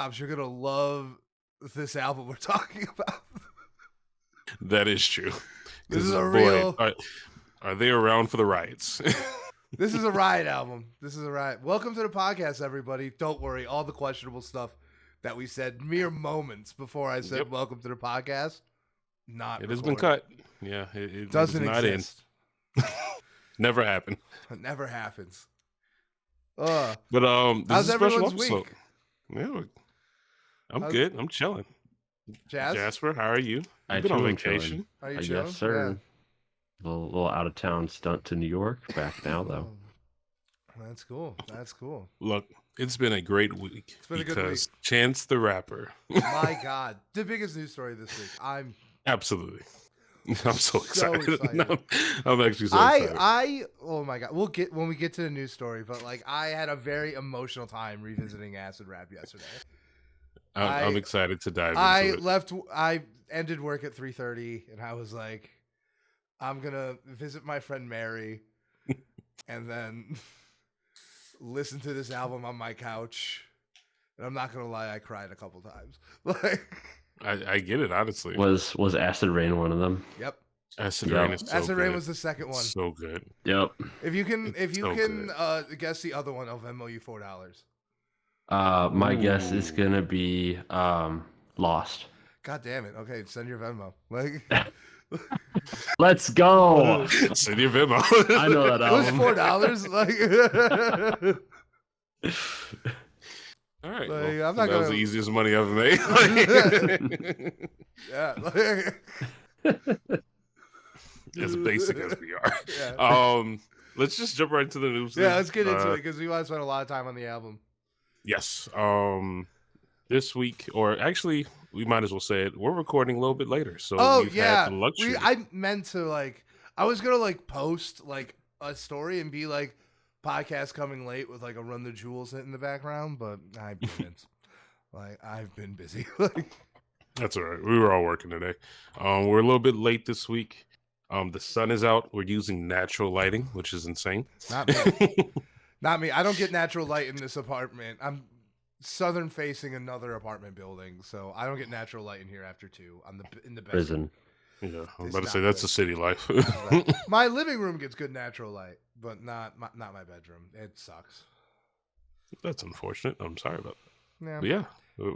drops, you're gonna love this album we're talking about. That is true. This is a boy, real. Are they around for the riots? This is a riot album. This is a riot. Welcome to the podcast, everybody. Don't worry, all the questionable stuff that we said mere moments before I said welcome to the podcast, not it has been cut. Yeah, it doesn't not exist. Never happened. It never happens. But this how's is a special everyone's episode. week? Yeah, I'm good. I'm chilling. Jasper, how are you? You've been on vacation. Are you chilling? Yes, sir. Yeah. Little out of town stunt to New York. Back now though. That's cool. That's cool. Look, it's been a great week. It's been a good week. Chance the Rapper. My God, the biggest news story this week. Absolutely. I'm so excited. excited. I'm actually so excited. Oh my God. When we get to the news story, but like I had a very emotional time revisiting acid rap yesterday. I'm excited to dive into it. I ended work at 3:30 and I was like, I'm gonna visit my friend Mary and then listen to this album on my couch. And I'm not gonna lie, I cried a couple times. Like I get it, honestly. Was Acid Rain one of them? Yep. Acid Rain is so Acid good. Rain was the second one. So good. Yep. If you can guess the other one, I'll Venmo you $4. My guess is gonna be Lost. God damn it. Okay, send your Venmo. Like let's go. Send your Venmo. I know that album. It was $4. Like all right. Like, well, I'm not that was the easiest money I've made. Yeah. As basic as we are. Yeah. Let's just jump right into the news. Yeah, let's get into it because we want to spend a lot of time on the album. Yes. This week, or actually, we might as well say it. We're recording a little bit later, so we've had the luxury. I meant to I was gonna post a story and be like, podcast coming late with a Run the Jewels hit in the background, but I didn't. I've been busy. That's all right. We were all working today. We're a little bit late this week. The sun is out. We're using natural lighting, which is insane. Not me. Not me. I don't get natural light in this apartment. I'm southern facing another apartment building, so I don't get natural light in here after 2. I'm in the prison. Yeah, I'm about to say that's a city life. My living room gets good natural light, but not my bedroom. It sucks. That's unfortunate. I'm sorry about that. Yeah. But yeah,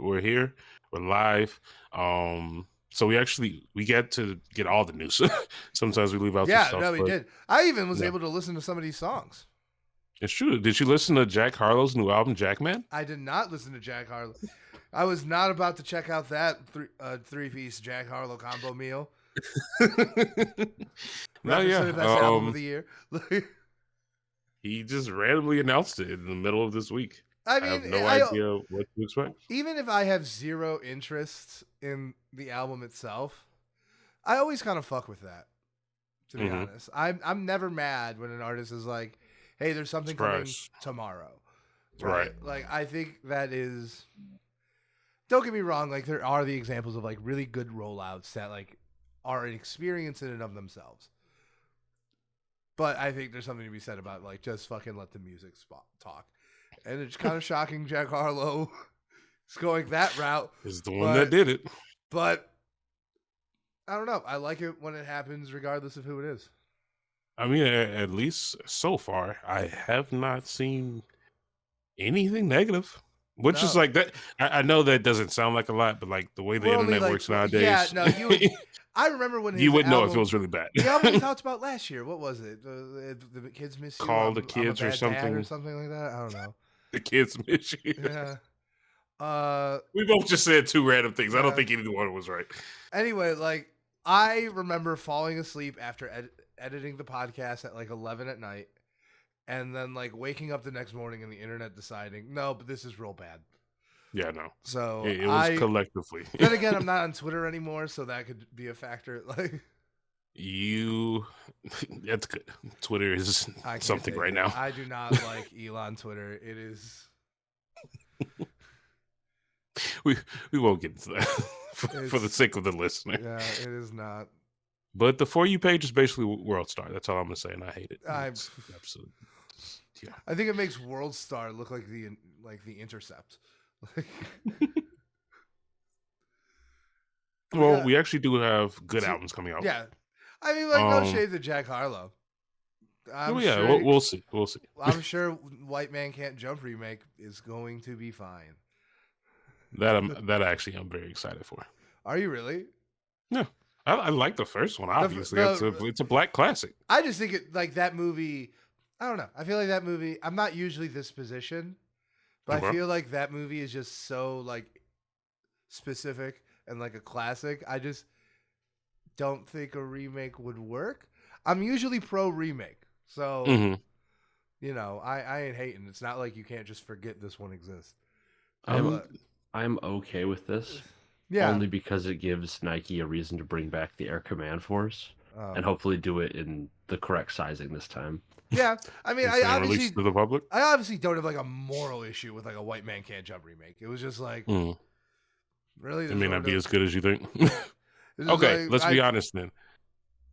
we're here. We're live. So we get to get all the news. Sometimes we leave out some stuff. Yeah, no, we did. I even was able to listen to some of these songs. It's true. Did you listen to Jack Harlow's new album, Jackman? I did not listen to Jack Harlow. I was not about to check out that three-piece Jack Harlow combo meal. No, yeah. The best album of the year. He just randomly announced it in the middle of this week. I mean, have no idea what to expect. Even if I have zero interest in the album itself, I always kind of fuck with that. To be honest, I'm never mad when an artist is like, "Hey, there's something coming tomorrow." Right. I think that is. Don't get me wrong. There are the examples of really good rollouts that are an experience in and of themselves. But I think there's something to be said about just fucking let the music talk. And it's kind of shocking Jack Harlow is going that route. Is the one that did it. But I don't know. I like it when it happens regardless of who it is. I mean, at least so far, I have not seen anything negative. Which is that. I know that doesn't sound like a lot, but the way the internet works nowadays. Yeah, no, I remember when you wouldn't know if it was really bad. The album we talked about last year, what was it? The Kids Miss You? Call the Kids or something. Or something like that. I don't know. The Kids Miss You. Yeah. We both just said 2 random things. I don't think either one was right. Anyway, I remember falling asleep after editing the podcast at 11 at night. And then waking up the next morning and the internet deciding, no, but this is real bad. Yeah, no. So it was collectively. Then again, I'm not on Twitter anymore, so that could be a factor. That's good. Twitter is something right now. I do not like Elon Twitter. It is. We won't get into that for the sake of the listener. Yeah, it is not. But the For You page is basically World Star. That's all I'm gonna say, and I hate it. Absolutely. Yeah. I think it makes World Star look like the Intercept. Well, we actually do have good albums coming out. Yeah. I mean, like, no shade to Jack Harlow. We'll see. We'll see. I'm sure White Man Can't Jump remake is going to be fine. That actually I'm very excited for. Are you really? Yeah. I like the first one, obviously. It's a black classic. I just think it like that movie. I don't know. I feel like that movie. I'm not usually this position, but I feel like that movie is just so like specific and like a classic. I just don't think a remake would work. I'm usually pro remake, so you know, I ain't hating. It's not like you can't just forget this one exists. I'm okay with this. Yeah. Only because it gives Nike a reason to bring back the Air Command Force and hopefully do it in the correct sizing this time. Yeah, I mean, I obviously to the public. I obviously don't have like a moral issue with like a White Man Can't Jump remake. It was just like really. It may not be as good as you think. Okay, let's be honest then.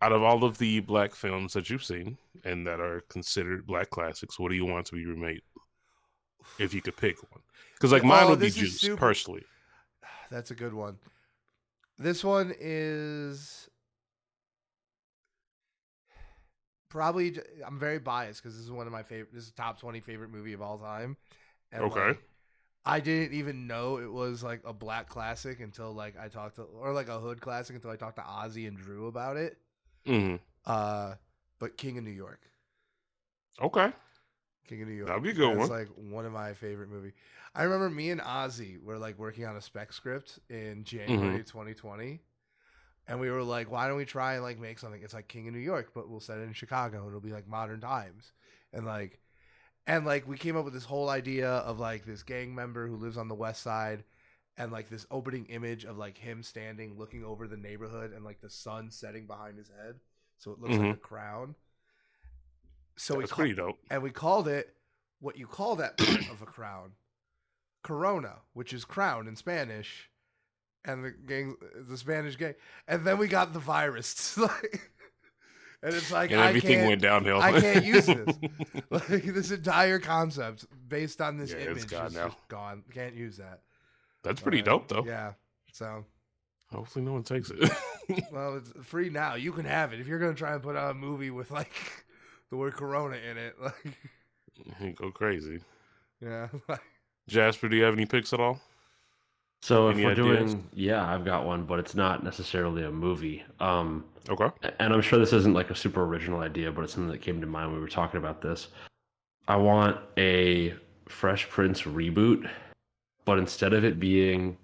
Out of all of the black films that you've seen and that are considered black classics, what do you want to be remade? If you could pick one, because like mine would be Juice personally. That's a good one. This one is probably. I'm very biased because this is one of my favorite. This is top 20 favorite movie of all time. And like, I didn't even know it was like a black classic until like I talked to, or like a hood classic until I talked to Ozzy and Drew about it. But King of New York. Okay. King of New York. That'd be a good one. It's like one of my favorite movies. I remember me and Ozzy were like working on a spec script in January 2020. And we were like, why don't we try and like make something? It's like King of New York, but we'll set it in Chicago and it'll be like modern times. And like we came up with this whole idea of like this gang member who lives on the west side and like this opening image of like him standing looking over the neighborhood and like the sun setting behind his head. So it looks like a crown. So it's pretty dope. And we called it what you call that part of a crown, Corona, which is crown in Spanish, and the Spanish gang. And then we got the virus, and it's like and everything went downhill. I can't use this. Like this entire concept based on this image it's gone is now. just gone. Can't use that. That's pretty dope, though. Yeah. So. Hopefully, no one takes it. Well, it's free now. You can have it if you're gonna try and put out a movie with like the word Corona in it. Like, go crazy. Yeah. Jasper, do you have any picks at all? So if we're doing, I've got one, but it's not necessarily a movie. Okay. And I'm sure this isn't like a super original idea, but it's something that came to mind when we were talking about this. I want a Fresh Prince reboot, but instead of it being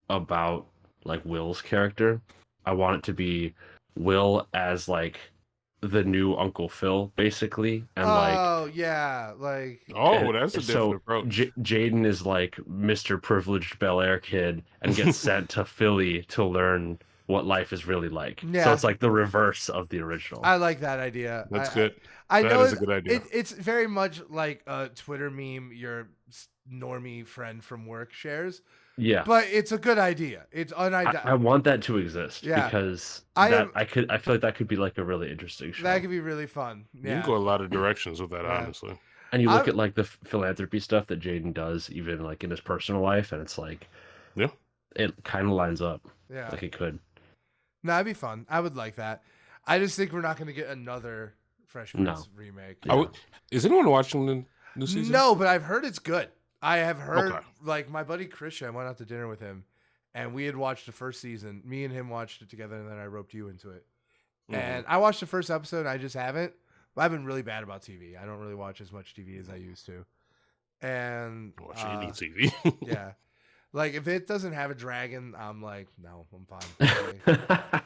about like Will's character, I want it to be Will as like the new Uncle Phil, basically, and that's a different approach. Jaden is like Mr. Privileged Bel Air kid and gets sent to Philly to learn what life is really like. Yeah. So it's like the reverse of the original. I like that idea. That's good. I know is a good idea. It's very much like a Twitter meme your normie friend from work shares. Yeah, but it's a good idea. It's I want that to exist because I feel like that could be like a really interesting show. That could be really fun. Yeah. You can go a lot of directions with that, honestly. And you look at like the philanthropy stuff that Jaden does, even like in his personal life, and it's like, it kind of lines up. Yeah, like it could. No, that'd be fun. I would like that. I just think we're not going to get another Fresh Prince remake. Yeah. Is anyone watching the new season? No, but I've heard it's good. I have heard, like, my buddy Christian, I went out to dinner with him, and we had watched the first season. Me and him watched it together, and then I roped you into it. And I watched the first episode, and I just haven't. But I've been really bad about TV. I don't really watch as much TV as I used to. And watch any TV. Yeah. Like, if it doesn't have a dragon, I'm like, no, I'm fine.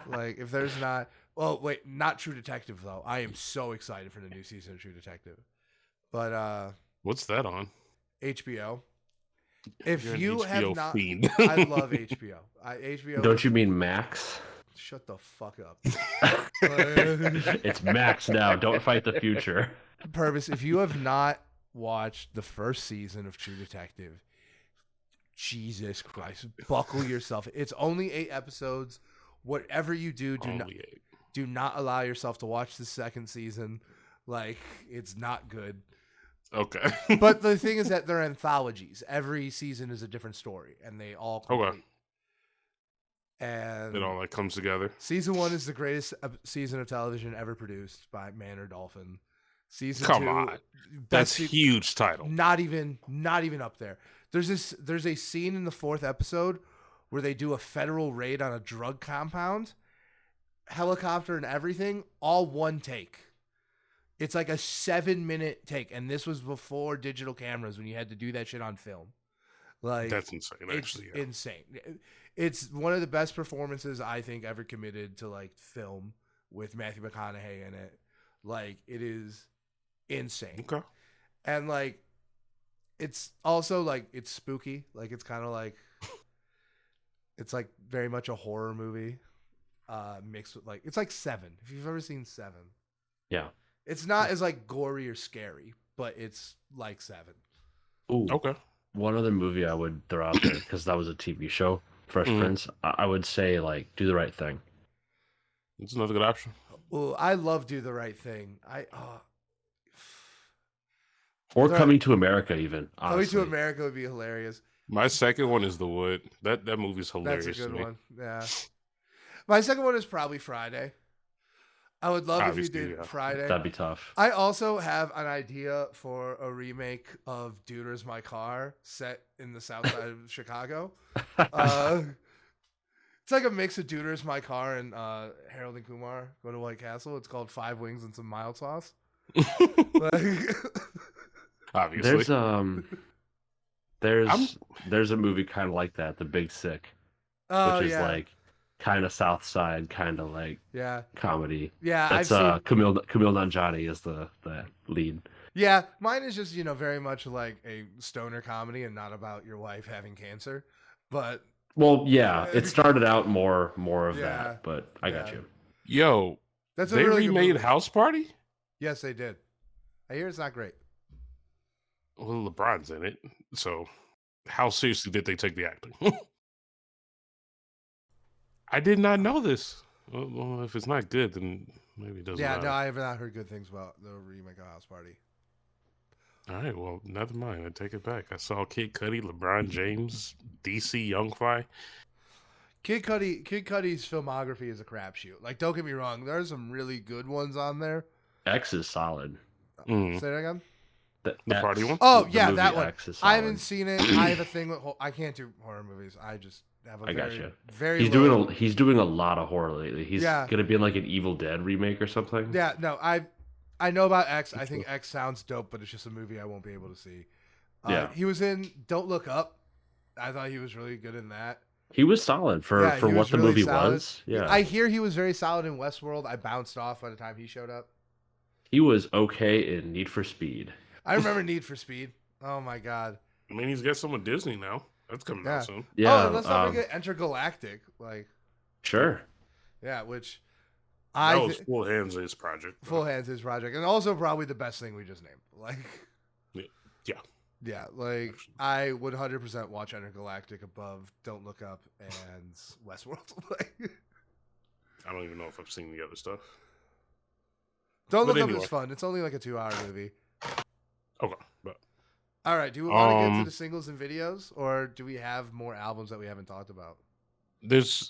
Like, if there's not... Well, wait, not True Detective, though. I am so excited for the new season of True Detective. But, what's that on? HBO. If you HBO have not... fiend. I love HBO. HBO... Don't you mean Max? Shut the fuck up. It's Max now. Don't fight the future. Purvis, if you have not watched the first season of True Detective... Jesus Christ, buckle yourself. It's only 8 episodes. Whatever you do, do not allow yourself to watch the second season. Like, it's not good. Okay. But the thing is that they're anthologies. Every season is a different story, and they all complete. Okay. And It all like comes together. Season 1 is the greatest season of television ever produced by man or dolphin. Season Come 2, on. best That's huge title. Not even up there. There's a scene in the 4th episode where they do a federal raid on a drug compound, helicopter and everything, all one take. It's like a 7-minute take, and this was before digital cameras when you had to do that shit on film. Like, that's insane. Actually, it's insane. It's one of the best performances I think ever committed to like film with Matthew McConaughey in it. Like, it is insane. Okay. And like, it's also like, it's spooky. Like, it's kind of like, it's like very much a horror movie, mixed with like, it's like Seven. If you've ever seen Seven, Yeah. it's not as like gory or scary, but it's like Seven. Ooh. Okay. One other movie I would throw out there, because that was a TV show, Fresh Prince. I would say like Do the Right Thing. It's another good option. Well, I love Do the Right Thing. Or Coming to America, even. Coming to Honestly. America would be hilarious. My second one is The Wood. That movie's hilarious. That's a good to me. one. Yeah. My second one is probably Friday. I would love Obviously, if you did yeah. Friday. That'd be tough. I also have an idea for a remake of Deuter's My Car set in the south side of Chicago. It's like a mix of Deuter's My Car and Harold and Kumar Go to White Castle. It's called Five Wings and Some Mild Sauce. Obviously. There's a movie kind of like that, The Big Sick, which is like kind of South Side, kind of like comedy. Yeah, that's Camille Nanjiani is the lead. Yeah, mine is just very much like a stoner comedy and not about your wife having cancer, but it started out more of that, but I got you. Yo, that's they really remade House Party. Yes, they did. I hear it's not great. Well, LeBron's in it, so how seriously did they take the acting? I did not know this. Well, if it's not good, then maybe it doesn't matter. No, I have not heard good things about the remake of House Party. All right, well, never mind. I take it back. I saw Kid Cudi, LeBron James, DC Youngfly. Kid Cudi's filmography is a crapshoot. Like, don't get me wrong, there's some really good ones on there. X is solid. Say that again. The party one? Oh, yeah, that one. I haven't seen it. I have a thing with I can't do horror movies. I just have a very He's doing a lot of horror lately. He's gonna be in like an Evil Dead remake or something. Yeah, no, I know about X. I think X sounds dope, but it's just a movie I won't be able to see. He was in Don't Look Up. I thought he was really good in that. He was solid for what the movie was. Yeah, I hear he was very solid in Westworld. I bounced off by the time he showed up. He was okay in Need for Speed. I remember Need for Speed. Oh my god. I mean, he's got some with Disney now. That's coming out soon. Yeah. Oh, and let's not forget Intergalactic. Like, sure. Yeah, which that was Full Hands' his project. Full Hands' his project, and also probably the best thing we just named. Like, yeah. Like, I would 100% watch Intergalactic above Don't Look Up and Westworld. I don't even know if I've seen the other stuff. Don't Look Up is fun. It's only like a 2-hour movie. Okay, but all right. Do we want to get to the singles and videos, or do we have more albums that we haven't talked about? There's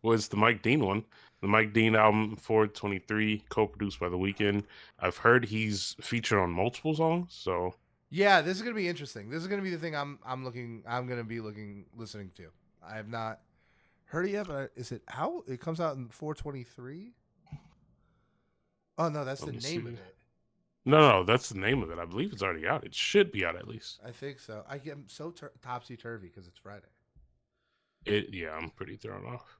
was the Mike Dean one, the Mike Dean album 423, co-produced by The Weeknd. I've heard he's featured on multiple songs, so yeah, this is gonna be interesting. This is gonna be the thing I'm gonna be listening to. I have not heard it yet, but is it out? It comes out in 423. Oh no, that's the name of it. No, that's the name of it. I believe it's already out. It should be out at least. I think so. I'm so topsy-turvy because it's Friday. I'm pretty thrown off.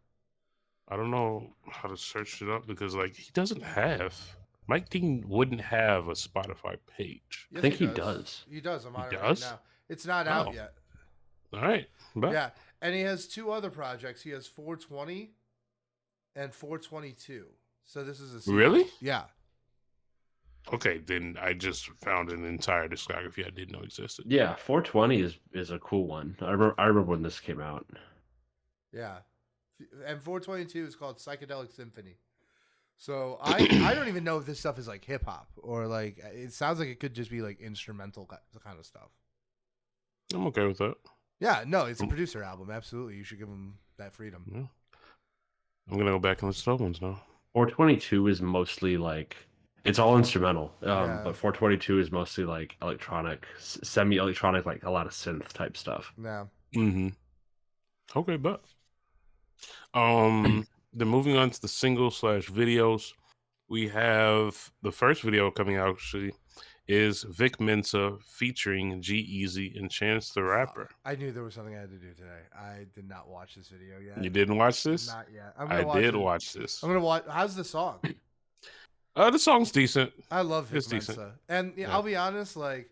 I don't know how to search it up because, like, he doesn't have... Mike Dean wouldn't have a Spotify page. Yes, I think he does. He does. I'm on it right now. It's not out yet. All right. But... yeah, and he has 2 other projects. He has 420 and 422. So this is a sequel. Really? Yeah. Okay, then I just found an entire discography I didn't know existed. Yeah, 420 is a cool one. I remember when this came out. Yeah, and 422 is called Psychedelic Symphony. So I don't even know if this stuff is like hip hop or like it sounds like it could just be like instrumental kind of stuff. I'm okay with that. Yeah, no, it's a producer album. Absolutely, you should give him that freedom. Yeah. I'm gonna go back and listen to those ones now. 422 is mostly like it's all instrumental, but 422 is mostly like electronic, semi-electronic, like a lot of synth type stuff. Yeah. Mm-hmm. Okay, but then moving on to the single/videos, we have the first video coming out actually is Vic Mensa featuring G-Eazy and Chance the Rapper. I knew there was something I had to do today. I did not watch this video yet. You didn't watch this? Not yet. I did watch this. I'm gonna watch. How's the song? The song's decent. I love Vic It's Mensa, decent. and I'll be honest, like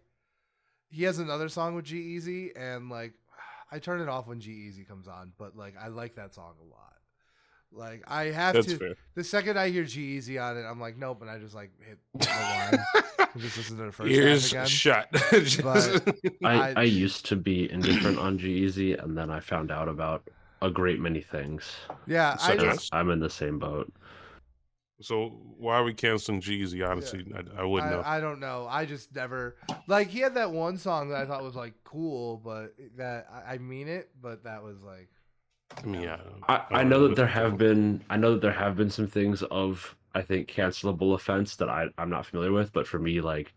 he has another song with G-Eazy, and like I turn it off when G-Eazy comes on, but like I like that song a lot. Like I have That's to. fair. The second I hear G-Eazy on it, I'm like, nope, and I just like hit the line. Just listen to the first Ears half again. shut. But I used to be indifferent on G-Eazy, and then I found out about a great many things. Yeah, I'm in the same boat. So why are we canceling G-Eazy? Honestly, I wouldn't know. I don't know. I just never like he had that one song that I thought was like cool, but that I mean it, but that was like. I mean, yeah. I know that there have been some things of I think cancelable offense that I'm not familiar with, but for me, like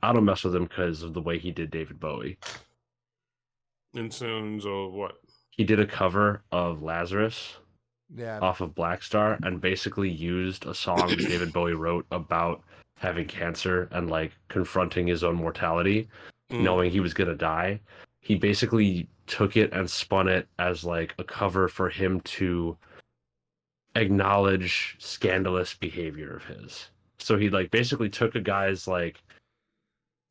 I don't mess with him because of the way he did David Bowie. In terms of what? He did a cover of Lazarus. Yeah. Off of Black Star and basically used a song that David Bowie wrote about having cancer and like confronting his own mortality, knowing he was gonna die. He basically took it and spun it as like a cover for him to acknowledge scandalous behavior of his. So he like basically took a guy's like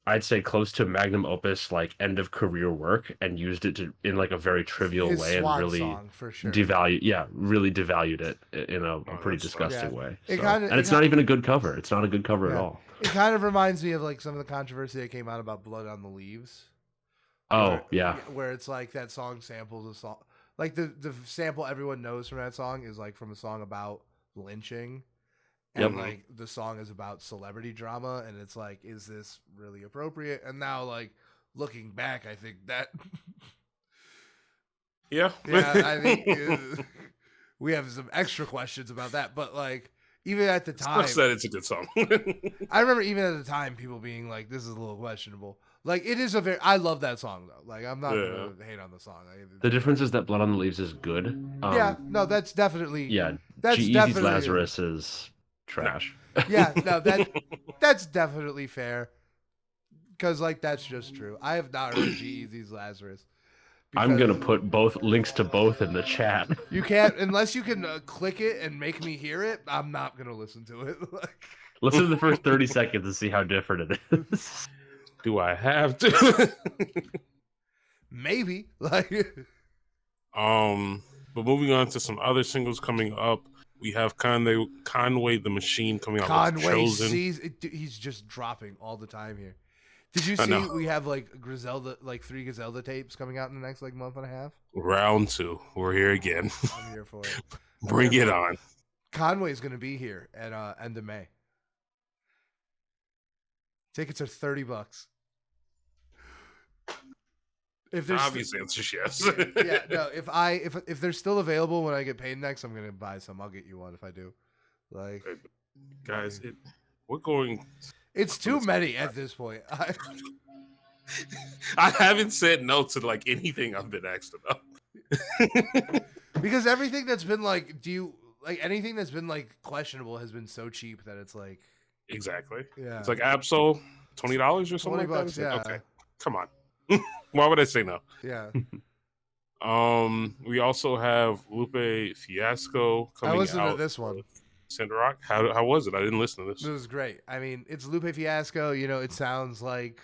I'd say close to magnum opus, like end of career work, and used it in like a very trivial way and really really devalued it in a pretty disgusting way. And it's not even a good cover. It's not a good cover at all. It kind of reminds me of like some of the controversy that came out about Blood on the Leaves. Where it's like that song samples a song, like the sample everyone knows from that song is like from a song about lynching. And like the song is about celebrity drama, and it's like, is this really appropriate? And now, like looking back, I think that, I think we have some extra questions about that. But like, even at the time, I said it's a good song. I remember even at the time, people being like, "This is a little questionable." Like, it is I love that song though. Like, I'm not gonna hate on the song. The difference is that Blood on the Leaves is good. That's definitely that's G-Eazy's Lazarus is trash. That's definitely fair. Because like that's just true. I have not heard G-Eazy's Lazarus. I'm gonna put both links to both in the chat. You can't unless you can click it and make me hear it. I'm not gonna listen to it. Listen to the first 30 seconds and see how different it is. Do I have to? Maybe but moving on to some other singles coming up. We have Conway the Machine coming out with Chosen. He's just dropping all the time here. Did you see we have like Griselda, like 3 Griselda tapes coming out in the next like month and a half? Round 2. We're here again. I'm here for it. Bring it on. Conway's going to be here at end of May. Tickets are $30. If there's obvious answer is yes. If they're still available when I get paid next, I'm gonna buy some. I'll get you one if I do. Like, guys, we're going. It's too many at this point. I haven't said no to like anything I've been asked about. Because everything that's been like, anything that's been like questionable has been so cheap that it's like. Exactly. Yeah. It's like Absol, $20 or something like that. Yeah. Okay. Come on. Why would I say no? Yeah. We also have Lupe Fiasco coming out. I listened to this one. Cinder Rock. How was it? I didn't listen to this. It was great. I mean, it's Lupe Fiasco. You know, it sounds like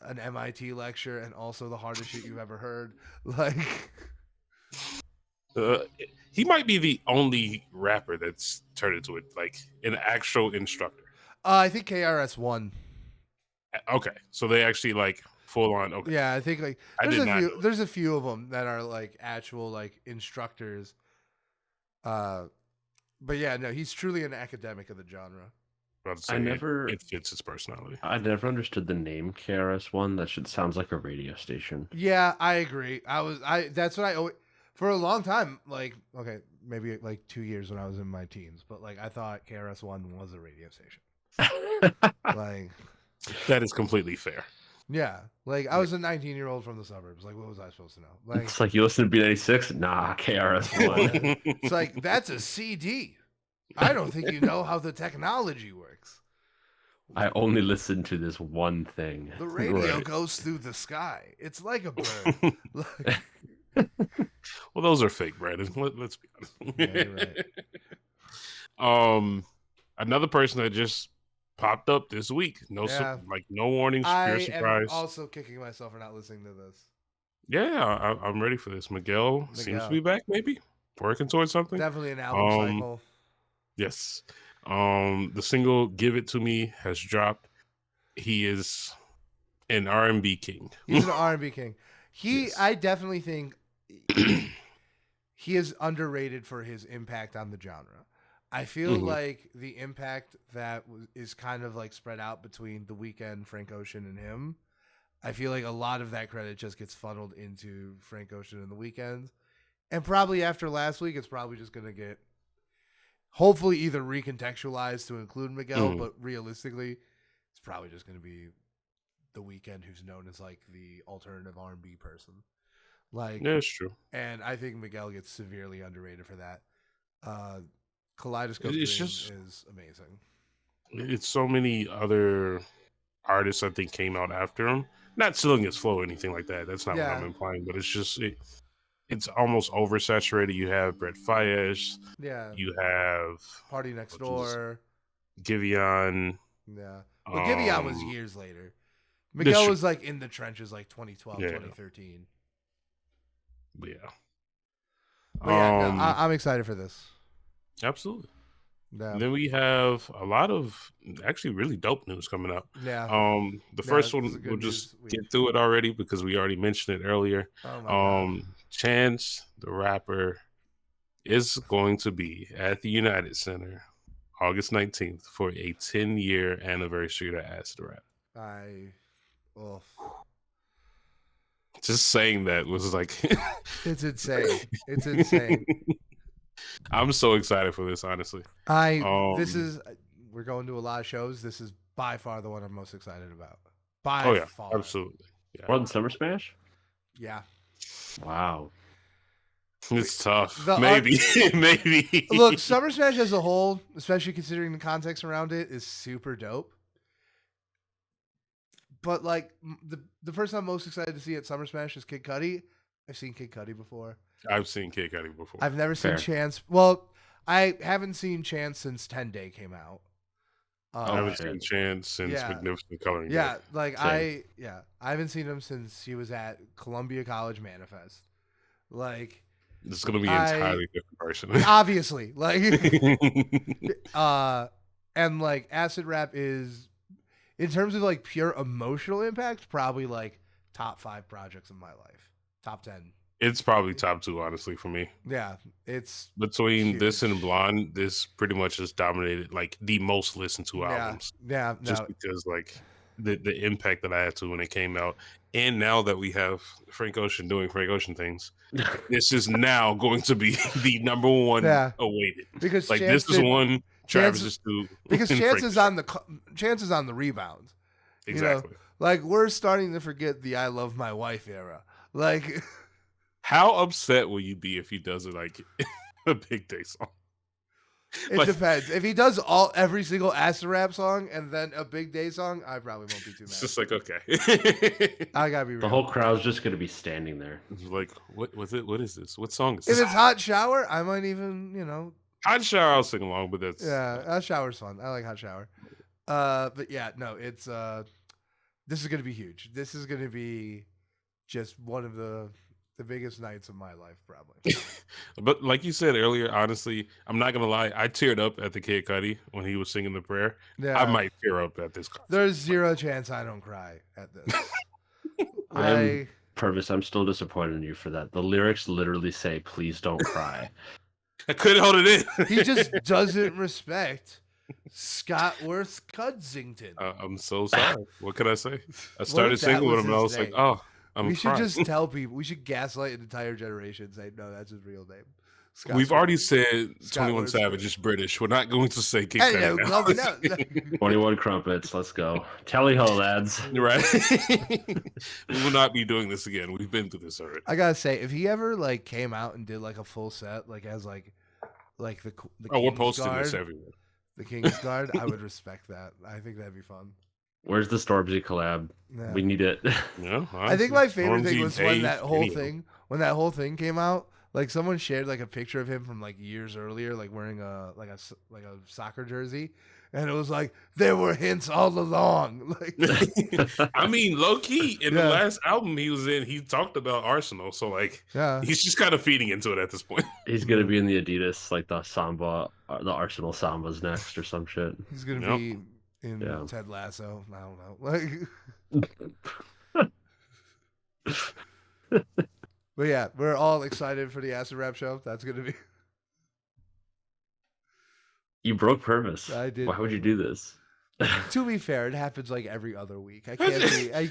an MIT lecture and also the hardest shit you've ever heard. Like, he might be the only rapper that's turned into it, like an actual instructor. I think KRS won. Okay, so they actually like full on. Okay, yeah, I think like there's a few of them that are like actual like instructors. But yeah, no, he's truly an academic of the genre. About to say it fits his personality. I never understood the name KRS-One. That shit sounds like a radio station. Yeah, I agree. That's what I always, for a long time, like, okay, maybe like 2 years when I was in my teens, but like I thought KRS-One was a radio station. Like, that is completely fair. Yeah, like I was a 19-year-old from the suburbs. Like, what was I supposed to know? Like, it's like you listen to B96? Nah, KRS-One. It's like that's a CD. I don't think you know how the technology works. I only listen to this one thing. The radio goes through the sky. It's like a bird. Well, those are fake, Brandon. Let's be honest. Yeah, you're right. Another person that just popped up this week. No warnings, pure surprise. I am also kicking myself for not listening to this. Yeah, I'm ready for this. Miguel seems to be back, maybe working towards something. Definitely an album cycle. Yes. The single "Give It to Me" has dropped. He is an R&B king. He's an R&B king. I definitely think he is underrated for his impact on the genre. I feel like the impact that is kind of like spread out between The Weeknd, Frank Ocean, and him. I feel like a lot of that credit just gets funneled into Frank Ocean and The Weeknd. And probably after last week, it's probably just going to get hopefully either recontextualized to include Miguel, but realistically, it's probably just going to be The Weeknd, who's known as like the alternative R&B person. Like, yeah, it's true. And I think Miguel gets severely underrated for that. Kaleidoscope Dream is amazing. It's so many other artists I think came out after him. Not stealing his flow or anything like that. That's not what I'm implying. But it's just it's almost oversaturated. You have Brett Fayez. Yeah. You have Party Next Door. Giveon. Yeah. Well, Giveon was years later. Miguel was like in the trenches like 2012, 2013. Yeah. But yeah, no, I'm excited for this. Absolutely. Yeah. Then we have a lot of actually really dope news coming up. Yeah. The first one, we'll just get through it already because we already mentioned it earlier. Oh my God. Chance, the rapper, is going to be at the United Center August 19th for a 10-year anniversary to Acid Rap. Just saying that was like it's insane. It's insane. I'm so excited for this, honestly. We're going to a lot of shows. This is by far the one I'm most excited about. By far. Absolutely. Yeah. More than Summer Smash? Yeah. Wow. It's tough. Maybe. Maybe. Look, Summer Smash as a whole, especially considering the context around it, is super dope. But like the person I'm most excited to see at Summer Smash is Kid Cudi. I've seen Kid Cudi before. I've seen Kid Cudi before. I've never seen Chance. Well, I haven't seen Chance since 10 Day came out. I haven't seen Chance since Magnificent Coloring. Yeah, I haven't seen him since he was at Columbia College Manifest. Like, this is gonna be an entirely different person. Obviously, like, and like Acid Rap is, in terms of like pure emotional impact, probably like top 5 projects of my life, top 10. It's probably top 2, honestly, for me. Yeah, it's between this and Blonde. This pretty much has dominated like the most listened to albums. Yeah, just because like the impact that I had to when it came out, and now that we have Frank Ocean doing Frank Ocean things, this is now going to be the number one awaited. Because like this is one Travis is two. Because Chance is on the rebound. Exactly. You know? Like, we're starting to forget the "I Love My Wife" era. Like. How upset will you be if he does it like a Big Day song? It depends. If he does every single Acid Rap song and then a Big Day song, I probably won't be too mad. It's just like, okay. I gotta be real. The whole crowd's just gonna be standing there. Like, what was it? What is this? What song is this? If it's Hot Shower, I might even, Hot Shower, I'll sing along, but that's... Yeah, Hot Shower's fun. I like Hot Shower. But yeah, no, it's... this is gonna be huge. This is gonna be just one of the biggest nights of my life, probably. But like you said earlier, honestly, I'm not gonna lie, I teared up at the Kid Cudi when he was singing the prayer. Yeah. I might tear up at this concert. There's zero chance I don't cry at this. Purvis, I'm still disappointed in you for that. The lyrics literally say, "Please don't cry." I couldn't hold it in. He just doesn't respect Scott Worth Cudsington. I'm so sorry. What can I say? I What started if that singing with was him, and I his was like, name? oh, I'm We should crying. just tell people. We should gaslight an entire generation and say, no, that's his real name. Scott We've Worth. already said Scott 21 Worth Savage Smith. is British. We're not going to say Kid Hello, Cudi Clubber, now. no. 21 Crumpets. Let's go. Tally ho, lads. Right? We will not be doing this again. We've been through this already. I gotta say, if he ever like came out and did like a full set, like as like the Oh, we're King's posting Guard, this everywhere. the King's Guard, I would respect that. I think that'd be fun. Where's the Stormzy collab? Yeah. We need it. Yeah, I think my favorite thing Stormzy, was when Dave, that whole any of them. thing, when that whole thing came out. Like someone shared like a picture of him from like years earlier, like wearing a soccer jersey, and it was like there were hints all along. Like, I mean, low key in the Yeah. last album he was in, he talked about Arsenal. So like, yeah, he's just kind of feeding into it at this point. He's gonna be in the Adidas, like the Samba, the Arsenal Sambas next or some shit. he's gonna Yep. be in Yeah. Ted Lasso. I don't know. Like, but yeah, we're all excited for the Acid Rap show. That's gonna be. You broke Purvis. I did Why would you break do this? To be fair, it happens like every other week. I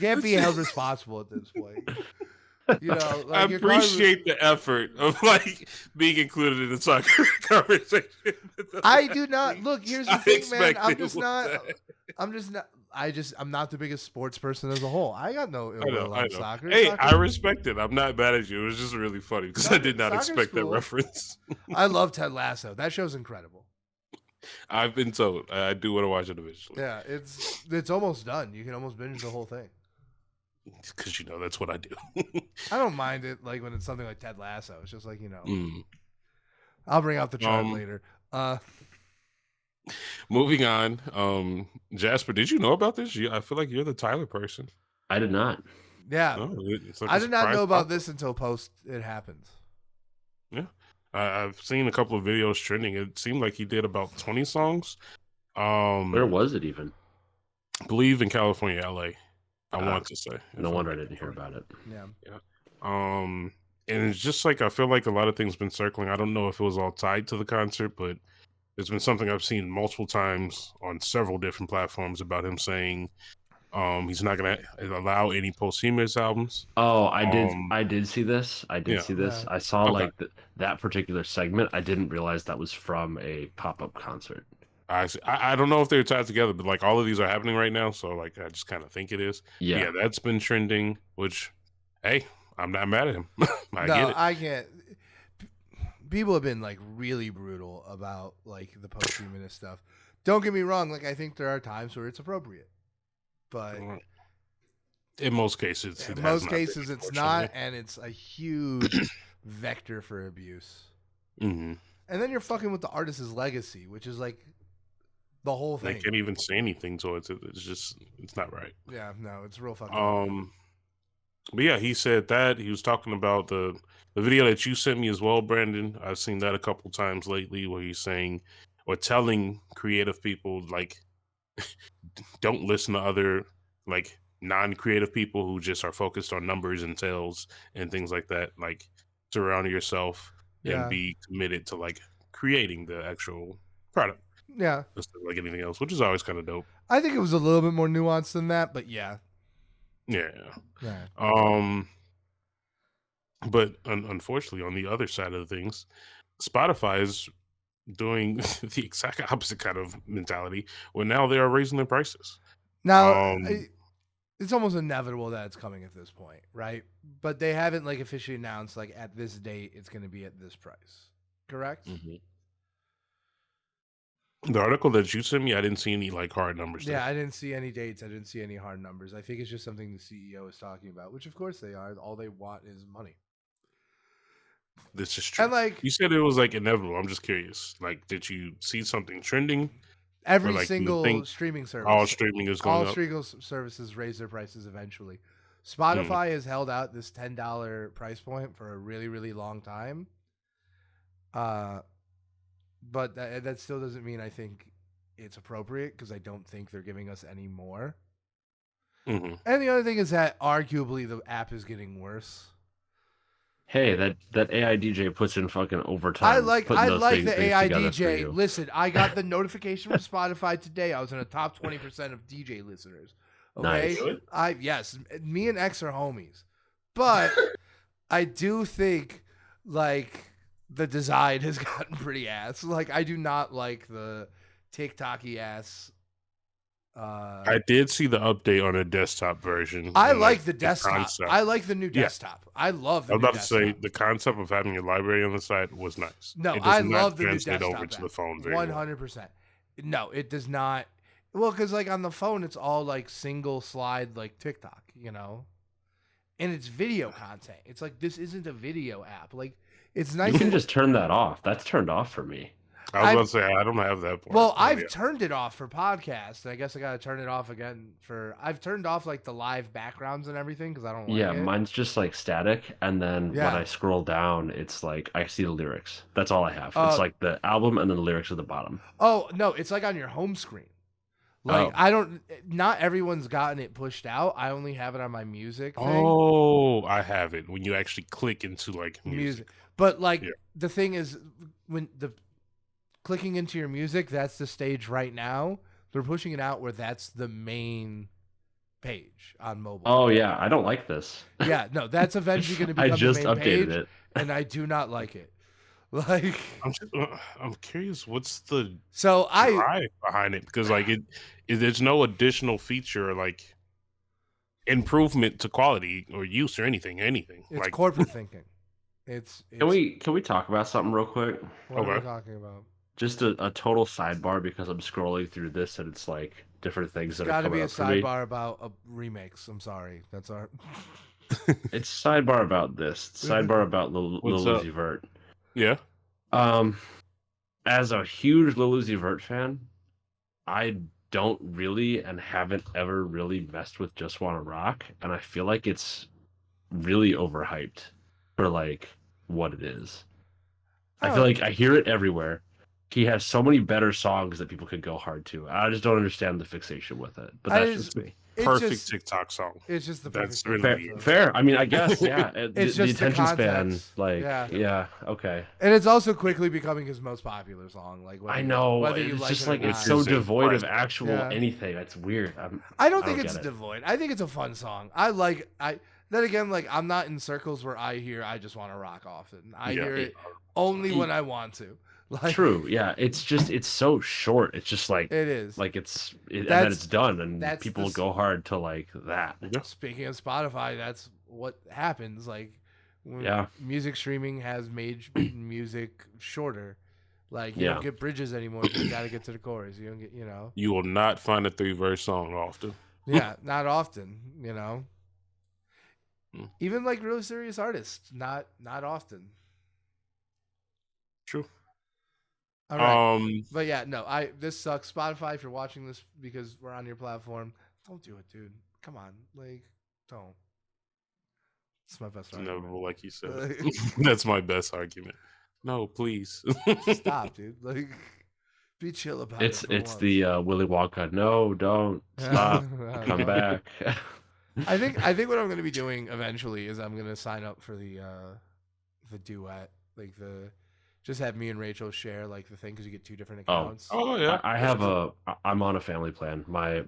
can't be held responsible at this point. You know, I like your car was- appreciate the effort of like being included in the soccer conversation. I do not look. Here's the I thing, man. expected I'm just one not. day. I'm just not. I'm not the biggest sports person as a whole. I got no ill I know, will I on know. soccer. Hey, Soccer- I respect it. I'm not mad at you. It was just really funny because I did not Soccer's expect that cool. reference. I love Ted Lasso. That show's incredible. I've been told I do want to watch it eventually. Yeah, it's almost done. You can almost binge the whole thing. Because that's what I do. I don't mind it like when it's something like Ted Lasso. It's just like Mm. I'll bring out the chart later. Moving on, Jasper, did you know about this? I feel like you're the Tyler person. I did not. Yeah, No, it's like I a did not surprise know about pop-up. this until post it happens. Yeah, I've seen a couple of videos trending. It seemed like he did about 20 songs. Where was it even? I believe in California, LA. I Ah, want to say. No wonder I didn't hear about it. Yeah. And it's just like I feel like a lot of things been circling. I don't know if it was all tied to the concert, but it's been something I've seen multiple times on several different platforms about him saying he's not gonna allow any posthumous albums. Oh, I did see this. I did Yeah. see this. Yeah. I saw Okay. like that particular segment. I didn't realize that was from a pop-up concert. I don't know if they're tied together, but like all of these are happening right now, so like I just kind of think it is. Yeah. Yeah, that's been trending. Which, hey, I'm not mad at him. I No, get it. I can't. People have been like really brutal about like the posthumous stuff. Don't get me wrong. Like I think there are times where it's appropriate, but In most cases, in most cases it's not, and it's a huge vector for abuse. Mm-hmm. And then you're fucking with the artist's legacy, which is like the whole They thing. can't even say anything towards it. It's not right. Yeah, no, it's real fucking. up. But yeah, he said that he was talking about the video that you sent me as well, Brandon. I've seen that a couple times lately where he's saying or telling creative people like don't listen to other like non-creative people who just are focused on numbers and sales and things like that. Like surround yourself Yeah. and be committed to like creating the actual product Yeah, instead of like anything else, which is always kind of dope. I think it was a little bit more nuanced than that, but yeah. Yeah. But unfortunately, on the other side of things, Spotify is doing the exact opposite kind of mentality where now they are raising their prices. Now, Um, it's almost inevitable that it's coming at this point, right? But they haven't like officially announced like at this date it's going to be at this price. Correct? The article that you sent me, I didn't see any like hard numbers. Yeah, there. I didn't see any dates. I didn't see any hard numbers. I think it's just something the CEO is talking about, which of course they are. All they want is money. This is true. And like You said it was like inevitable. I'm just curious. Like, did you see something trending? every like, do you single think streaming service, All streaming is all going up. streaming services raise their prices eventually. Spotify has held out this $10 price point for a really, really long time. But that still doesn't mean I think it's appropriate because I don't think they're giving us any more. Mm-hmm. And the other thing is that arguably the app is getting worse. hey, that AI DJ puts in fucking overtime putting I those like the things AI together for DJ. you. Listen, I got the notification from Spotify today. I was in the top 20% of DJ listeners. Okay? Nice. Really? Yes, me and X are homies. But I do think like the design has gotten pretty ass. Like I do not like the TikTok-y ass I did see the update on a desktop version. I and, like the desktop. concept. I like the new Yeah. desktop. I love the I was new about to desktop. say the concept of having your library on the side was nice. No, It does I not love the new translate desktop over to app. the phone very well. 100%. No, it does not. Well, because like on the phone, it's all like single slide, like TikTok, you know, and it's video content. It's like this isn't a video app. Like it's nice. You can just turn that off. That's turned off for me. I was about to say I don't have that part. Well, I've yeah. turned it off for podcasts. I guess I got to turn it off again for. I've turned off like the live backgrounds and everything because I don't like Yeah, it. mine's just like static, and then Yeah. when I scroll down, it's like I see the lyrics. That's all I have. Oh. It's like the album and then the lyrics at the bottom. Oh no, it's like on your home screen. Like Oh. I don't. Not everyone's gotten it pushed out. I only have it on my music thing. Oh, I have it when you actually click into like music. But like Yeah. the thing is, when the clicking into your music, that's the stage right now. They're pushing it out where that's the main page on mobile. Oh yeah, I don't like this. Yeah, no, that's eventually going to become I just the main updated page, it. and I do not like it. Like, I'm curious, what's the so drive behind it? Because like there's no additional feature like improvement to quality or use or anything. It's like corporate thinking. It's Can we talk about something real quick? What are we Okay. talking about? Just a total sidebar because I'm scrolling through this and it's like different things that are Got to coming be a up for me. sidebar about remakes. I'm sorry. That's our. It's sidebar about this. Sidebar about Lil What's up? Uzi Vert. Yeah. As a huge Lil Uzi Vert fan, I don't really and haven't ever really messed with Just Wanna Rock, and I feel like it's really overhyped for like what it is. I feel like I hear it everywhere. He has so many better songs that people could go hard to. I just don't understand the fixation with it. But that's just me. Perfect TikTok song. It's just the That's perfect really TikTok song. Fair. I mean, I guess, yeah. It's the just the attention span, context. like, Yeah. yeah, okay. And it's also quickly becoming his most popular song. Like I know. whether you It's like just it or like not. it's so It's devoid of surprising. actual Yeah. anything. That's weird. I don't think get it's it. devoid. I think it's a fun song. Then again, like I'm not in circles where I Just Want to Rock often. I Yeah. hear it only when I want to. Like True. Yeah. It's just it's so short. It's just like it is. like and then That's- it's done, and that's people the- go hard to like that. Speaking of Spotify, that's what happens. Like when Yeah. music streaming has made music shorter. Like you Yeah. don't get bridges anymore. You got to get to the chorus. You don't get, You will not find a 3-verse song often. Yeah, not often, Hmm. Even like really serious artists, not often. True. All right. But yeah, no, this sucks. Spotify, if you're watching this because we're on your platform, don't do it, dude. Come on. Like, don't. It's my best argument. No, like you said. That's my best argument. No, please. Stop, dude. Like, be chill about It's it. it's the Willy Wonka. No, don't stop. Come back. I think what I'm going to be doing eventually is I'm going to sign up for the duet, like just have me and Rachel share like the thing because you get 2 different accounts. Oh yeah. I'm on a family plan. I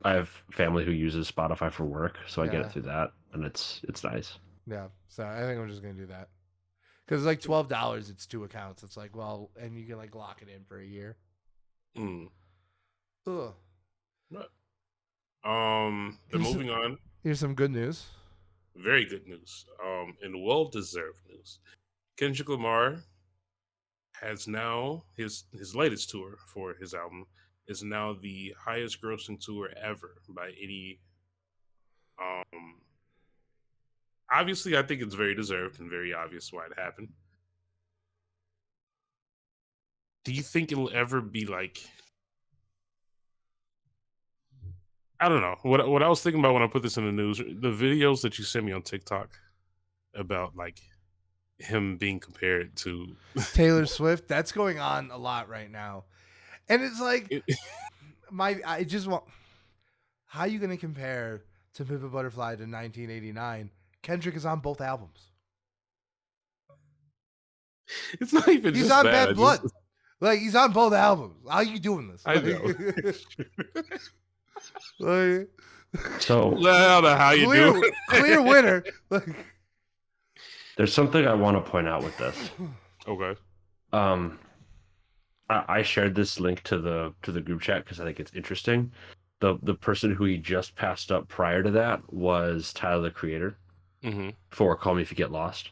have family who uses Spotify for work, so I get Yeah. it through that, and it's nice. Yeah, so I think I'm just gonna do that because it's like $12. It's 2 accounts. It's like, well, and you can like lock it in for a year. Mm. Ugh. Then moving on. Here's some good news. Very good news. And well-deserved news. Kendrick Lamar has now his latest tour for his album is now the highest grossing tour ever by any. Obviously, I think it's very deserved and very obvious why it happened. Do you think it'll ever be like? I don't know. What I was thinking about when I put this in the news, the videos that you sent me on TikTok about like him being compared to Taylor Swift. That's going on a lot right now, and it's like I just want. How are you gonna compare To Pimp a Butterfly to 1989? Kendrick is on both albums. It's not even. He's just on that. Bad Blood. Like he's on both albums. How are you doing this? I know. Like, So I don't know how you do it. Clear winner. Like, there's something I want to point out with this. Okay. I shared this link to the group chat because I think it's interesting. The person who he just passed up prior to that was Tyler, the Creator, for Call Me If You Get Lost.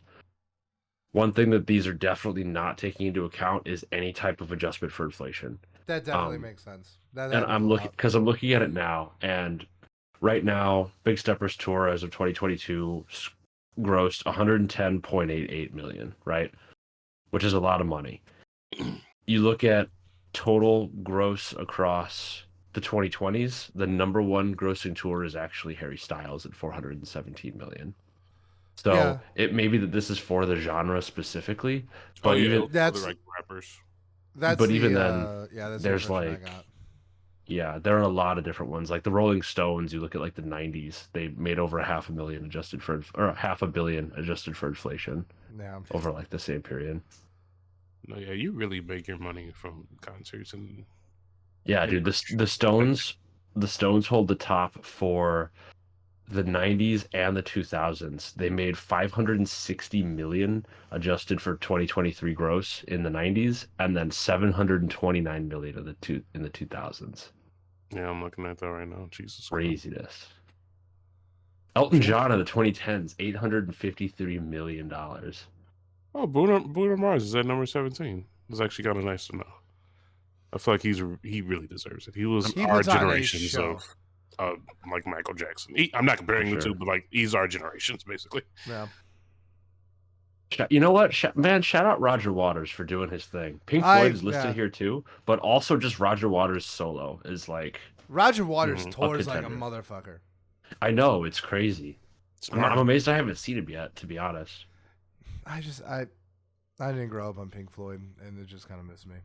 One thing that these are definitely not taking into account is any type of adjustment for inflation. that definitely makes sense. That And I'm looking at it now, and right now, Big Steppers tour as of 2022 grossed 110.88 million, right? Which is a lot of money. You look at total gross across the 2020s, the number one grossing tour is actually Harry Styles at 417 million. So it may be that this is for the genre specifically, but even that's the right rappers. That's but the, even then, that's there's like, there are a lot of different ones. Like the Rolling Stones, you look at like the 90s, they made over $500 million adjusted for, or $500 million adjusted for inflation. Yeah. Over like the same period. No, yeah, you really make your money from concerts and. Yeah, dude, the Stones hold the top for the 90s and the 2000s. They made 560 million adjusted for 2023 gross in the 90s, and then 729 million in the 2000s. Yeah, I'm looking at that right now. Jesus, craziness. Elton John in the 2010s, $853 million. Oh, Bruno Mars is at number 17. It's actually kind of nice to know. I feel like he really deserves it. He was our generations of like Michael Jackson. I'm not comparing the two, but like he's our generations basically. Yeah. You know what, man? Shout out Roger Waters for doing his thing. Pink Floyd is listed here too, but also just Roger Waters solo is like Roger Waters tours like a motherfucker. I know, it's crazy. I'm amazed I haven't seen him yet, to be honest. I didn't grow up on Pink Floyd, and it just kind of missed me.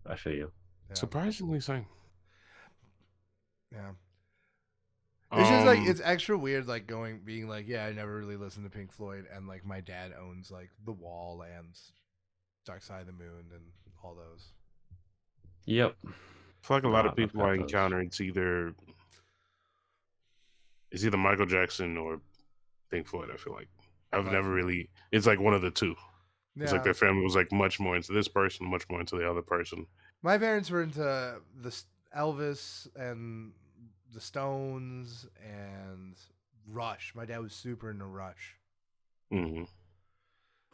I feel you. Yeah. Surprisingly same. Yeah. It's just like it's extra weird, like being like, yeah, I never really listened to Pink Floyd, and like my dad owns like The Wall and Dark Side of the Moon and all those. Yep. I feel like a lot of people I encounter, it's either Michael Jackson or Pink Floyd. I feel like I've never really. It's like one of the two. Yeah. It's like their family was like much more into this person, much more into the other person. My parents were into the Elvis and the Stones and Rush. My dad was super into Rush. Mm-hmm.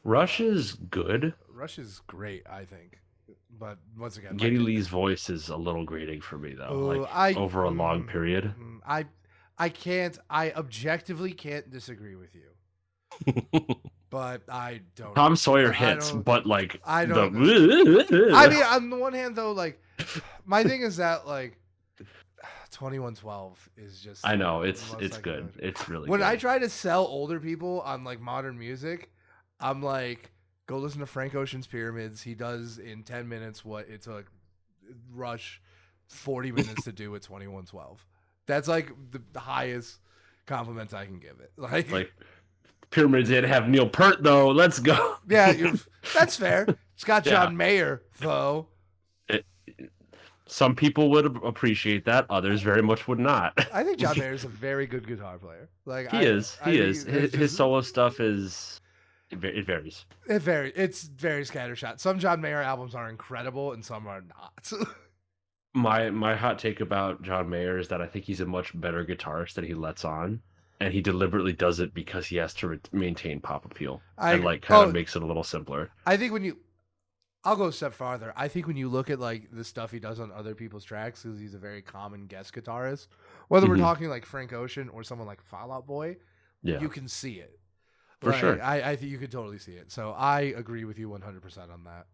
Rush is good. Rush is great, I think. But once again, Geddy Lee's voice is a little grating for me though. Over a long period. I can't. I objectively can't disagree with you. But I don't. Tom Sawyer hits, but like I don't. I mean, on the one hand, though, like my thing is that like 2112 is just. I know it's good. It's really. When good. I try to sell older people on like modern music, I'm like, go listen to Frank Ocean's Pyramids. He does in 10 minutes what it took Rush 40 minutes to do with 2112. That's like the highest compliments I can give it. Like Pyramids did have Neil Peart though. Let's go. Yeah, that's fair. It's got John Mayer though. Some people would appreciate that. Others very much would not. I think John Mayer is a very good guitar player. Like he is. His solo stuff is. It varies. It's very scattershot. Some John Mayer albums are incredible, and some are not. My hot take about John Mayer is that I think he's a much better guitarist than he lets on, and he deliberately does it because he has to maintain pop appeal and like kind of makes it a little simpler. I think I'll go a step farther. I think when you look at like the stuff he does on other people's tracks, because he's a very common guest guitarist, whether we're talking like Frank Ocean or someone like Fall Out Boy, you can see it. For sure. I think you could totally see it. So I agree with you 100% on that.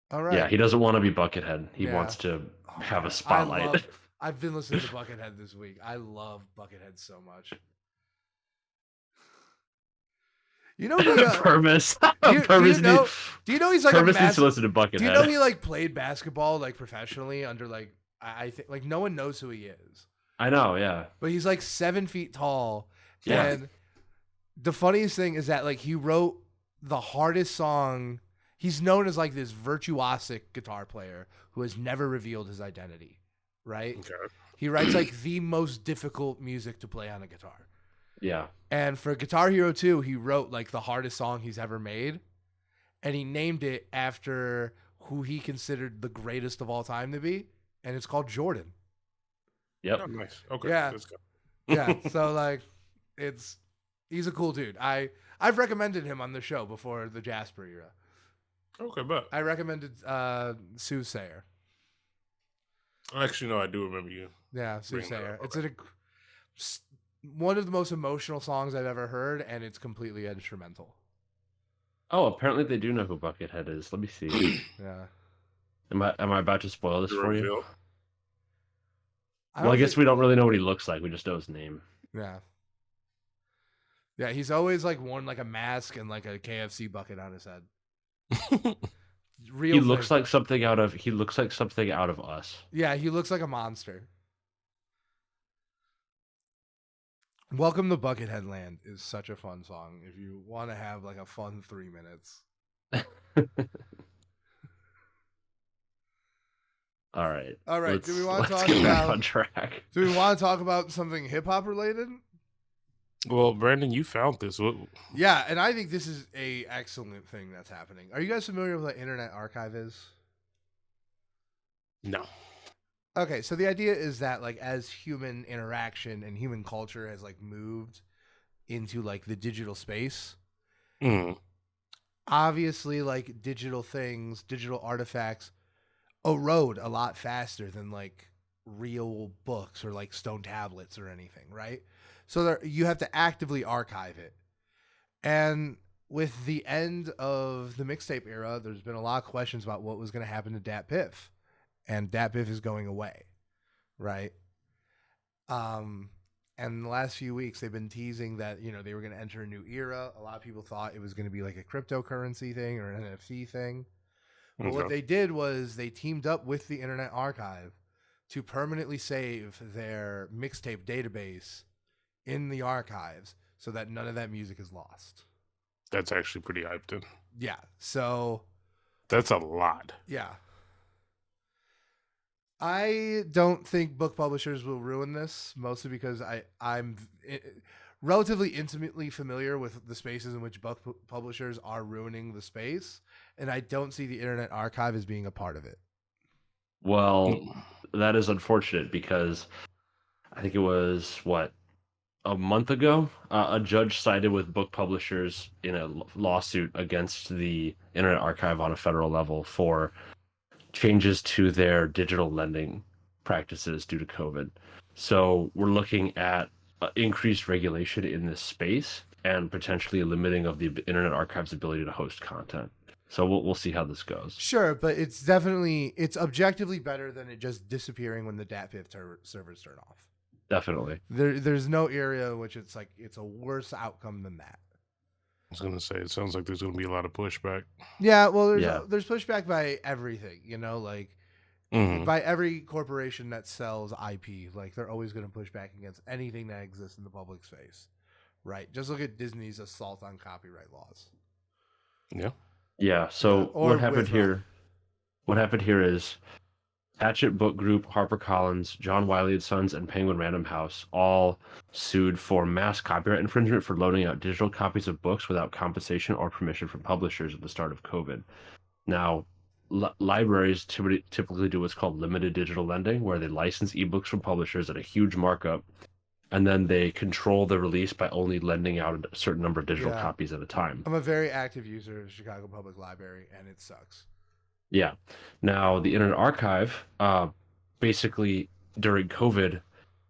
All right. Yeah, he doesn't want to be Buckethead. He wants to have a spotlight. I've been listening to Buckethead this week. I love Buckethead so much. You know Purvis. Do you know he's like Purvis needs to listen to Buckethead. Do you know he like played basketball like professionally under like I think like no one knows who he is. I know, yeah. But he's like 7 feet tall. Yeah. And the funniest thing is that like he wrote the hardest song. He's known as like this virtuosic guitar player who has never revealed his identity, right? Okay. He writes like the most difficult music to play on a guitar. Yeah. And for Guitar Hero 2, he wrote like the hardest song he's ever made. And he named it after who he considered the greatest of all time to be. And it's called Jordan. Yep. Oh, nice. Okay. Yeah. Let's go. Yeah. So like he's a cool dude. I've recommended him on the show before the Jasper era. Okay, but I recommended Soothsayer. actually, no, I do remember you. Yeah, Bring that Soothsayer. up, It's one of the most emotional songs I've ever heard, and it's completely instrumental. Oh, apparently they do know who Buckethead is. Let me see. Yeah. Am I about to spoil this for you? Reveal. I guess we don't really know what he looks like. We just know his name. Yeah. Yeah, he's always like worn like a mask and like a KFC bucket on his head. He looks like something out of Us. Yeah, he looks like a monster. Welcome to Buckethead Land is such a fun song if you want to have like a fun 3 minutes. All right. Do we want to talk get back about on track? Do we want to talk about something hip hop related? Well, Brandon, you found this. Yeah, and I think this is a excellent thing that's happening. Are you guys familiar with what Internet Archive is? No. Okay, so the idea is that like as human interaction and human culture has like moved into like the digital space, obviously like digital things, digital artifacts erode a lot faster than like real books or like stone tablets or anything, right? So you have to actively archive it. And with the end of the mixtape era, there's been a lot of questions about what was going to happen to Dat Piff. And Dat Piff is going away, right? And in the last few weeks, they've been teasing that, you know, they were going to enter a new era. A lot of people thought it was going to be like a cryptocurrency thing or an NFT thing. But what they did was they teamed up with the Internet Archive to permanently save their mixtape database in the archives so that none of that music is lost. That's actually pretty hyped in. Yeah. So that's a lot. Yeah. I don't think book publishers will ruin this, mostly because I'm relatively intimately familiar with the spaces in which book publishers are ruining the space, and I don't see the Internet Archive as being a part of it. Well, that is unfortunate because I think it was, a month ago, a judge sided with book publishers in a lawsuit against the Internet Archive on a federal level for changes to their digital lending practices due to COVID. So we're looking at increased regulation in this space and potentially a limiting of the Internet Archive's ability to host content. So we'll see how this goes. Sure, but it's objectively better than it just disappearing when the DATPIF servers turn off. Definitely. There's no area in which it's a worse outcome than that. I was going to say, it sounds like there's going to be a lot of pushback. Yeah, well, there's pushback by everything, by every corporation that sells IP. Like, they're always going to push back against anything that exists in the public space, right? Just look at Disney's assault on copyright laws. Yeah. Yeah, so what happened here? What happened here is Hatchet Book Group, HarperCollins, John Wiley & Sons, and Penguin Random House all sued for mass copyright infringement for loaning out digital copies of books without compensation or permission from publishers at the start of COVID. Now, libraries typically do what's called limited digital lending, where they license ebooks from publishers at a huge markup, and then they control the release by only lending out a certain number of digital copies at a time. I'm a very active user of Chicago Public Library, and it sucks. Yeah. Now, the Internet Archive, basically during COVID,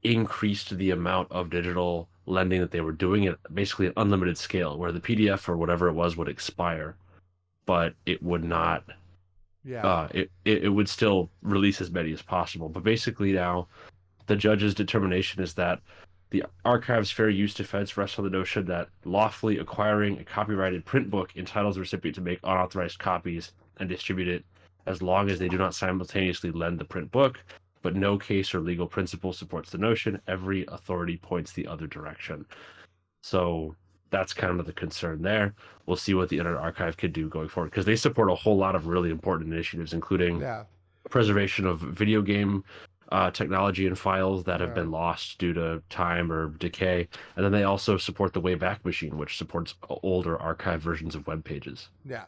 increased the amount of digital lending that they were doing at basically an unlimited scale, where the PDF or whatever it was would expire, but it would not. Yeah. It would still release as many as possible. But basically now, the judge's determination is that the archive's fair use defense rests on the notion that lawfully acquiring a copyrighted print book entitles the recipient to make unauthorized copies and distribute it as long as they do not simultaneously lend the print book, but no case or legal principle supports the notion. Every authority points the other direction. So That's kind of the concern there. We'll see what the Internet Archive could do going forward, because they support a whole lot of really important initiatives, including preservation of video game technology and files that have been lost due to time or decay. And then they also support the Wayback Machine, which supports older archive versions of web pages. Yeah.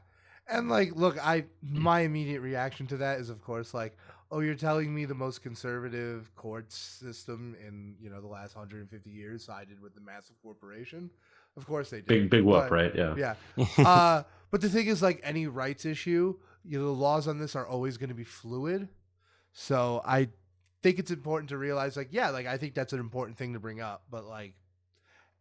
And like, look, my immediate reaction to that is, of course, like, oh, you're telling me the most conservative court system in, the last 150 years sided with the massive corporation? Of course they did. Big whoop, right? Yeah. Yeah. But the thing is, like, any rights issue, the laws on this are always going to be fluid. So I think it's important to realize, like, yeah, like, I think that's an important thing to bring up. But, like,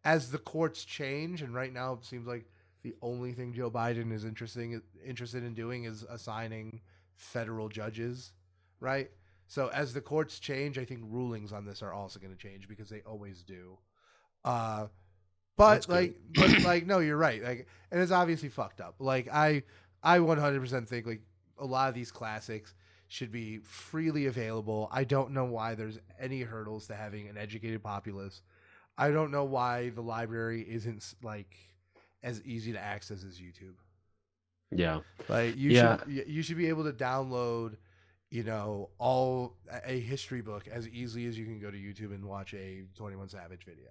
as the courts change, and right now it seems like the only thing Joe Biden is interested in doing is assigning federal judges, right? So as the courts change, I think rulings on this are also going to change, because they always do. But no, you're right. Like, and it's obviously fucked up. Like, I 100% think, like, a lot of these classics should be freely available. I don't know why there's any hurdles to having an educated populace. I don't know why the library isn't, like, as easy to access as YouTube. Yeah. Like, you should be able to download, a history book as easily as you can go to YouTube and watch a 21 Savage video.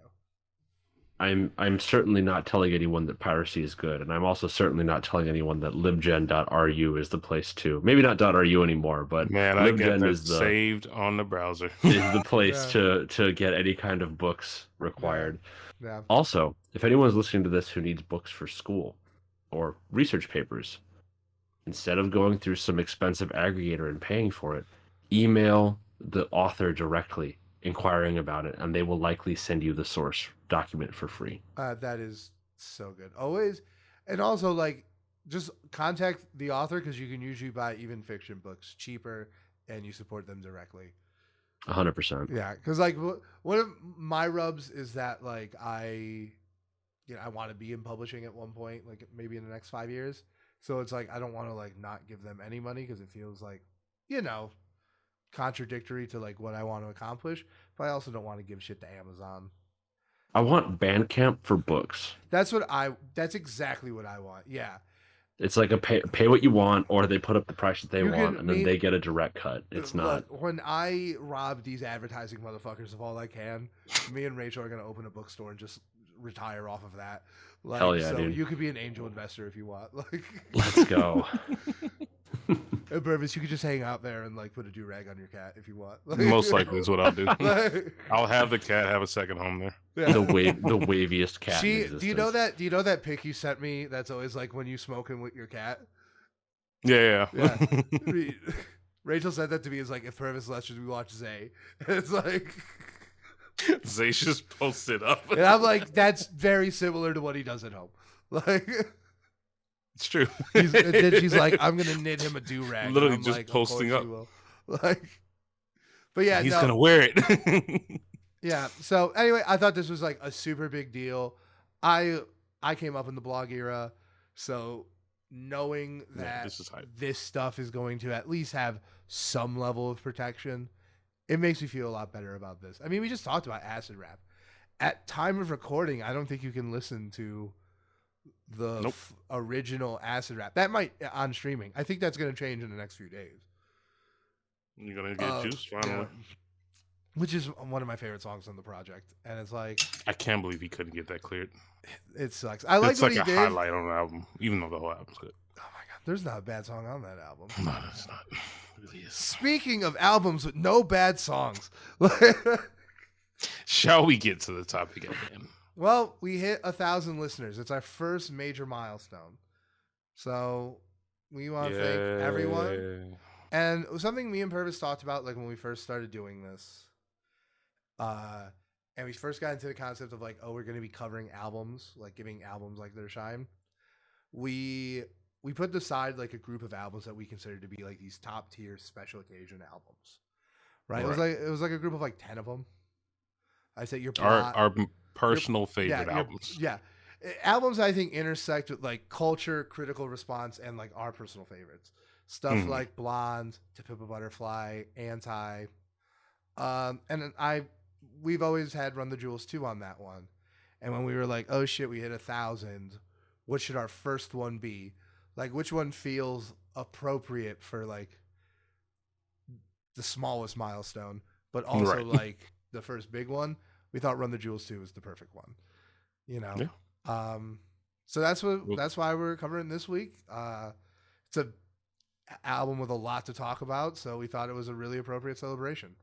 I'm certainly not telling anyone that piracy is good, and I'm also certainly not telling anyone that libgen.ru is the place to. Maybe not .ru anymore, but libgen is saved on the browser. Is the place to get any kind of books required. Yeah. Also, if anyone's listening to this who needs books for school or research papers, instead of going through some expensive aggregator and paying for it, email the author directly inquiring about it, and they will likely send you the source document for free. That is so good. Always. And also, like, just contact the author, because you can usually buy even fiction books cheaper, and you support them directly. 100%. Yeah, because, like, one of my rubs is that, like, I want to be in publishing at one point, like, maybe in the next 5 years. So it's like, I don't want to, like, not give them any money, because it feels like, contradictory to, like, what I want to accomplish. But I also don't want to give shit to Amazon. I want Bandcamp for books. That's exactly what I want. Yeah. It's like a pay what you want, or they put up the price that they want, and then they get a direct cut. It's not. When I rob these advertising motherfuckers of all I can, me and Rachel are going to open a bookstore and just retire off of that. Like, hell yeah, dude. You could be an angel investor if you want. Like, let's go. And Purvis, you could just hang out there and, like, put a do-rag on your cat if you want. Like, most likely is what I'll do. I'll have the cat have a second home there. Yeah. The waviest cat. In existence. Do you know that pic you sent me? That's always, like, when you smoking with your cat. Yeah. Rachel said that to me. Is like, if Purvis lets we watch Zay. It's like Zay just posted up, and I'm like, that's very similar to what he does at home. Like. It's true. And then she's like, I'm gonna knit him a do-rag. Literally just like, posting up. Like, but yeah, he's gonna wear it. Yeah. So anyway, I thought this was, like, a super big deal. I came up in the blog era, so knowing that this stuff is going to at least have some level of protection, it makes me feel a lot better about this. I mean, we just talked about acid rap. At time of recording, I don't think you can listen to the original acid rap. That might on streaming. I think that's going to change in the next few days. You're going to get juice finally. Which is one of my favorite songs on the project. And it's like, I can't believe he couldn't get that cleared. It sucks. I like it's what like he a did. highlight on the album, even though the whole album's good. Oh my God. There's not a bad song on that album. No, it's not. It really is. Speaking of albums with no bad songs. Shall we get to the topic at hand? Well, we hit 1,000 listeners. It's our first major milestone. So we want to thank everyone. And it was something me and Purvis talked about, like, when we first started doing this. And we first got into the concept of, like, oh, we're going to be covering albums, like giving albums like their shine. We put aside, like, a group of albums that we consider to be, like, these top tier special occasion albums. Right? It was like a group of, like, 10 of them. I say our personal favorite albums. Yeah. Albums I think intersect with, like, culture, critical response, and, like, our personal favorites. Stuff like Blonde, To Pimp a Butterfly, Anti. And we've always had Run the Jewels 2 on that one. And when we were like, oh shit, we hit 1,000, what should our first one be? Like, which one feels appropriate for like the smallest milestone, but also Right. like the first big one? We thought Run the Jewels 2 was the perfect one, you know? Yeah. So that's why we're covering this week. It's a album with a lot to talk about, so we thought it was a really appropriate celebration.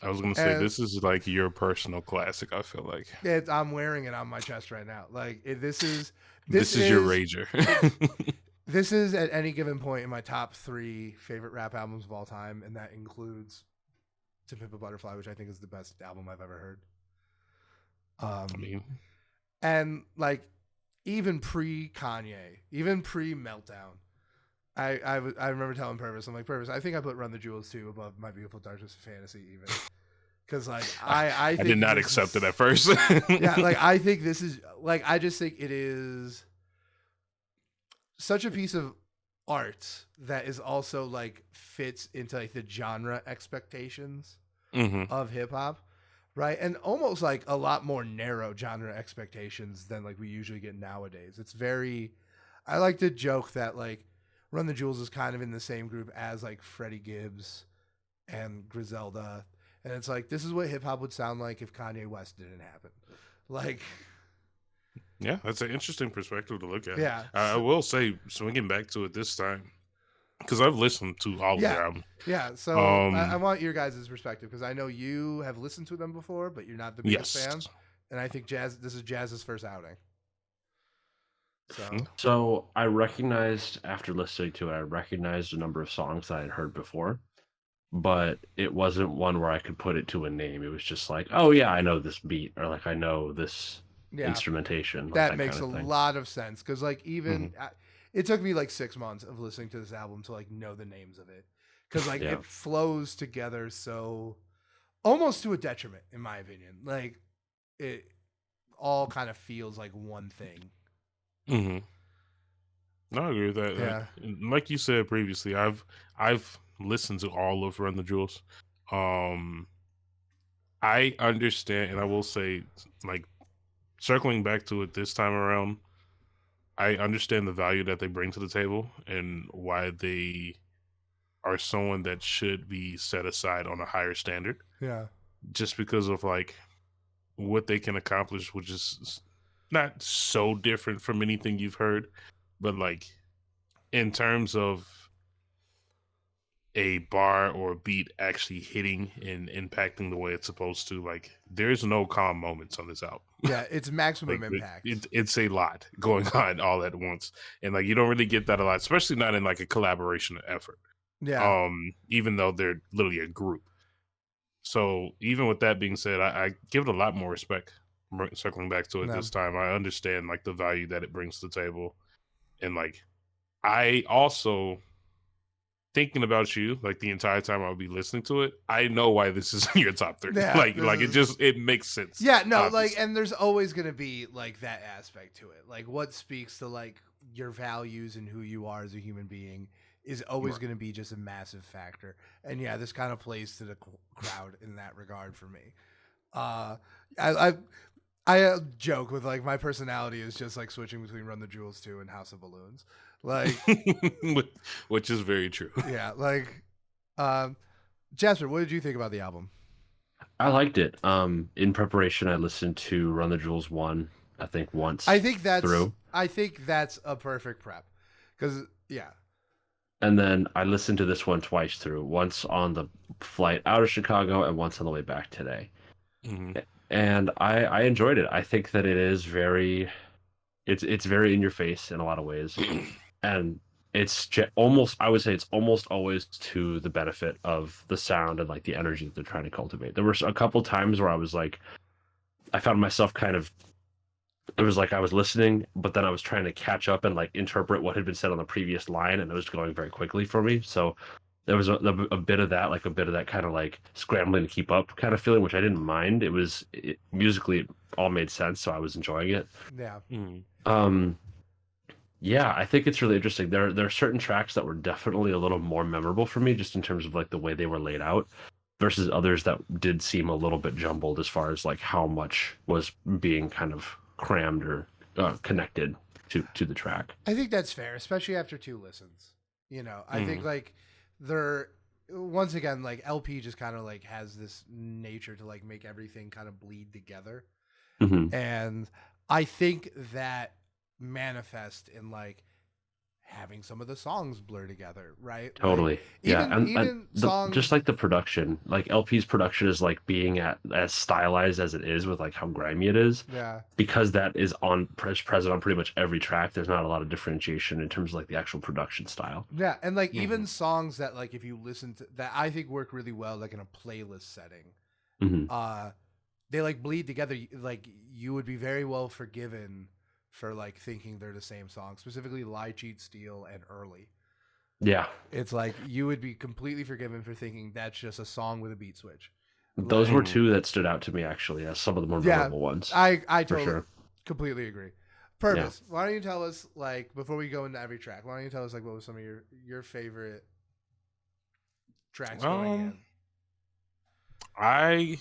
I was gonna say this is like your personal classic. I feel like I'm wearing it on my chest right now. Like this is your rager. This is at any given point in my top 3 favorite rap albums of all time, and that includes To Pimp a Butterfly, which I think is the best album I've ever heard. I mean, and like even pre Kanye, even pre Meltdown, I remember telling Purvis, I'm like, Purvis, I think I put Run the Jewels 2 above My Beautiful Dark Twisted Fantasy, even because like I think did not accept it at first. Yeah, like I think this is like I just think it is such a piece of art that is also like fits into like the genre expectations of hip hop, right? And almost like a lot more narrow genre expectations than like we usually get nowadays. It's very, I like to joke that like Run the Jewels is kind of in the same group as like Freddie Gibbs and Griselda. And it's like, this is what hip hop would sound like if Kanye West didn't happen. Like, yeah, that's an interesting perspective to look at. Yeah. I will say, swinging back to it this time, because I've listened to all of their albums. Yeah, so I want your guys' perspective, because I know you have listened to them before, but you're not the biggest fan. And I think this is Jazz's first outing. So I recognized, after listening to it, I recognized a number of songs that I had heard before, but it wasn't one where I could put it to a name. It was just like, oh yeah, I know this beat, or like I know this instrumentation. Like that makes a lot of sense, because like even it took me like 6 months of listening to this album to like know the names of it, because like it flows together so almost to a detriment, in my opinion. Like it all kind of feels like one thing. No, I agree with that. Yeah. Like you said previously, I've listened to all of Run the Jewels. I understand, and I will say, like, circling back to it this time around, I understand the value that they bring to the table and why they are someone that should be set aside on a higher standard. Yeah. Just because of like what they can accomplish, which is not so different from anything you've heard, but like in terms of a bar or a beat actually hitting and impacting the way it's supposed to, like there's no calm moments on this album. Yeah, it's maximum like, impact. It's a lot going on all at once, and like you don't really get that a lot, especially not in like a collaboration effort. Yeah. Even though they're literally a group. So even with that being said, I give it a lot more respect. Circling back to it this time, I understand like the value that it brings to the table, and like I also, thinking about you like the entire time I'll be listening to it, I know why this is in your top 3. Yeah, it makes sense. Yeah, no, obviously. Like, and there's always gonna be like that aspect to it. Like what speaks to like your values and who you are as a human being is always going to be just a massive factor. And yeah, this kind of plays to the crowd in that regard for me. I joke with like my personality is just like switching between Run the Jewels 2 and House of Balloons, like, which is very true. Yeah, like, Jasper, what did you think about the album? I liked it. In preparation, I listened to Run the Jewels 1, I think once. I think that's a perfect prep, because yeah. And then I listened to this one twice through, once on the flight out of Chicago and once on the way back today. And I enjoyed it. I think that it is very, it's very in your face in a lot of ways. And it's almost, I would say it's almost always to the benefit of the sound and like the energy that they're trying to cultivate. There were a couple times where I was like, I found myself kind of, it was like I was listening, but then I was trying to catch up and like interpret what had been said on the previous line, and it was going very quickly for me. So there was a bit of that, like a bit of that kind of like scrambling to keep up kind of feeling, which I didn't mind. Musically, it all made sense, so I was enjoying it. Yeah. Yeah, I think it's really interesting. There are certain tracks that were definitely a little more memorable for me, just in terms of like the way they were laid out. versus others that did seem a little bit jumbled as far as like how much was being kind of crammed or connected to the track. I think that's fair, especially after 2 listens. You know, I think like they're once again like LP just kind of like has this nature to like make everything kind of bleed together. And I think that manifest in like having some of the songs blur together, right? Totally. Like, Yeah. even songs just like the production, like LP's production is like being as stylized as it is with like how grimy it is. Yeah. Because that is present on pretty much every track. There's not a lot of differentiation in terms of like the actual production style. Yeah, and like even songs that like if you listen to that I think work really well like in a playlist setting. They like bleed together. Like you would be very well forgiven for like thinking they're the same song, specifically Lie, Cheat, Steal, and Early. Yeah. It's like you would be completely forgiven for thinking that's just a song with a beat switch. Those were 2 that stood out to me actually as some of the more memorable ones. I totally completely agree. Purvis, why don't you tell us like before we go into every track, why don't you tell us like what was some of your favorite tracks going in? I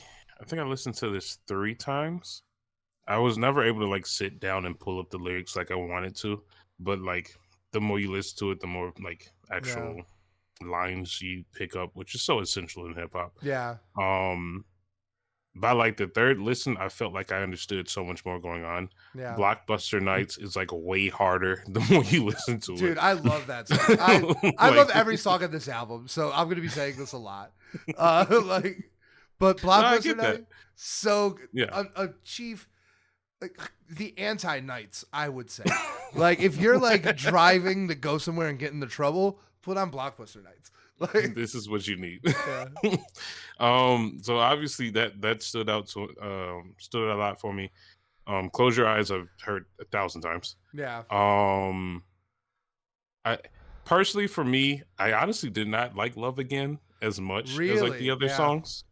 think I listened to this 3 times. I was never able to like sit down and pull up the lyrics like I wanted to, but like the more you listen to it, the more like actual lines you pick up, which is so essential in hip hop. Yeah. By like the 3rd listen, I felt like I understood so much more going on. Yeah. Blockbuster Nights is like way harder the more you listen to it. Dude, I love that song. I love every song on this album, so I'm gonna be saying this a lot. But Blockbuster Night, so a chief. Like the anti-Nights, I would say. Like if you're like driving to go somewhere and get into trouble, put on Blockbuster Nights. Like this is what you need. So obviously that stood out stood out a lot for me. Close Your Eyes I've heard 1,000 times. Yeah. I personally for me, I honestly did not like Love Again as much as like the other songs.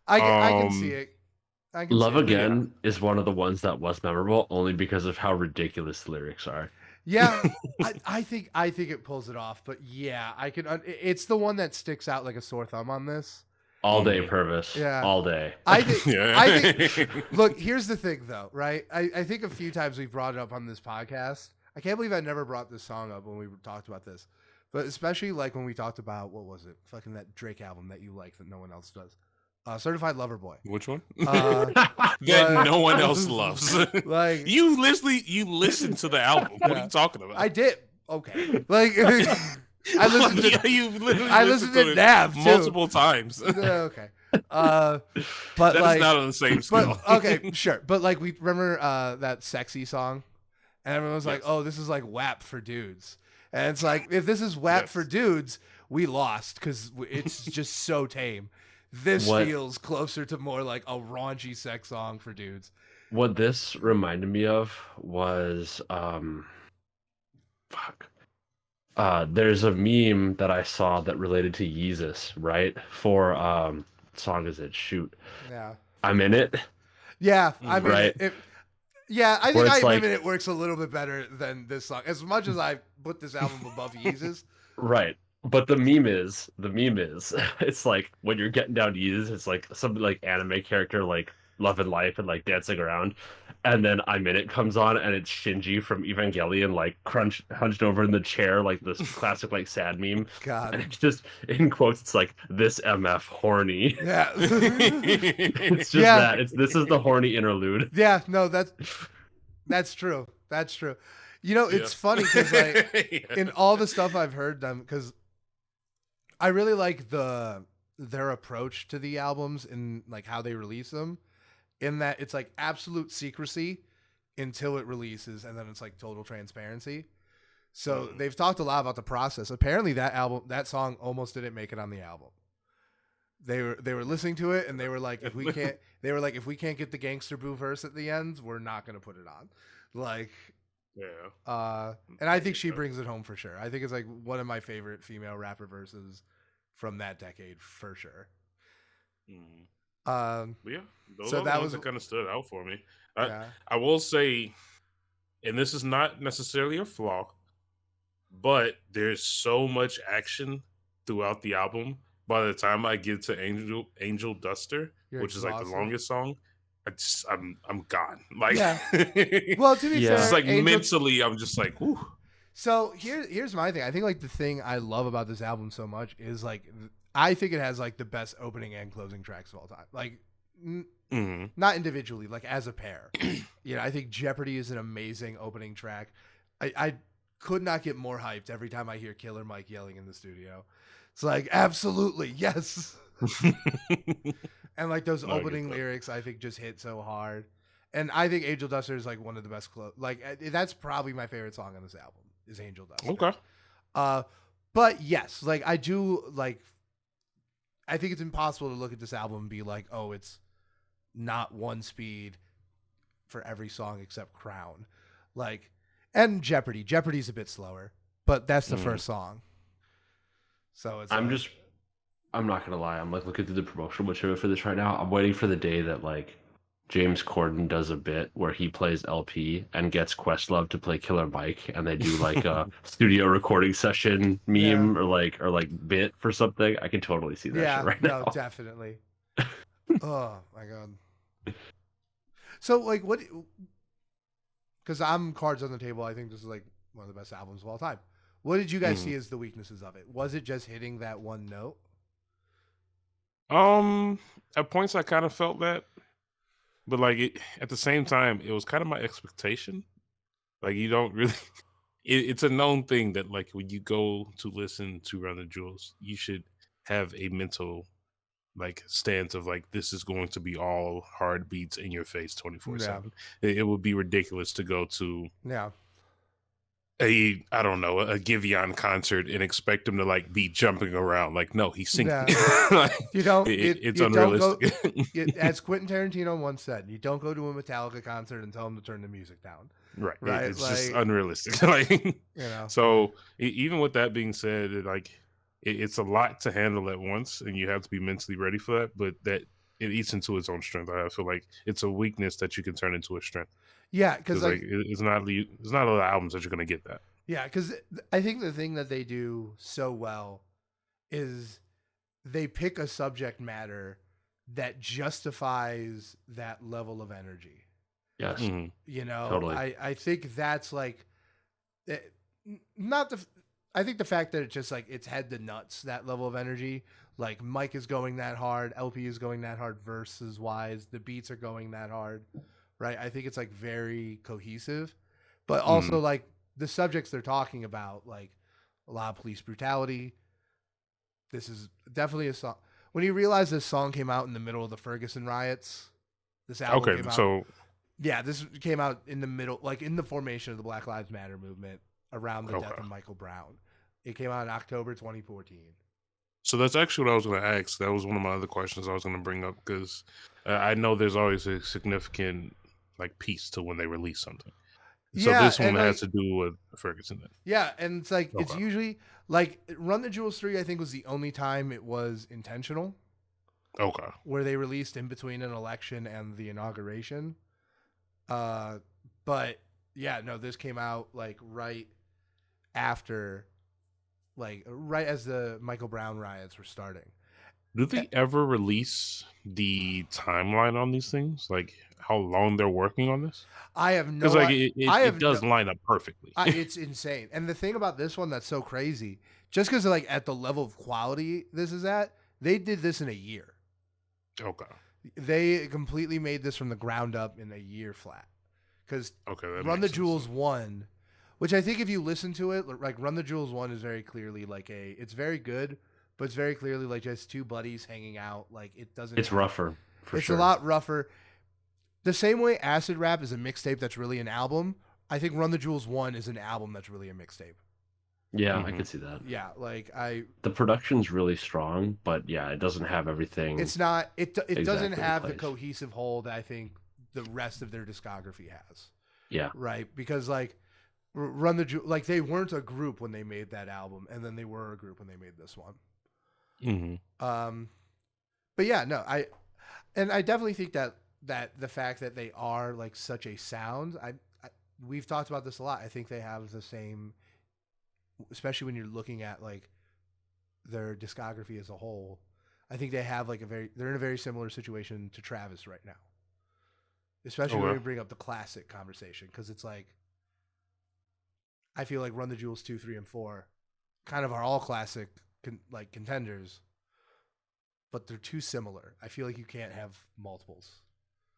I can see it. Love Again is one of the ones that was memorable only because of how ridiculous the lyrics are. Yeah, I think it pulls it off, but yeah, I can. It's the one that sticks out like a sore thumb on this. All day, Purvis. Yeah, all day. I think. Look, here's the thing, though, right? I think a few times we've brought it up on this podcast. I can't believe I never brought this song up when we talked about this, but especially like when we talked about what was it, fucking that Drake album that you like that no one else does. Certified Lover Boy. Which one? That no one else loves. Like you listened to the album. What are you talking about? I did. Okay. Like I listened to I listened to Nav multiple times. Okay. But that like is not on the same scale. But, okay, sure. But like we remember that Sexy song, and everyone was like, "Oh, this is like WAP for dudes." And it's like if this is WAP for dudes, we lost because it's just so tame. This feels closer to more like a raunchy sex song for dudes. What this reminded me of was there's a meme that I saw that related to Yeezus, right? For what song is it? Shoot. Yeah. I'm in it. Yeah, I mean right. Yeah, I think I'm in it works a little bit better than this song. As much as I put this album above Yeezus. Right. But the meme is, it's like when you're getting down to Yeezus, it's like some like anime character like loving life and like dancing around, and then I'm in it comes on and it's Shinji from Evangelion like hunched over in the chair like this classic like sad meme. God, and it's just in quotes it's like this MF horny. Yeah, it's just that this is the horny interlude. Yeah, no, that's true. That's true. You know, it's funny because like in all the stuff I've heard them because. I really like their approach to the albums and like how they release them, in that it's like absolute secrecy until it releases, and then it's like total transparency. So they've talked a lot about the process. Apparently, that song almost didn't make it on the album. They were listening to it and they were like, if we can't get the Gangster Boo verse at the end, we're not gonna put it on. Like. Yeah. And I think she brings it home for sure. I think it's like one of my favorite female rapper verses from that decade for sure. Yeah, those so are that the ones that kind of stood out for me. I will say, and this is not necessarily a flaw, but there's so much action throughout the album by the time I get to Angel Duster, You're which is like the exhausted. longest song, I'm gone. Like, Yeah. Well, to be Yeah. fair, just like Angel. mentally, I'm just like, whew. So here's my thing. I think like the thing I love about this album so much is like I think it has like the best opening and closing tracks of all time. Like not individually, like as a pair. I think Jeopardy is an amazing opening track. I could not get more hyped every time I hear Killer Mike yelling in the studio. It's like absolutely yes. And like those opening lyrics, I think just hit so hard. And I think Angel Duster is like one of the best. That's probably my favorite song on this album is Angel Duster. Okay. But yes, like I do like. I think it's impossible to look at this album and be like, oh, it's not one speed for every song except Crown, like, and Jeopardy. Jeopardy's a bit slower, but that's the first song. So it's. I'm not gonna lie. I'm like looking through the promotional material for this right now. I'm waiting for the day that like James Corden does a bit where he plays LP and gets Questlove to play Killer Mike, and they do like a studio recording session meme or like bit for something. I can totally see that shit right now. No, definitely. Oh my god. So like what? Because I'm cards on the table. I think this is like one of the best albums of all time. What did you guys see as the weaknesses of it? Was it just hitting that one note? At points I kind of felt that, but like at the same time, it was kind of my expectation. Like you don't really. It's a known thing that like when you go to listen to Run the Jewels, you should have a mental like stance of like this is going to be all hard beats in your face 24/7. It would be ridiculous to go to a Giveon concert and expect him to like be jumping around. Like no, he's singing. Like, it's unrealistic. As Quentin Tarantino once said, you don't go to a Metallica concert and tell him to turn the music down. Right. It's like, just unrealistic. Like So even with that being said, it's a lot to handle at once, and you have to be mentally ready for that. But that it eats into its own strength. I feel like it's a weakness that you can turn into a strength. Yeah, because like it's not a lot of albums that you're gonna get that. Yeah, because I think the thing that they do so well is they pick a subject matter that justifies that level of energy. Yes, totally. I think that's like not the. I think the fact that it's just like it's head to nuts that level of energy. Like Mike is going that hard, LP is going that hard, verses wise, the beats are going that hard. Right, I think it's like very cohesive, but also like the subjects they're talking about, like a lot of police brutality. This is definitely a song. When you realize this song came out in the middle of the Ferguson riots, this album came out. This came out in the middle, like in the formation of the Black Lives Matter movement around the death of Michael Brown. It came out in October 2014. So that's actually what I was going to ask. That was one of my other questions I was going to bring up because I know there's always a significant like piece to when they release something. So this one has to do with Ferguson then. Yeah, and it's like it's usually like Run the Jewels 3 I think was the only time it was intentional. Okay. Where they released in between an election and the inauguration. But yeah, no, this came out like right after, like right as the Michael Brown riots were starting. Do they ever release the timeline on these things? Like how long they're working on this? I have no idea. It does line up perfectly. It's insane. And the thing about this one that's so crazy, just because like at the level of quality this is at, they did this in a year. Okay. They completely made this from the ground up in a year flat. Because Run the Jewels 1, which I think if you listen to it, like Run the Jewels 1 is very clearly like it's very good, but it's very clearly like just two buddies hanging out. Like it doesn't. It's rougher. It's a lot rougher. The same way Acid Rap is a mixtape that's really an album, I think Run the Jewels 1 is an album that's really a mixtape. Yeah, I can see that. Yeah, like the production's really strong, but yeah, it doesn't have everything. It's not. It doesn't have the cohesive whole that I think the rest of their discography has. Yeah. Right, because like Run the Jewels, like they weren't a group when they made that album, and then they were a group when they made this one. But yeah, no, I definitely think that the fact that they are like such a sound, we've talked about this a lot. I think they have the same, especially when you're looking at like their discography as a whole, I think they have like they're in a very similar situation to Travis right now. Especially when we bring up the classic conversation, because it's like, I feel like Run the Jewels 2, 3, and 4 kind of are all classic like contenders, but they're too similar. I feel like you can't have multiples.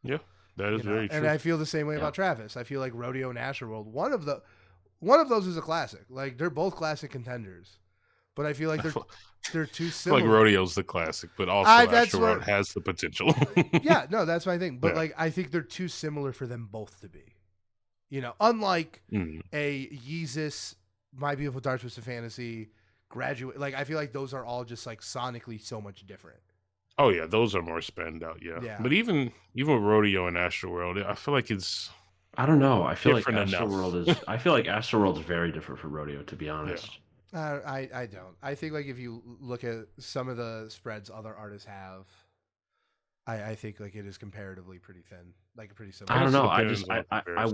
Yeah, that is very true. And I feel the same way about Travis. I feel like Rodeo and Astroworld, one of those is a classic. Like, they're both classic contenders, but I feel like they're too similar. Like Rodeo's the classic, but also Astroworld has the potential. Yeah, no, that's my thing. But like, I think they're too similar for them both to be. Unlike a Yeezus, My Beautiful Dark Twisted Fantasy, Graduate. Like, I feel like those are all just like sonically so much different. Oh yeah, those are more spanned out. Yeah. But even with Rodeo and Astroworld, I feel like it's. I don't know. I feel like Astroworld is. I feel like Astroworld is very different from Rodeo, to be honest. Yeah. I don't. I think like if you look at some of the spreads other artists have, I think like it is comparatively pretty thin, like pretty similar. I don't know. I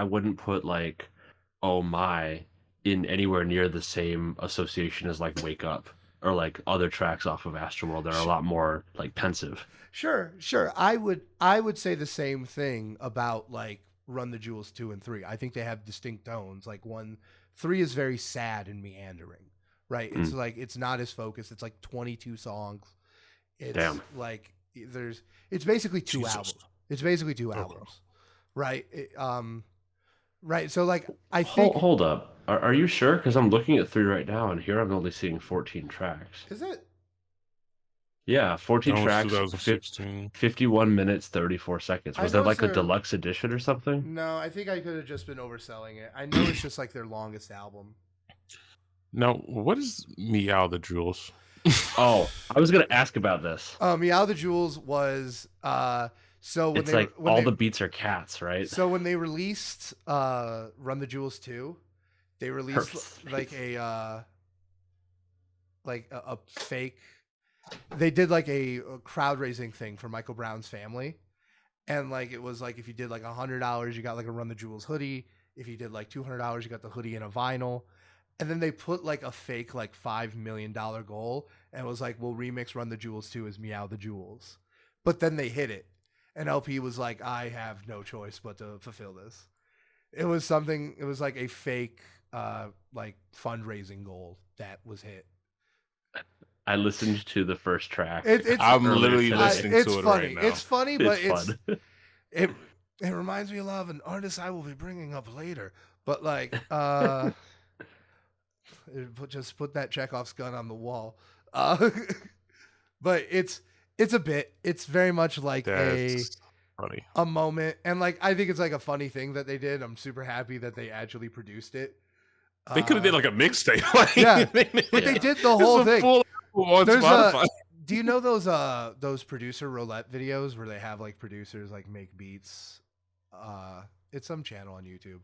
wouldn't put like Oh My in anywhere near the same association as like Wake Up or like other tracks off of Astroworld that are a lot more like pensive. Sure. I would say the same thing about like Run the Jewels 2 and 3. I think they have distinct tones. Like 3 is very sad and meandering, right? It's like, it's not as focused. It's like 22 songs. It's like it's basically two albums. It's basically two albums, right? Right. So like, I think. Hold up. Are you sure? Because I'm looking at 3 right now, and here I'm only seeing 14 tracks. Is it? Yeah, 14 tracks, 51 minutes, 34 seconds. Was that like a deluxe edition or something? No, I think I could have just been overselling it. I know it's just like their longest album. Now, what is Meow the Jewels? Oh, I was gonna ask about this. Meow the Jewels was so when it's like all the beats are cats, right? So when they released Run the Jewels 2, they released like a fake. They did like a crowd raising thing for Michael Brown's family, and like it was like if you did like $100, you got like a Run the Jewels hoodie. If you did like $200, you got the hoodie and a vinyl. And then they put like a fake like $5 million goal, and it was like, we'll remix Run the Jewels 2 as Meow the Jewels. But then they hit it, and LP was like, I have no choice but to fulfill this. It was like a fake like fundraising goal that was hit. I listened to the first track. I'm literally listening to it right now. It's funny, but it's fun. It reminds me a lot of an artist I will be bringing up later. But like, just put that Chekhov's gun on the wall. But it's a bit. It's very much like a moment, and like I think it's like a funny thing that they did. I'm super happy that they actually produced it. They could have did like a mixtape. Yeah, but they did the whole thing. Do you know those producer roulette videos where they have like producers like make beats? It's some channel on YouTube.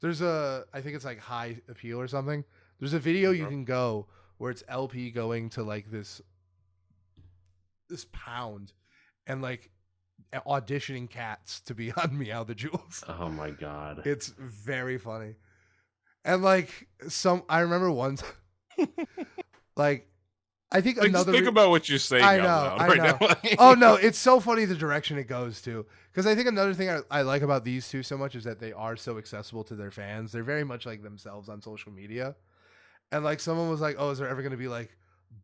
There's I think it's like High Appeal or something. There's a video you can go where it's LP going to like this pound and like auditioning cats to be on Meow the Jewels. Oh my god. It's very funny. And like I remember once like I think like, another. Just think about what you're saying. I know. Now. Oh no, it's so funny the direction it goes to. Because I think another thing I like about these two so much is that they are so accessible to their fans. They're very much like themselves on social media. And like someone was like, "Oh, is there ever going to be like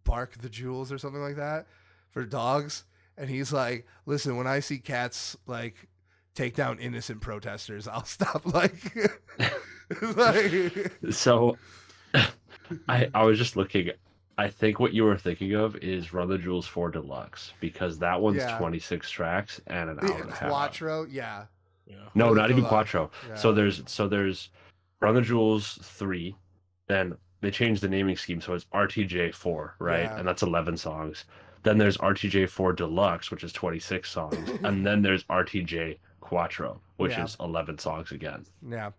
Bark the Jewels or something like that for dogs?" And he's like, "Listen, when I see cats like take down innocent protesters, I'll stop." Like, so I was just looking. I think what you were thinking of is Run the Jewels 4 Deluxe, because that one's 26 tracks and an hour and a half. Quattro, yeah. No, not even Quattro. Yeah. So there's Run the Jewels 3, then they changed the naming scheme, so it's RTJ 4, right? Yeah. And that's 11 songs. Then there's RTJ 4 Deluxe, which is 26 songs, and then there's RTJ Quattro, which is 11 songs again. Yeah.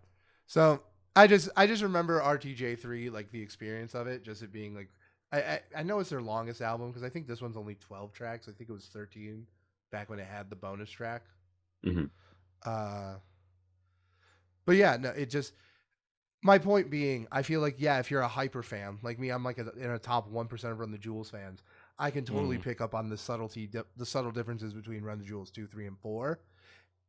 So I just remember RTJ 3, like the experience of it, just it being like. I know it's their longest album because I think this one's only 12 tracks. I think it was 13 back when it had the bonus track. Mm-hmm. But yeah, no, it just My point being, I feel like, yeah, if you're a hyper fan like me, I'm like in a top 1% of Run the Jewels fans. I can totally pick up on the subtle differences between Run the Jewels 2, 3, and 4.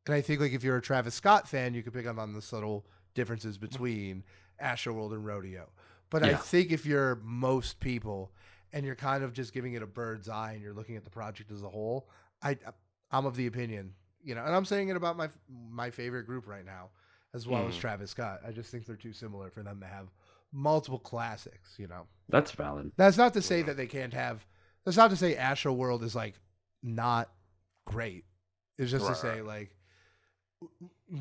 And I think like if you're a Travis Scott fan, you could pick up on the subtle differences between Astroworld and Rodeo. But I think if you're most people and you're kind of just giving it a bird's eye and you're looking at the project as a whole, I'm of the opinion, and I'm saying it about my favorite group right now, as well as Travis Scott. I just think they're too similar for them to have multiple classics. That's valid. That's not to say that they can't have. That's not to say Astroworld is like not great. It's just to say like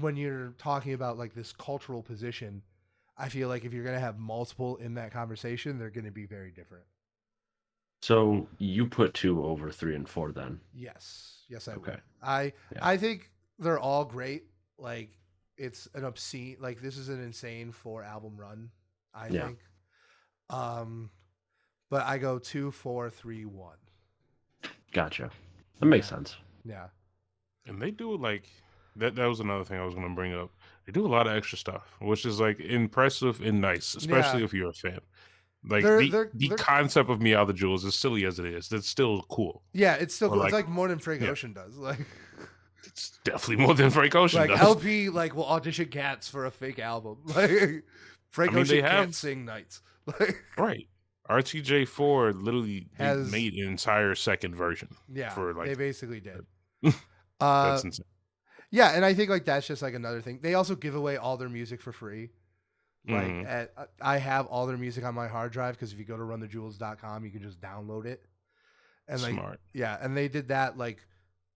when you're talking about like this cultural position, I feel like if you're going to have multiple in that conversation, they're going to be very different. So you put 2 over 3 and 4 then? Yes, I would. I think they're all great. Like it's an obscene. Like this is an insane 4-album run. I think. But I go 2, 4, 3, 1. Gotcha. That makes sense. Yeah. And they do like that. That was another thing I was going to bring up. They do a lot of extra stuff, which is like impressive and nice, especially if you're a fan. Like the concept of Meow the Jewels, as silly as it is, that's still cool. Yeah, it's still cool. It's like more than Frank Ocean does. Like it's definitely more than Frank Ocean does. LP will audition cats for a fake album. Like Frank Ocean can't sing Nights. Right. RTJ4 literally made an entire second version. Yeah, for like, they basically did. That's insane. Yeah, and I think like that's just like another thing. They also give away all their music for free. Like I have all their music on my hard drive because if you go to runthejewels.com, you can just download it. And like, smart. Yeah, and they did that like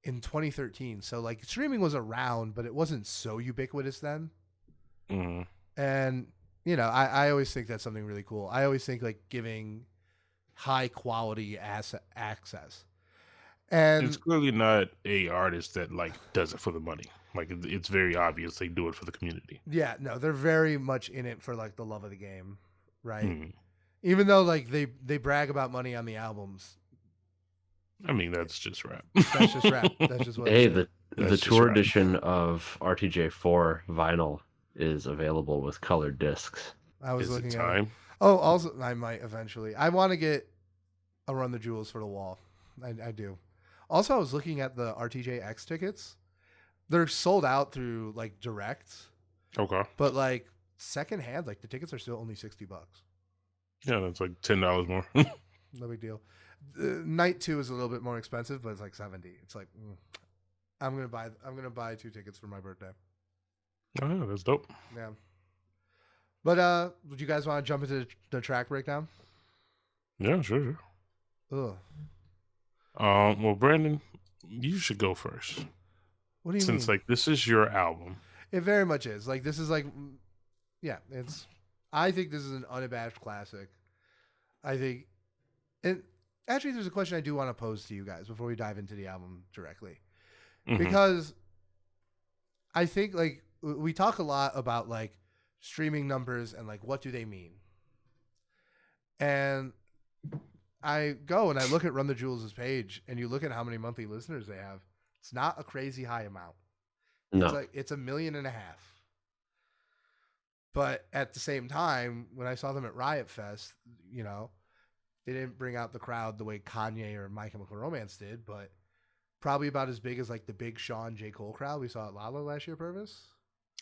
in 2013. So like streaming was around, but it wasn't so ubiquitous then. And I always think that's something really cool. I always think like giving high quality access. And it's clearly not a artist that like does it for the money. Like it's very obvious they do it for the community. Yeah, no, they're very much in it for like the love of the game, right? Even though like they brag about money on the albums. I mean, that's just rap. That's just rap. That's just what. Hey, the tour edition of RTJ4 vinyl is available with colored discs. I was looking at it. Oh, also I might eventually. I want to get a Run the Jewels for the wall. I do. Also, I was looking at the RTJX tickets. They're sold out through like direct. Okay. But like secondhand, like the tickets are still only $60. Yeah, that's like $10 more. No big deal. Night 2 is a little bit more expensive, but it's like $70. It's like I'm gonna buy 2 tickets for my birthday. Oh, that's dope. Yeah. But would you guys want to jump into the track breakdown? Yeah, sure. Ugh. Well, Brandon, you should go first. What do you mean? Since like this is your album. It very much is. Like this is like, yeah, it's. I think this is an unabashed classic. I think, and actually, there's a question I do want to pose to you guys before we dive into the album directly, because I think like we talk a lot about like streaming numbers and like what do they mean, and I go and I look at Run the Jewels' page, and you look at how many monthly listeners they have. It's not a crazy high amount. No. It's 1.5 million. But at the same time, when I saw them at Riot Fest, they didn't bring out the crowd the way Kanye or My Chemical Romance did, but probably about as big as like the Big Sean J. Cole crowd we saw at Lala last year, Purvis.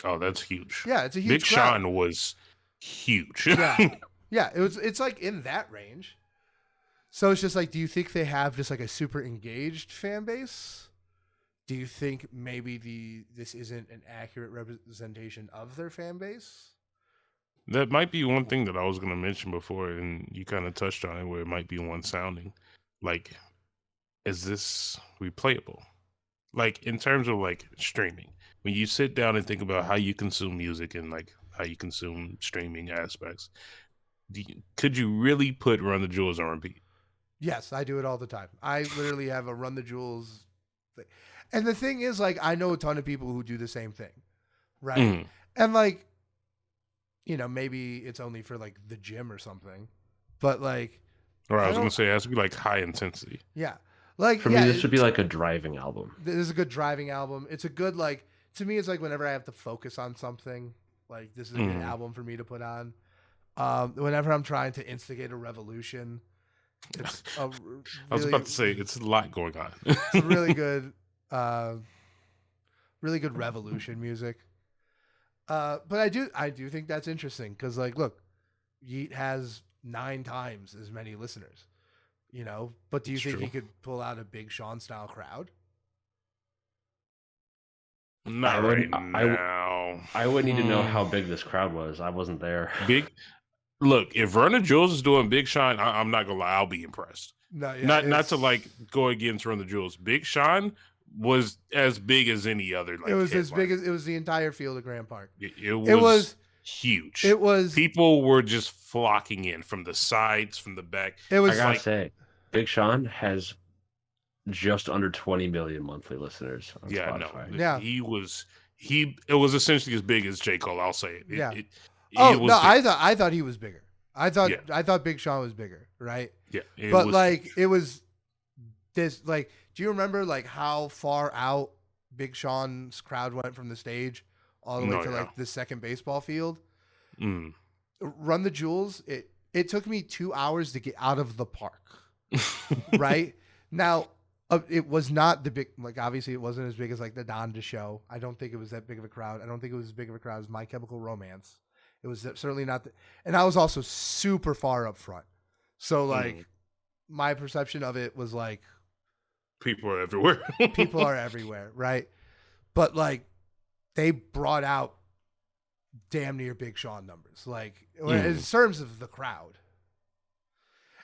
Oh, that's huge. Yeah, it's a huge Big crowd. Sean was huge. Yeah, it's like in that range. So it's just like, do you think they have just like a super engaged fan base? Do you think maybe this isn't an accurate representation of their fan base? That might be one thing that I was going to mention before, and you kind of touched on it, where it might be one sounding. Like, is this replayable? Like, in terms of like streaming, when you sit down and think about how you consume music and like how you consume streaming aspects, could you really put Run the Jewels on repeat? Yes, I do it all the time. I literally have a Run the Jewels thing. And the thing is, like, I know a ton of people who do the same thing, right? And like, maybe it's only for like the gym or something, but like, or I was gonna say it has to be like high intensity. Yeah, like for me, this would be like a driving album. This is a good driving album. It's a good like, to me, it's like whenever I have to focus on something, Like this is a good album for me to put on. Whenever I'm trying to instigate a revolution, it's a really, I was about to say it's a lot going on. It's a really good revolution music. But I do think that's interesting because, like, look, Yeet has 9 times as many listeners, you know. But do you think he could pull out a Big Sean style crowd? Not right now. I would need to know how big this crowd was. I wasn't there. Big. Look, if Run the Jewels is doing Big Sean, I'm not gonna lie, I'll be impressed. No, yeah, not to like go against Run the Jewels. Big Sean was as big as any other. Like, it was as big as it was the entire field of Grand Park. It was huge. It was. People were just flocking in from the sides, from the back. I gotta say, Big Sean has just under 20 million monthly listeners on Spotify. Yeah, it was essentially as big as J. Cole. I'll say it. I thought he was bigger. I thought Big Sean was bigger, right? Yeah, it was this, like, do you remember like how far out Big Sean's crowd went from the stage all the way to like the second baseball field? Run the Jewels. It took me 2 hours to get out of the park. Right now, it was not the big, like, obviously it wasn't as big as like the Donda show. I don't think it was that big of a crowd. I don't think it was as big of a crowd as My Chemical Romance. It was certainly not. And I was also super far up front. So like my perception of it was like, people are everywhere. People are everywhere, right? But like they brought out damn near Big Sean numbers, like in terms of the crowd.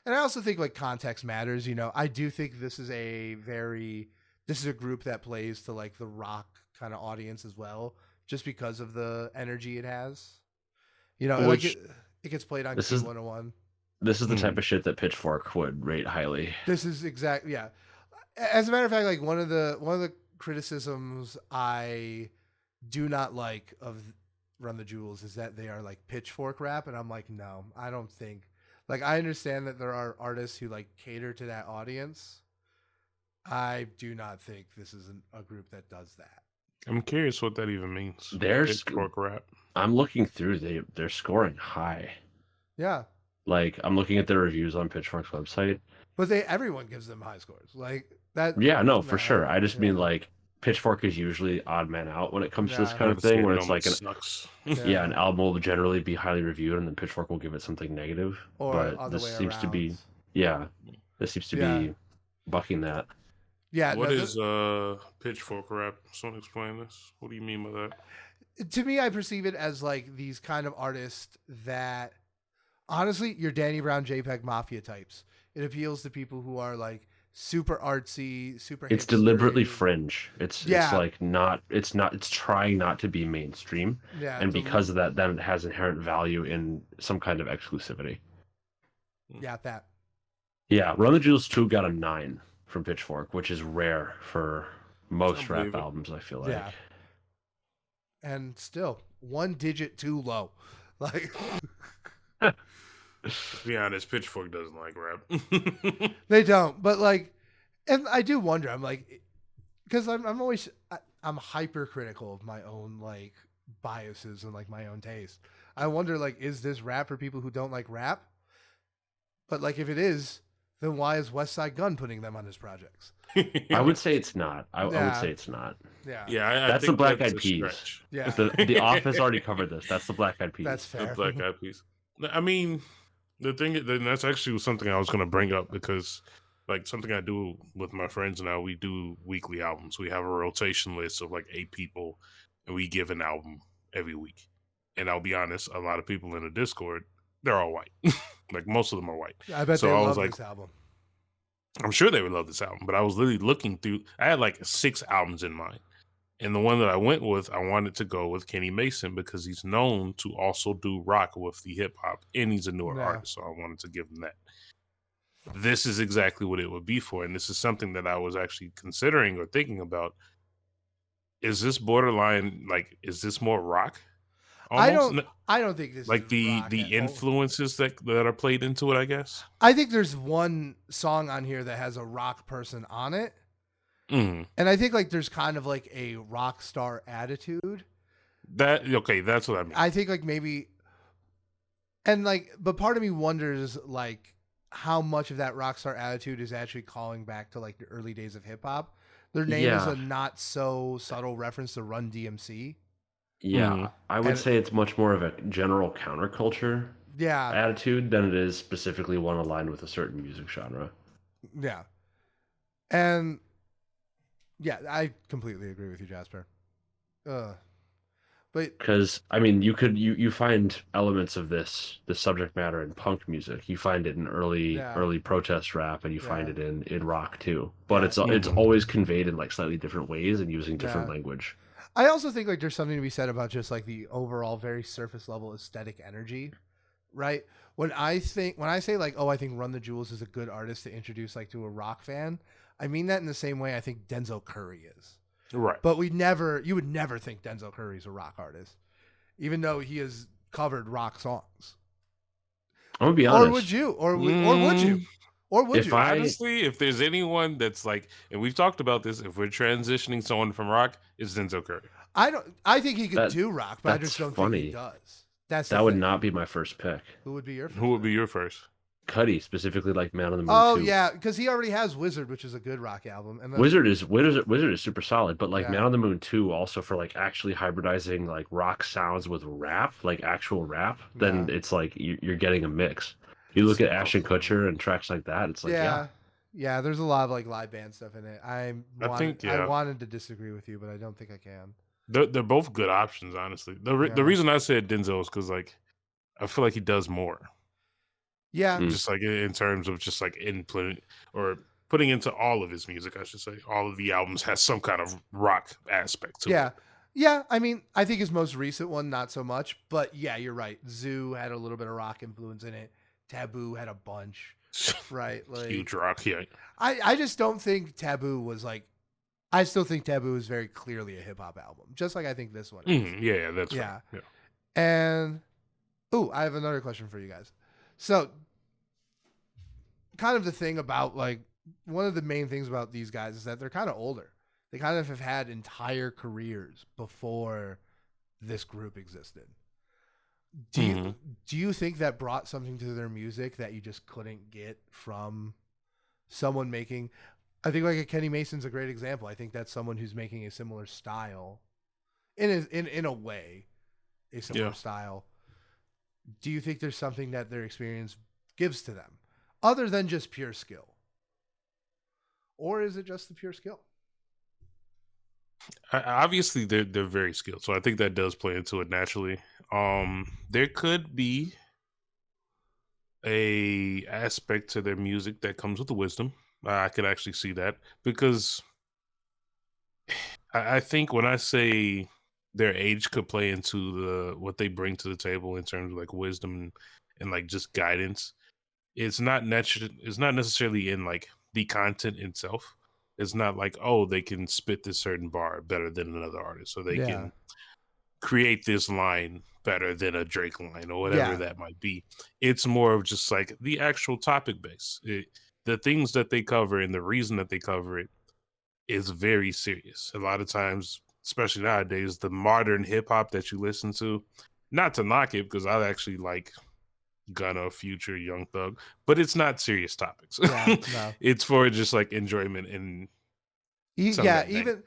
And I also think like context matters. You know, I do think this is a group that plays to like the rock kind of audience as well, just because of the energy it has. You know, like it gets played on Q101. This is the type of shit that Pitchfork would rate highly. This is exactly, yeah. As a matter of fact, like one of the criticisms I do not like of Run the Jewels is that they are like pitchfork rap, and I'm like, no, I don't think. Like, I understand that there are artists who like cater to that audience. I do not think this is a group that does that. I'm curious what that even means. Pitchfork rap. I'm looking through. They're scoring high. Yeah. Like, I'm looking at their reviews on Pitchfork's website. But everyone gives them high scores. Like that. Yeah, no, for sure. I just mean like Pitchfork is usually odd man out when it comes to this kind of thing, where it's like an album will generally be highly reviewed and then Pitchfork will give it something negative. But this seems to be bucking that. Yeah. What is pitchfork rap? Someone explain this. What do you mean by that? To me, I perceive it as like these kind of artists that, honestly, you're Danny Brown JPEG Mafia types. It appeals to people who are like super artsy, super. It's deliberately fringe. It's trying not to be mainstream. Yeah, and because of that, then it has inherent value in some kind of exclusivity. Yeah, that. Yeah, Run the Jewels 2 got a 9 from Pitchfork, which is rare for most rap albums, I feel like. Yeah. And still, 1 digit too low. Like, to be honest, Pitchfork doesn't like rap. They don't, but like, and I do wonder. I'm like, because I'm hypercritical of my own like biases and like my own taste. I wonder, like, is this rap for people who don't like rap? But like, if it is, then why is West Side Gun putting them on his projects? I would say it's not. I would say it's not. Yeah. That's the Black Eyed Peas. Yeah. The Office already covered this. That's the Black Eyed Peas. That's fair. The Black Eyed Peas. I mean, the thing is, that's actually something I was going to bring up because, like, something I do with my friends now, we do weekly albums. We have a rotation list of like 8 people, and we give an album every week. And I'll be honest, a lot of people in the Discord, they're all white. Like, most of them are white. I bet they love this album. I'm sure they would love this album, but I was literally looking through. I had like 6 albums in mind. And the one that I went with, I wanted to go with Kenny Mason because he's known to also do rock with the hip hop, and he's a newer artist. So I wanted to give him that. This is exactly what it would be for. And this is something that I was actually considering or thinking about. Is this borderline, like, is this more rock? Almost? I don't think this like is the influences that are played into it, I guess. I think there's one song on here that has a rock person on it. Mm-hmm. And I think like there's kind of like a rock star attitude. That's what I mean. I think like maybe, and like, but part of me wonders like how much of that rock star attitude is actually calling back to like the early days of hip hop. Their name is a not so subtle reference to Run DMC. Yeah, I would say it's much more of a general counterculture attitude than it is specifically one aligned with a certain music genre. Yeah. And yeah, I completely agree with you, Jasper. But because I mean, you find elements of this subject matter in punk music. You find it in early protest rap, and you find it in rock too. But it's always conveyed in like slightly different ways and using different language. I also think like there's something to be said about just like the overall very surface level aesthetic energy, right? When I say like, oh, I think Run the Jewels is a good artist to introduce like to a rock fan, I mean that in the same way I think Denzel Curry is. Right. But you would never think Denzel Curry's a rock artist, even though he has covered rock songs. I'm gonna be honest. Or would you? Or would you? Or would you? Honestly, if there's anyone that's like, and we've talked about this, if we're transitioning someone from rock, it's Denzel Curry. I think he could do rock, but I just don't think he does. That would not be my first pick. Who would be your first? Who would be your first? Cuddy, specifically like Man on the Moon. Oh yeah, because he already has Wizard, which is a good rock album. And Wizard is super solid, but like Man on the Moon 2 also for like actually hybridizing like rock sounds with rap, like actual rap. Then it's like you're getting a mix. You look at Ashton Kutcher and tracks like that, it's like yeah. There's a lot of like live band stuff in it. I wanted to disagree with you, but I don't think I can. They're both good options, honestly. The reason I said Denzel is because like I feel like he does more. Yeah. Just like in terms of just like input or putting into all of his music, I should say. All of the albums has some kind of rock aspect to it. Yeah. I mean, I think his most recent one, not so much. But yeah, you're right. Zoo had a little bit of rock influence in it. Taboo had a bunch. Right? Like huge rock, yeah. I just don't think Taboo was like I still think Taboo is very clearly a hip hop album. Just like I think this one is. Yeah, that's right. Yeah. And I have another question for you guys. So, kind of the thing about like one of the main things about these guys is that they're kind of older. They kind of have had entire careers before this group existed. Do you think that brought something to their music that you just couldn't get from someone making? I think like a Kenny Mason's a great example. I think that's someone who's making a similar style, in a way, a similar style. Do you think there's something that their experience gives to them other than just pure skill? Or is it just the pure skill? Obviously, they're very skilled. So I think that does play into it naturally. There could be a aspect to their music that comes with the wisdom. I could actually see that because I think when I say their age could play into what they bring to the table in terms of like wisdom and like just guidance, it's not necessarily in like the content itself. It's not like, oh, they can spit this certain bar better than another artist, or they can create this line better than a Drake line or whatever that might be. It's more of just like the actual topic base. The things that they cover and the reason that they cover it is very serious. A lot of times, especially nowadays, the modern hip hop that you listen to, not to knock it because I actually like Gunna, Future, Young Thug, but it's not serious topics. It's for just like enjoyment and even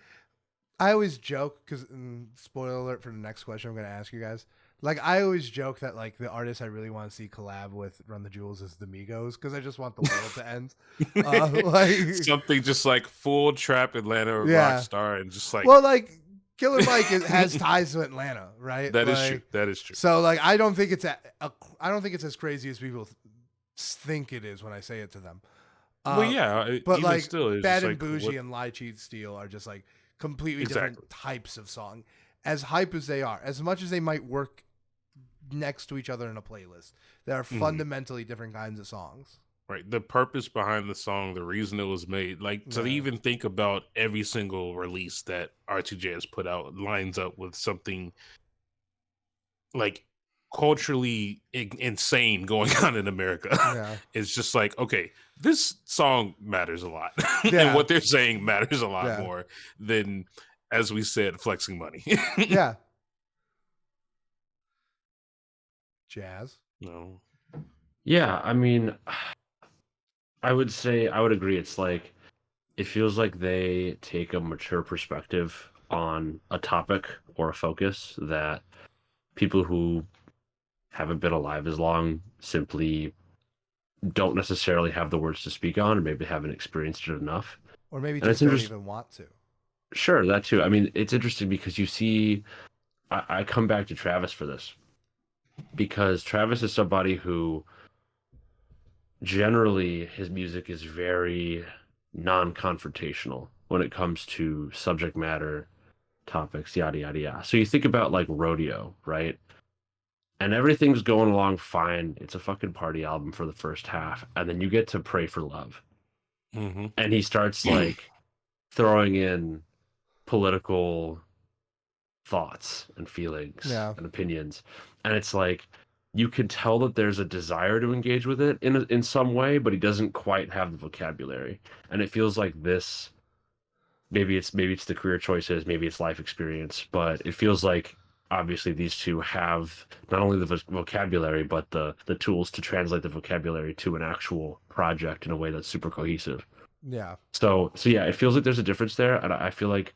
I always joke because spoiler alert for the next question I'm going to ask you guys. Like I always joke that like the artist I really want to see collab with Run the Jewels is the Migos because I just want the world to end. Like something just like full trap Atlanta rock star and just like like Killer Mike has ties to Atlanta, right? That is true. That is true. So like I don't think it's I don't think it's as crazy as people think it is when I say it to them. But like still, Bad and Bougie and Lie, Cheat, Steal are just like completely different types of song. As hype as they are, as much as they might work next to each other in a playlist, they are fundamentally different kinds of songs. Right. The purpose behind the song, the reason it was made, like to even think about every single release that R2J has put out lines up with something like culturally insane going on in America. It's just like, okay, this song matters a lot. And what they're saying matters a lot more than, as we said, flexing money. Jazz? No. Yeah, I mean, I would say I would agree. It's like it feels like they take a mature perspective on a topic or a focus that people who haven't been alive as long simply don't necessarily have the words to speak on, or maybe haven't experienced it enough. Or maybe And just it's don't interesting. even want to. Sure, that too. I mean, it's interesting because you see, I come back to Travis for this because Travis is somebody who generally his music is very non-confrontational when it comes to subject matter, topics, yada yada yada. So you think about like Rodeo, right? And everything's going along fine. It's a fucking party album for the first half, and then you get to Pray for Love, Mm-hmm. and he starts like throwing in political thoughts and feelings Yeah. and opinions, and it's like you can tell that there's a desire to engage with it in some way, but he doesn't quite have the vocabulary, and it feels like this. Maybe it's the career choices, maybe it's life experience, but it feels like obviously these two have not only the vocabulary but the tools to translate the vocabulary to an actual project in a way that's super cohesive. Yeah. So yeah, it feels like there's a difference there, and I feel like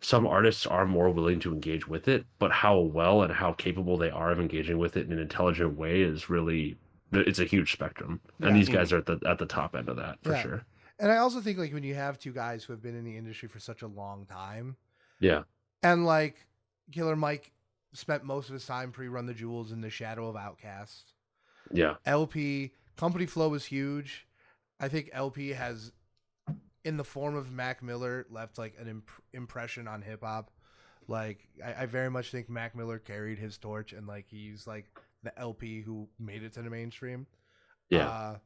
some artists are more willing to engage with it, but how well and how capable they are of engaging with it in an intelligent way is really it's a huge spectrum, and Yeah. these guys are at the top end of that for Yeah. sure. And I also think like when you have two guys who have been in the industry for such a long time, Yeah, and like Killer Mike spent most of his time pre-Run the Jewels in the shadow of Outkast. yeah, LP Company Flow was huge. I think LP has, in the form of Mac Miller, left like an impression on hip hop. Like I very much think Mac Miller carried his torch, and like he's like the LP who made it to the mainstream. yeah,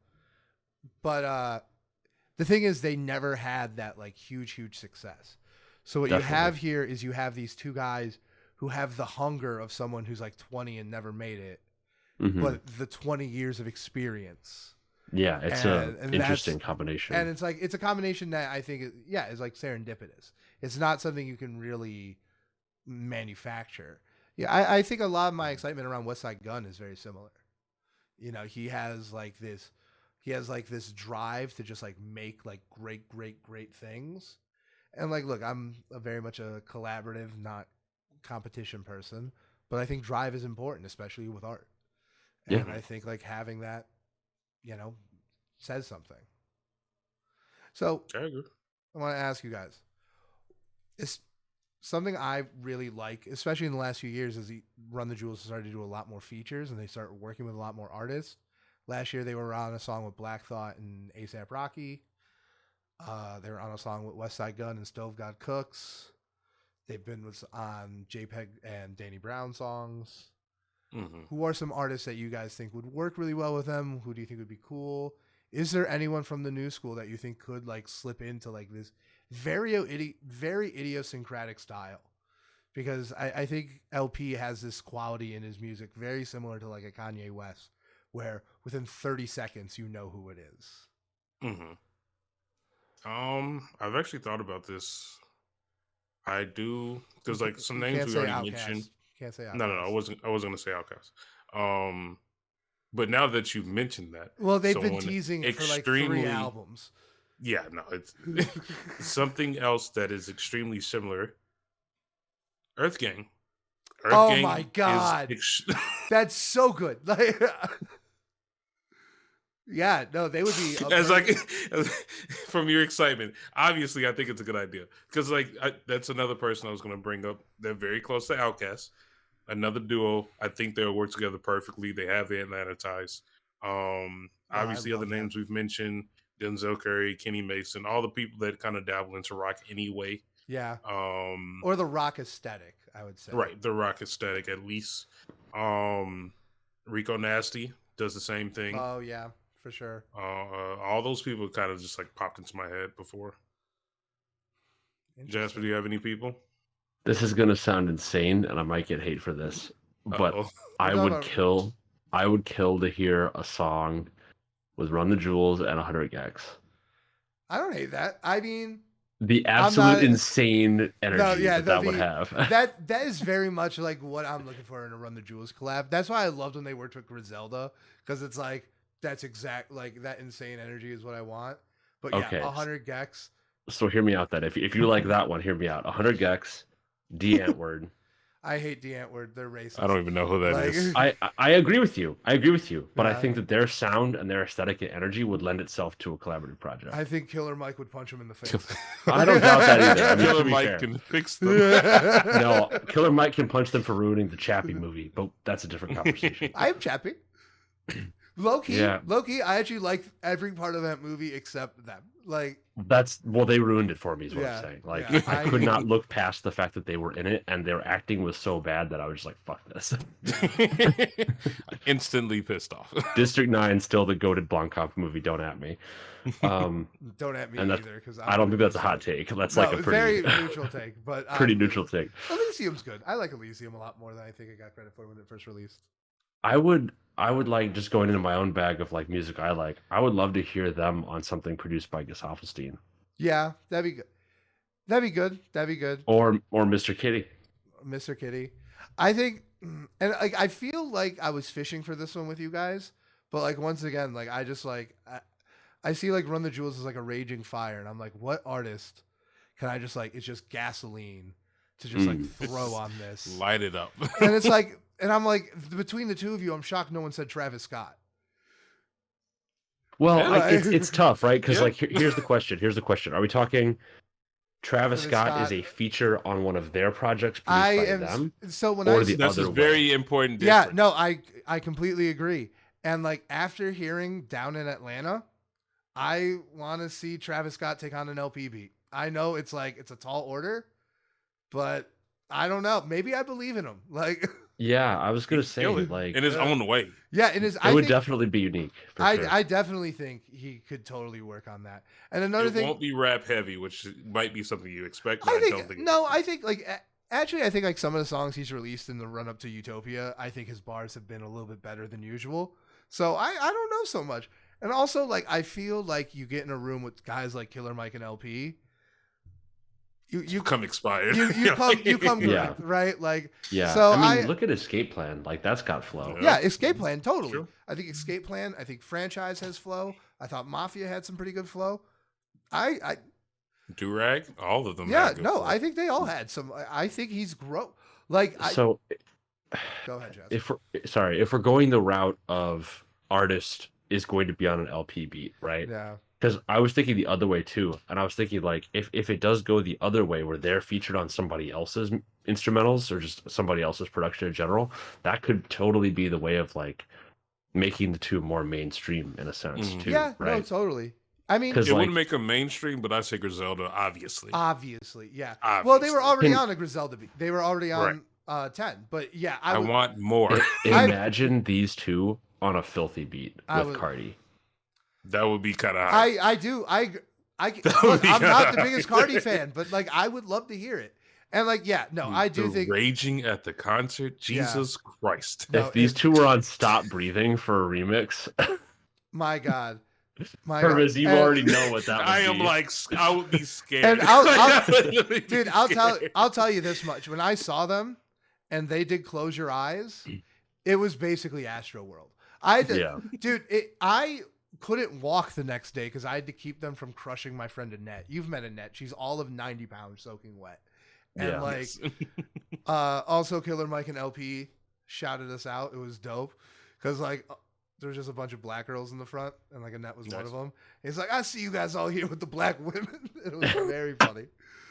But the thing is, they never had that like huge success. So what definitely. you have here is you have these two guys who have the hunger of someone who's like 20 and never made it, Mhm. but the 20 years of experience. Yeah, it's And an interesting combination. And it's like it's a combination that I think is like serendipitous. It's not something you can really manufacture. Yeah, I think a lot of my excitement around West Side Gun is very similar. You know, he has like this drive to just like make like great things. And like, look, I'm very much a collaborative, not competition person, but I think drive is important, especially with art. And Yeah. I think like having that, says something. So I agree. I want to ask you guys, it's something I really like, especially in the last few years, as Run the Jewels started to do a lot more features and they start working with a lot more artists. Last year they were on a song with Black Thought and ASAP Rocky. They were on a song with West Side Gun and Stove God Cooks. They've been on JPEG and Danny Brown songs. Mm-hmm. Who are some artists that you guys think would work really well with them? Who do you think would be cool? Is there anyone from the new school that you think could like slip into like this very idiosyncratic style? Because I think LP has this quality in his music very similar to like a Kanye West, where within 30 seconds you know who it is. Mm-hmm. I've actually thought about this. I do because like some names we already mentioned. Can't say Outkast. No. I wasn't gonna say Outkast. But now that you've mentioned that, well, they've been teasing it for like 3 albums. Yeah, no, it's something else that is extremely similar. Earth Gang. Oh my god, that's so good. Like, yeah, no, they would be as like from your excitement. Obviously, I think it's a good idea because like that's another person I was going to bring up. They're very close to Outkast. Another duo. I think they'll work together perfectly. They have the Atlanta ties. Obviously, other names we've mentioned: Denzel Curry, Kenny Mason, all the people that kind of dabble into rock anyway. Yeah. Or the rock aesthetic, I would say. Right, the rock aesthetic at least. Rico Nasty does the same thing. Oh yeah, for sure. All those people kind of just like popped into my head before. Jasper, do you have any people? This is gonna sound insane, and I might get hate for this, but I would kill to hear a song with Run the Jewels and 100 Gags. I don't hate that. I mean, the absolute insane energy that would have. that is very much like what I'm looking for in a Run the Jewels collab. That's why I loved when they worked with Griselda, because it's like that's exact like that insane energy is what I want. But yeah, 100 Gex. So hear me out then. If you like that one, hear me out. 100 Gex, D Antword. I hate D Antword. They're racist. I don't even know who that is. I agree with you. But I think that their sound and their aesthetic and energy would lend itself to a collaborative project. I think Killer Mike would punch him in the face. I don't doubt that either. I mean, Killer Mike can fix them. No, Killer Mike can punch them for ruining the Chappie movie, but that's a different conversation. I am Chappie. Low key, I actually liked every part of that movie except them. Like they ruined it for me is what I'm saying. Like I could not look past the fact that they were in it and their acting was so bad that I was just like, fuck this. Instantly pissed off. District 9 still the goated Blomkamp movie, don't at me. Don't at me either, because I don't think that's a hot take. That's like a very neutral take, but pretty neutral take. Elysium's good. I like Elysium a lot more than I think I got credit for when it first released. I would like, just going into my own bag of like music I like, I would love to hear them on something produced by Gesaffelstein. Yeah, that'd be good. That'd be good. Or Mr. Kitty. Mr. Kitty. I think, and like I feel like I was fishing for this one with you guys, but like once again, like I just like I see like Run the Jewels as like a raging fire, and I'm like, what artist can I just like? It's just gasoline to just like throw on this, light it up, and it's like. And I'm like, between the two of you, I'm shocked no one said Travis Scott. Well, it's tough, right? Because like, here's the question. Are we talking Travis Scott is a feature on one of their projects produced by them? So when that's a very important difference. Yeah, no, I completely agree. And like after hearing Down in Atlanta, I want to see Travis Scott take on an LP beat. I know it's like it's a tall order, but I don't know. Maybe I believe in him. Like. Yeah, I was gonna say like in his own way. Yeah, it would definitely be unique. I definitely think he could totally work on that. And another thing, won't be rap heavy, which might be something you expect. I think like actually, I think like some of the songs he's released in the run up to Utopia, I think his bars have been a little bit better than usual. So I don't know so much. And also like I feel like you get in a room with guys like Killer Mike and LP. You come expired. You come correct, right? Like So I mean, look at Escape Plan. Like that's got flow. Yeah, Escape Plan totally. True. I think Escape Plan. I think Franchise has flow. I thought Mafia had some pretty good flow. Durag, all of them. Yeah, had good flow. I think they all had some. I think he's Go ahead, Jasper. If we're going the route of artist is going to be on an LP beat, right? Yeah. Because I was thinking the other way too, and I was thinking like if it does go the other way where they're featured on somebody else's instrumentals or just somebody else's production in general, that could totally be the way of like making the two more mainstream in a sense too. Yeah, right? No, totally. I mean, it wouldn't make them mainstream, but I say Griselda, obviously. Yeah. Obviously. Well, they were already on a Griselda beat. They were already on 10. But yeah, I want more. Imagine these two on a filthy beat with Cardi. That would be kind of. I do. I'm not the biggest Cardi fan, but like I would love to hear it. And like, I do think raging at the concert. Jesus Christ! If these two were on Stop Breathing for a remix, my God, Purvis, you already know what that would I am like, I would be scared. And I'll tell you this much: when I saw them and they did Close Your Eyes, it was basically Astroworld. I couldn't walk the next day because I had to keep them from crushing my friend Annette. You've met Annette. She's all of 90 pounds soaking wet. And also Killer Mike and LP shouted us out. It was dope because like there was just a bunch of black girls in the front and like Annette was one of them. He's like, I see you guys all here with the black women. It was very funny.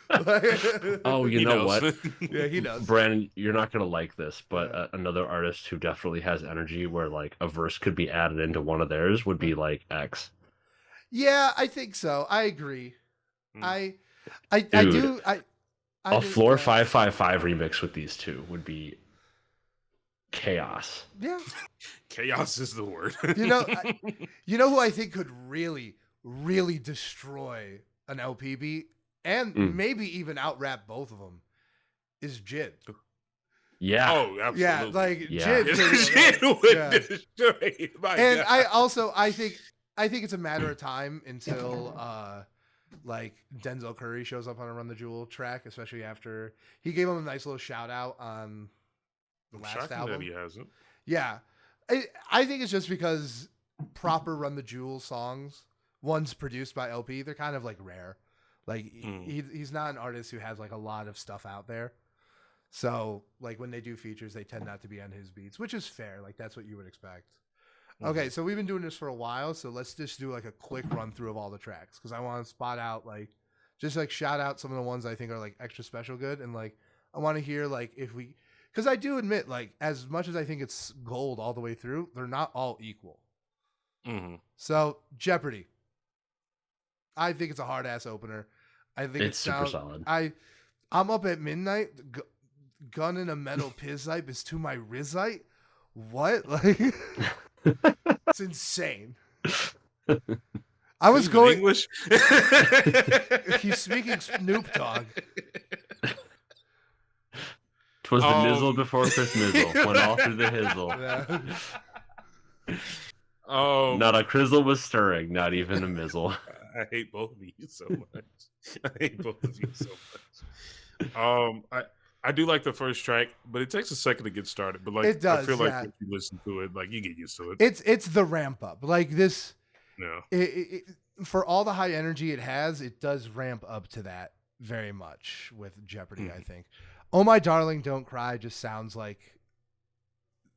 You know what? Yeah, he knows. Brandon, you're not gonna like this, but another artist who definitely has energy where like a verse could be added into one of theirs would be like X. Yeah, I think so. I agree. I do. A Floor 555 remix with these two would be chaos. Yeah, chaos is the word. You know who I think could really, really destroy an LP beat? And maybe even out-rap both of them is Jid. Yeah. Oh, absolutely. Yeah, like Jid. Jid would destroy. And God. I think it's a matter of time until like Denzel Curry shows up on a Run the Jewel track, especially after he gave him a nice little shout out on the last album. That he hasn't. Yeah, I think it's just because proper Run the Jewel songs, ones produced by LP, they're kind of like rare. Like he's not an artist who has like a lot of stuff out there. So like when they do features, they tend not to be on his beats, which is fair. Like that's what you would expect. Okay, so we've been doing this for a while, so let's just do like a quick run through of all the tracks because I want to spot out like just like shout out some of the ones I think are like extra special good, and like I want to hear like if we, because I do admit like as much as I think it's gold all the way through, they're not all equal. So Jeopardy, I think it's a hard ass opener. I think it's super solid. I'm up at midnight. Gun in a metal pizzite is to my rizite. What? Like, it's insane. I was going English. He's speaking Snoop Dogg. 'Twas the nizzle before Chris Mizzle went all through the hizzle. Not a crizzle was stirring, not even a mizzle. I hate both of you so much. I do like the first track, but it takes a second to get started. But like, it does, I feel like if you listen to it, like you get used to it. It's the ramp up. Like this, yeah. For all the high energy it has, it does ramp up to that very much with Jeopardy. I think. Oh My Darling, Don't Cry just sounds like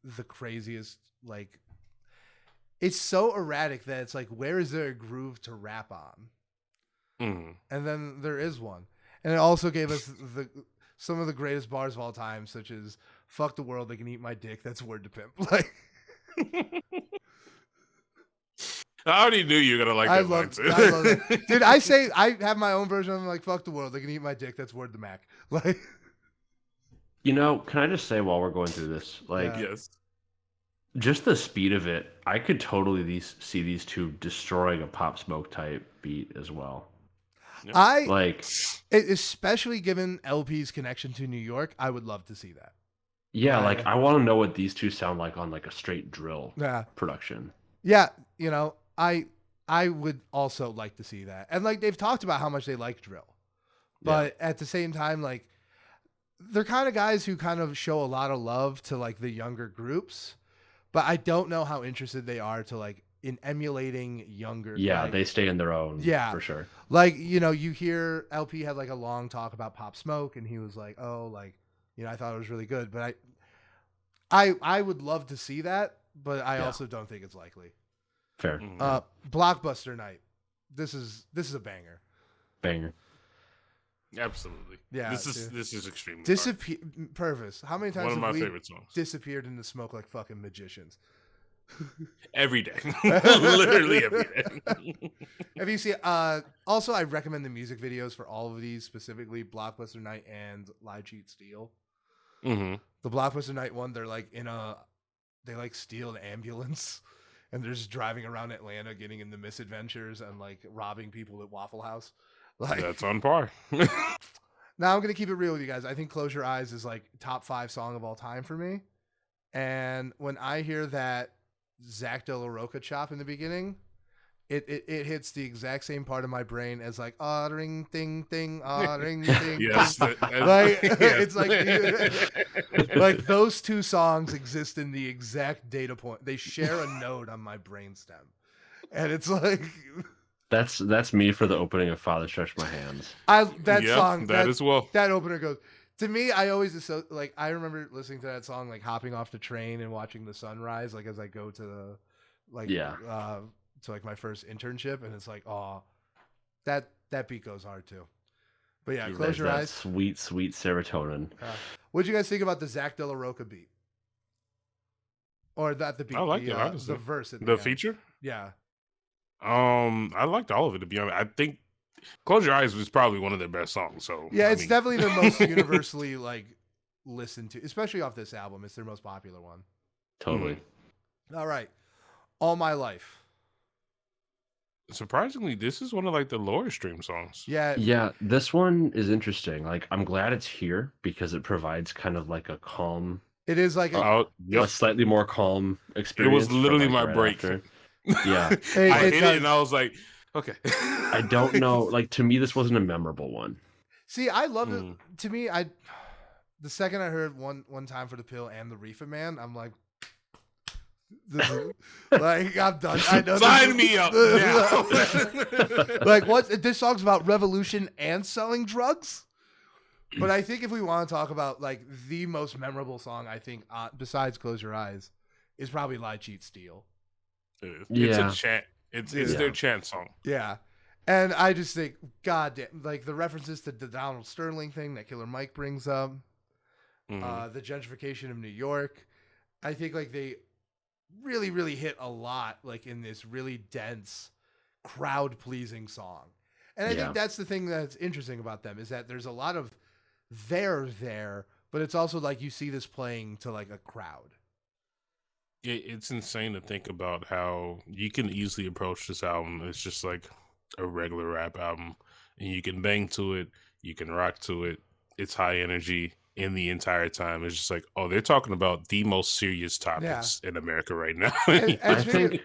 the craziest. Like, it's so erratic that it's like, where is there a groove to rap on? And then there is one, and it also gave us some of the greatest bars of all time, such as "Fuck the world, they can eat my dick." That's word to pimp. Like, I already knew you were gonna like that line too. I love that. Dude, I have my own version of like "Fuck the world, they can eat my dick." That's word to Mac. Like, you know, can I just say while we're going through this, like, yes, just the speed of it, I could totally see these two destroying a Pop Smoke type beat as well. Yeah. Especially given LP's connection to New York, I would love to see that. Yeah, like I want to know what these two sound like on like a straight drill production. Yeah, you know, I would also like to see that. And like they've talked about how much they like drill. But at the same time, like they're kind of guys who kind of show a lot of love to like the younger groups, but I don't know how interested they are to like in emulating younger. Yeah, they stay in their own. Yeah, for sure. Like, you know, you hear LP had like a long talk about Pop Smoke, and he was like, "Oh, like, you know, I thought it was really good," but I would love to see that, but I also don't think it's likely. Fair. Blockbuster Night. This is a banger. Banger. Absolutely. Yeah. This is extremely Purvis. How many times one of my favorite songs disappeared in the smoke like fucking magicians? Every day. Literally every day. Have you seen also I recommend the music videos for all of these, specifically Blockbuster Night and Lie Cheat Steal. The Blockbuster Night one, they're like they like steal an ambulance and they're just driving around Atlanta getting into misadventures and like robbing people at Waffle House. Like, that's on par. Now I'm gonna keep it real with you guys. I think "Close Your Eyes" is like top 5 song of all time for me. And when I hear that Zach De La Rocha chop in the beginning, it hits the exact same part of my brain as like ring ding ding ring ding. Yes, it's like like those two songs exist in the exact data point. They share a node on my brainstem, and it's like that's me for the opening of "Father Stretch My Hands." Song that as well. That opener goes. To me, I always like I remember listening to that song, like hopping off the train and watching the sunrise, like as I go to the to like my first internship, and it's like, oh, that beat goes hard too. But yeah, Close Your Eyes. Sweet serotonin. What'd you guys think about the Zach De La Rocha beat? Or the beat? I like it, honestly. The verse at the feature. Yeah. I liked all of it, to be honest. I think "Close Your Eyes" was probably one of their best songs. So yeah, it's definitely their most universally like listened to, especially off this album. It's their most popular one. Totally. All right, All My Life. Surprisingly, this is one of like the lower stream songs. Yeah. This one is interesting. Like, I'm glad it's here because it provides kind of like a calm. It is like a slightly more calm experience. It was literally my break. Yeah, I hit it and I was like, Okay. I don't know. Like, to me, this wasn't a memorable one. See, I love it. To me, the second I heard one time for the pill and the Reefer Man, I'm like, like I'm done. I know. Sign me up now. Like, what? This song's about revolution and selling drugs. But I think if we want to talk about like the most memorable song, I think besides "Close Your Eyes," is probably "Lie, Cheat, Steal." It's a chant. It's their chant song. Yeah. And I just think, God damn, like the references to the Donald Sterling thing that Killer Mike brings up, the gentrification of New York. I think like they really, really hit a lot like in this really dense, crowd pleasing song. And I think that's the thing that's interesting about them is that there's a lot of there, but it's also like you see this playing to like a crowd. It's insane to think about how you can easily approach this album. It's just like a regular rap album, and you can bang to it, you can rock to it. It's high energy in the entire time. It's just like, oh, they're talking about the most serious topics in America right now. I think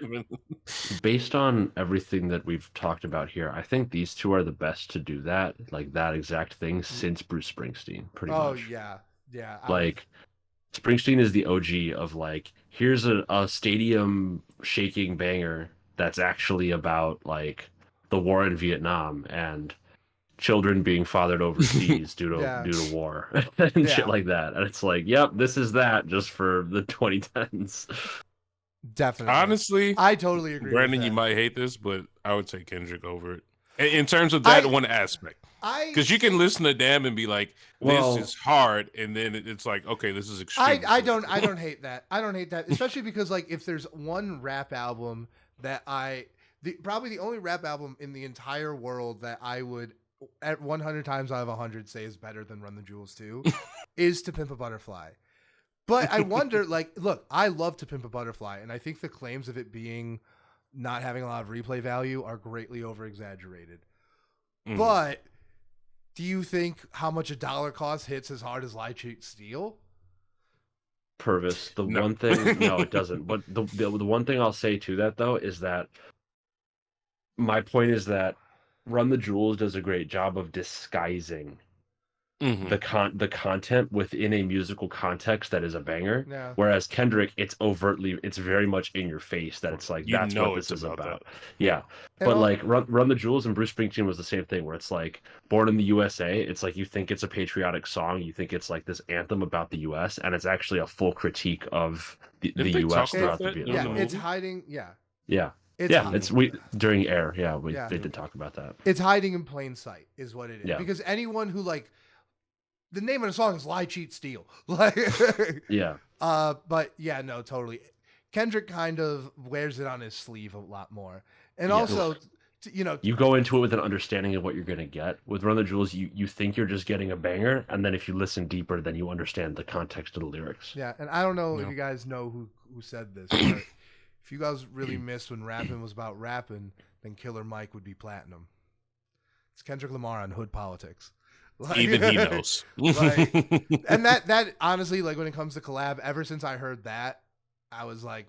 based on everything that we've talked about here, I think these two are the best to do that, like that exact thing since Bruce Springsteen, pretty much. Oh, yeah. Yeah. Like, Springsteen is the OG of like, here's a stadium shaking banger that's actually about like the war in Vietnam and children being fathered overseas due to war and shit like that. And it's like, yep, this is that just for the 2010s. Definitely. Honestly, I totally agree. Brandon, you might hate this, but I would take Kendrick over it. In terms of that one aspect. Because you can listen to Damn and be like, this is hard, and then it's like, okay, this is extreme. I don't hate that. I don't hate that, especially because like if there's one rap album that probably the only rap album in the entire world that I would at 100 times out of 100 say is better than Run the Jewels 2 is To Pimp a Butterfly. But I wonder, like, look, I love To Pimp a Butterfly, and I think the claims of it being not having a lot of replay value are greatly over-exaggerated. But do you think how much a dollar cost hits as hard as Lie, Cheat, Steal? Purvis, one thing, no, it doesn't. But the one thing I'll say to that, though, is that my point is that Run the Jewels does a great job of disguising the content within a musical context that is a banger. Yeah. Whereas Kendrick, it's very much in your face that it's like, that's what this is about. Yeah. But like Run the Jewels and Bruce Springsteen was the same thing where it's like Born in the USA. It's like you think it's a patriotic song. You think it's like this anthem about the US, and it's actually a full critique of the US throughout the Vietnam. Yeah, it's hiding. Yeah. Yeah. During Air. Yeah. They did talk about that. It's hiding in plain sight is what it is. Yeah. Because anyone who like, the name of the song is Lie, Cheat, Steal. Like, yeah. But yeah, no, totally. Kendrick kind of wears it on his sleeve a lot more. And also, you go into it with an understanding of what you're going to get. With Run the Jewels, you think you're just getting a banger. And then if you listen deeper, then you understand the context of the lyrics. Yeah. And I don't know if you guys know who said this, but if you guys really missed when rapping was about rapping, then Killer Mike would be platinum. It's Kendrick Lamar on Hood Politics. Like, even he knows. Like, and that honestly, like when it comes to collab, ever since I heard that, I was like,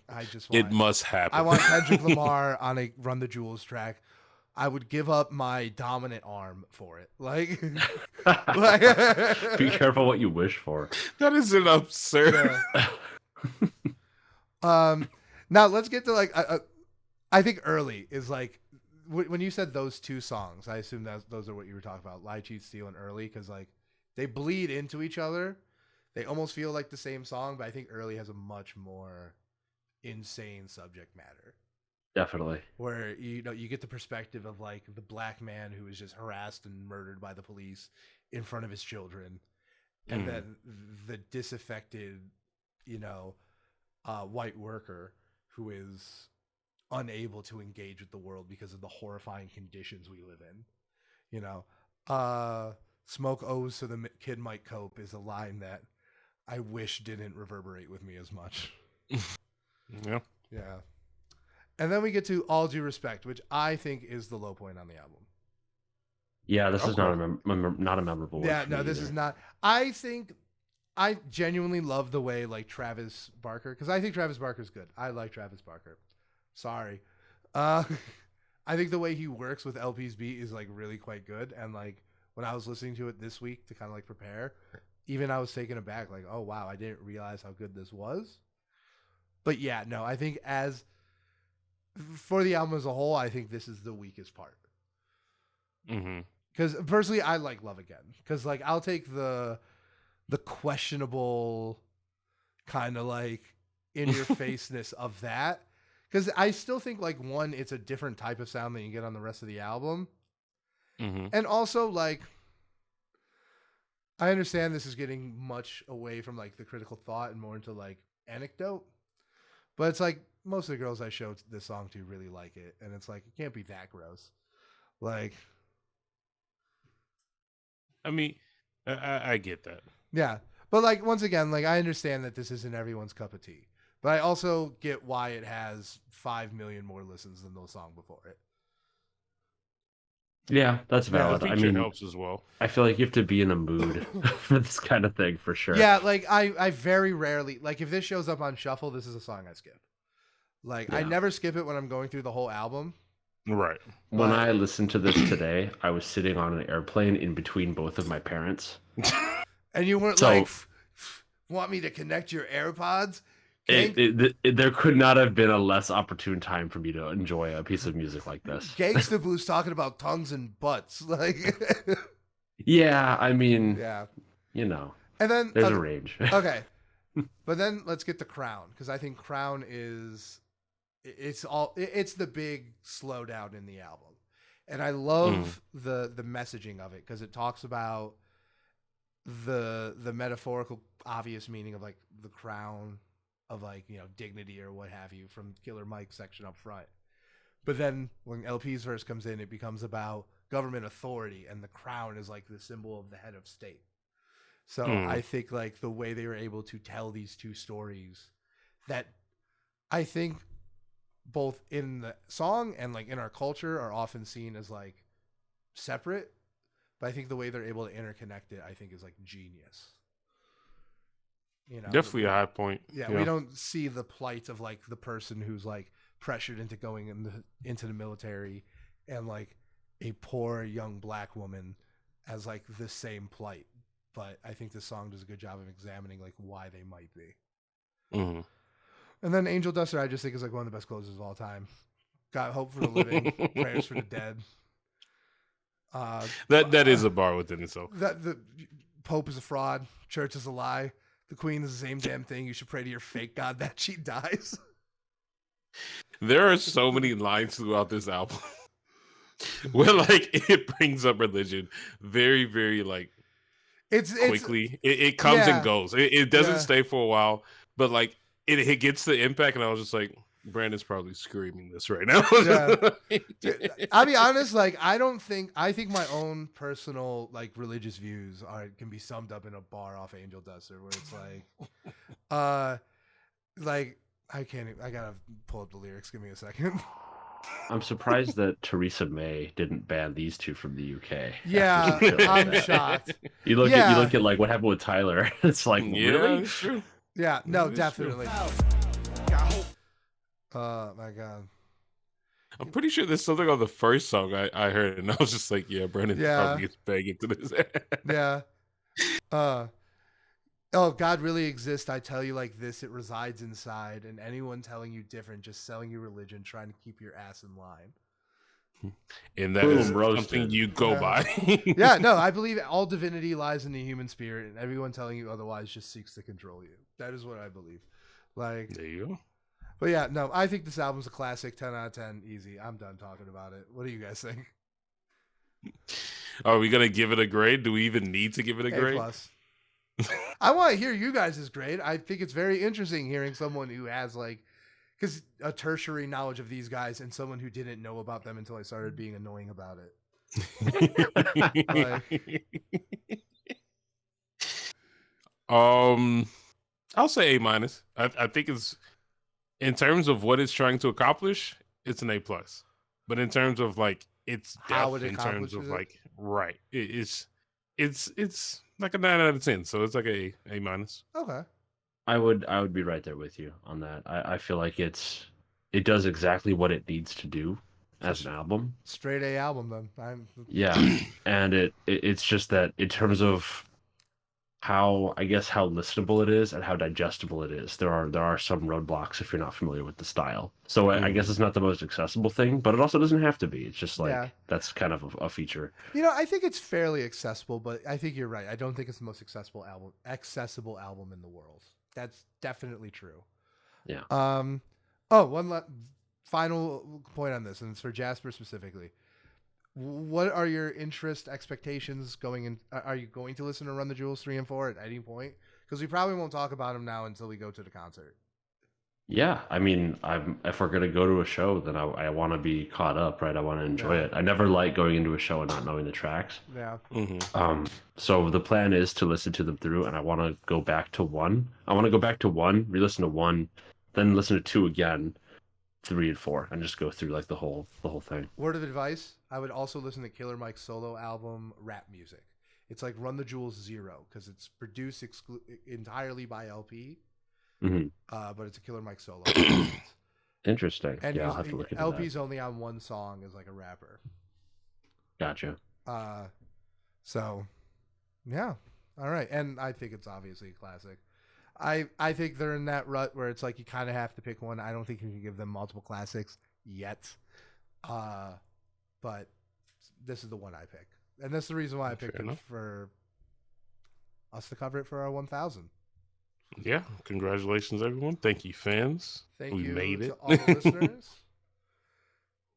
it must happen. I want Kendrick Lamar on a Run the Jewels track. I would give up my dominant arm for it. Like, be careful what you wish for. That is an absurd. Now let's get to like, I think Early is like, when you said those two songs, I assume that those are what you were talking about, Lie, Cheat, Steal, and Early, because like they bleed into each other. They almost feel like the same song, but I think Early has a much more insane subject matter. Definitely. Where you get the perspective of like the black man who is just harassed and murdered by the police in front of his children, and then the disaffected, white worker who is unable to engage with the world because of the horrifying conditions we live in. Smoke O's so the kid might cope is a line that I wish didn't reverberate with me as much. Yeah. And then we get to All Due Respect, which I think is the low point on the album. Yeah, this is not a memorable one. Yeah, no, this is not. I think I genuinely love the way like Travis Barker, because I think Travis Barker's good. I like Travis Barker. Sorry. I think the way he works with LP's beat is like really quite good. And like when I was listening to it this week to kind of like prepare, even I was taken aback, like, oh wow, I didn't realize how good this was. But yeah, no, I think as for the album as a whole, I think this is the weakest part. Because personally, I like Love Again. Because like I'll take the questionable kind of like in your faceness of that. Because I still think like one, it's a different type of sound than you get on the rest of the album. And also like, I understand this is getting much away from like the critical thought and more into like anecdote. But it's like most of the girls I showed this song to really like it. And it's like, it can't be that gross. Like, I mean, I get that. Yeah. But like, once again, like I understand that this isn't everyone's cup of tea. But I also get why it has 5 million more listens than the song before it. Yeah, that's valid. The feature helps as well. I feel like you have to be in a mood for this kind of thing for sure. Yeah, like I very rarely, like if this shows up on shuffle, this is a song I skip. Like I never skip it when I'm going through the whole album. Right. When I listened to this today, I was sitting on an airplane in between both of my parents. And you weren't like, want me to connect your AirPods? There could not have been a less opportune time for me to enjoy a piece of music like this. Gangsta Blues talking about tongues and butts, like. Yeah, I mean, you know, and then there's a range. Okay, but then let's get to Crown, because I think Crown is it's the big slowdown in the album, and I love the messaging of it because it talks about the metaphorical obvious meaning of like the crown of like, you know, dignity or what have you from Killer Mike's section up front. But then when LP's verse comes in, it becomes about government authority, and the crown is like the symbol of the head of state. So I think like the way they were able to tell these two stories that I think both in the song and like in our culture are often seen as like separate, but I think the way they're able to interconnect it, I think is like genius. You know, definitely a high point. Yeah, we don't see the plight of like the person who's like pressured into going into the military and like a poor young black woman as like the same plight. But I think this song does a good job of examining like why they might be. And then Angel Duster, I just think is like one of the best closers of all time. Got hope for the living, prayers for the dead. That is a bar within itself. That the Pope is a fraud, church is a lie. The Queen is the same damn thing. You should pray to your fake God that she dies. There are so many lines throughout this album where like it brings up religion very, very like quickly. It comes and goes. It doesn't stay for a while, but like it gets the impact, and I was just like, Brandon's probably screaming this right now. I'll be honest, like I think my own personal like religious views can be summed up in a bar off Angel Duster, where it's like I gotta pull up the lyrics. Give me a second. I'm surprised that Theresa May didn't ban these two from the UK. Yeah, I'm shocked. You look at like what happened with Tyler. It's like, really? It's true. Yeah, no, definitely. Oh my God. I'm pretty sure there's something on the first song I heard, and I was just like, yeah, Brandon probably gets banging to this. Yeah. Oh, God really exists. I tell you like this, it resides inside. And anyone telling you different, just selling you religion, trying to keep your ass in line. And that is something you go by. Yeah, no, I believe all divinity lies in the human spirit, and everyone telling you otherwise just seeks to control you. That is what I believe. Like, there you go. But yeah, no, I think this album's a classic, 10 out of 10, easy. I'm done talking about it. What do you guys think? Are we going to give it a grade? Do we even need to give it a grade? A+. I want to hear you guys' grade. I think it's very interesting hearing someone who has like, because a tertiary knowledge of these guys and someone who didn't know about them until I started being annoying about it. I'll say A-. I think it's, in terms of what it's trying to accomplish, it's an A+. But in terms of like its depth, in terms of like it's like a 9 out of 10. So it's like a A-. Okay. I would be right there with you on that. I feel like it does exactly what it needs to do as an album. Straight A album then. Yeah, and it's just that in terms of how listenable it is and how digestible it is, there are some roadblocks if you're not familiar with the style. So I guess it's not the most accessible thing, but it also doesn't have to be. It's just like that's kind of a feature. I think it's fairly accessible, but I think you're right. I don't think it's the most accessible album in the world. That's definitely true. Yeah. One final point on this, and it's for Jasper specifically. What are your expectations going in? Are you going to listen to Run the Jewels 3 and 4 at any point? Because we probably won't talk about them now until we go to the concert. Yeah, I mean, if we're gonna go to a show, then I want to be caught up, right? I want to enjoy it. I never like going into a show and not knowing the tracks. Yeah. Mm-hmm. So the plan is to listen to them through, and I want to go back to 1. I want to go back to 1, re-listen to 1, then listen to 2 again, 3 and 4, and just go through like the whole thing. Word of advice: I would also listen to Killer Mike's solo album, Rap Music. It's like Run the Jewels 0 because it's produced entirely by LP. But it's a Killer Mike solo. Interesting. And I'll have to look into LP's that. only on one song as like a rapper. Gotcha. So, yeah. All right. And I think it's obviously a classic. I think they're in that rut where it's like you kind of have to pick one. I don't think you can give them multiple classics yet. But this is the one I pick. And that's the reason why I picked it for us to cover it for our 1000. Yeah, congratulations, everyone. Thank you, fans. Thank we you made it. to all the listeners.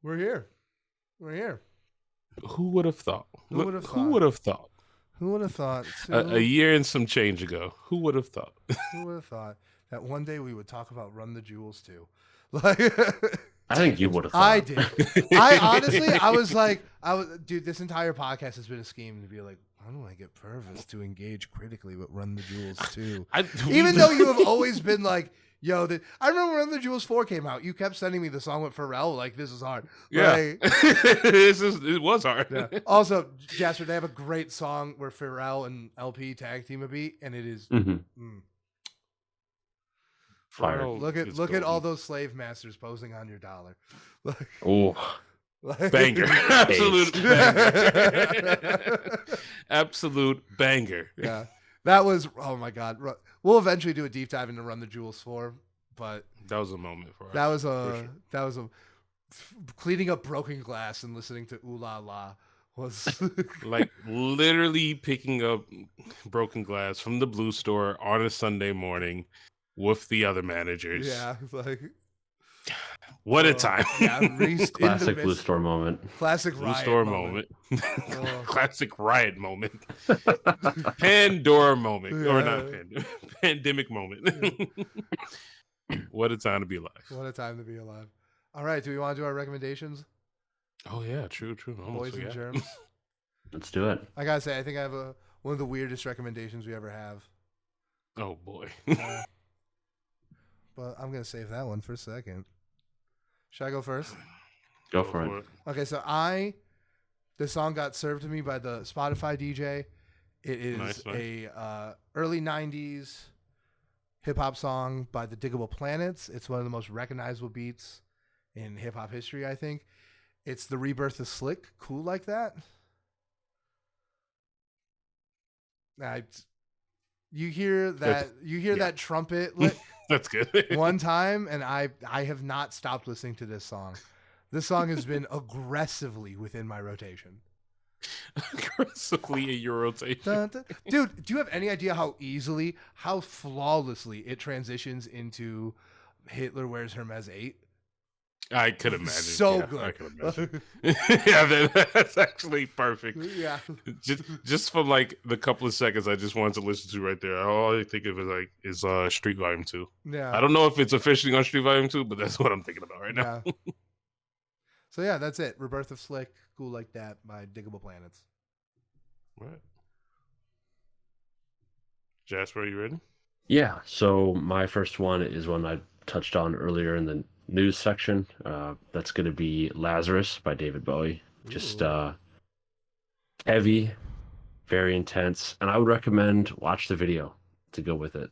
We're here. Who would have thought? Who would have thought? Who would have thought? A year and some change ago. Who would have thought? Who would have thought that one day we would talk about Run the Jewels too? I think you would have thought. I did. I honestly, I was like, dude, this entire podcast has been a scheme to be like, how do I get Purvis to engage critically with Run the Jewels 2? Even though you have always been like, yo, I remember when Run the Jewels 4 came out, you kept sending me the song with Pharrell, like, this is hard. Yeah. Like, it was hard. Yeah. Also, Jasper, they have a great song where Pharrell and LP tag team a beat, and it is... Fire. Look at all those slave masters posing on your dollar. Banger. Absolute banger. Absolute banger. Yeah. That was, oh my God. We'll eventually do a deep dive into Run the Jewels 4, but that was a moment for us. That was a cleaning up broken glass and listening to Ooh La La was like literally picking up broken glass from the Blue Store on a Sunday morning with the other managers. Yeah, like what a time. Yeah, classic Blue Store moment. Classic Blue riot Store moment. Classic riot moment. Pandora moment. Yeah. Or not Pandora. Pandemic moment. What a time to be alive. What a time to be alive. All right, do we want to do our recommendations? Oh yeah, true. Boys and Germs. Let's do it. I gotta say, I think I have one of the weirdest recommendations we ever have. Oh boy. But I'm gonna save that one for a second. Should I go first? Go for it. Okay, so the song got served to me by the Spotify DJ. It is a early 90s hip-hop song by the Diggable Planets. It's one of the most recognizable beats in hip-hop history, I think. It's the rebirth of Slick, Cool Like That. You hear that trumpet lick. That's good. One time, and I have not stopped listening to this song. This song has been aggressively within my rotation. Aggressively in your rotation. Dun, dun. Dude, do you have any idea how flawlessly it transitions into Hitler Wears Hermes 8? I could imagine. So good. I could imagine. Yeah, that's actually perfect. Yeah. Just from like the couple of seconds I just wanted to listen to right there. All I think of is Street Volume 2. Yeah. I don't know if it's officially on Street Volume 2, but that's what I'm thinking about right now. Yeah. So yeah, that's it. Rebirth of Slick, Cool Like That by Diggable Planets. Right. Jasper, are you ready? Yeah. So my first one is one I touched on earlier in the news section. That's going to be Lazarus by David Bowie. Just heavy, very intense, and I would recommend watch the video to go with it.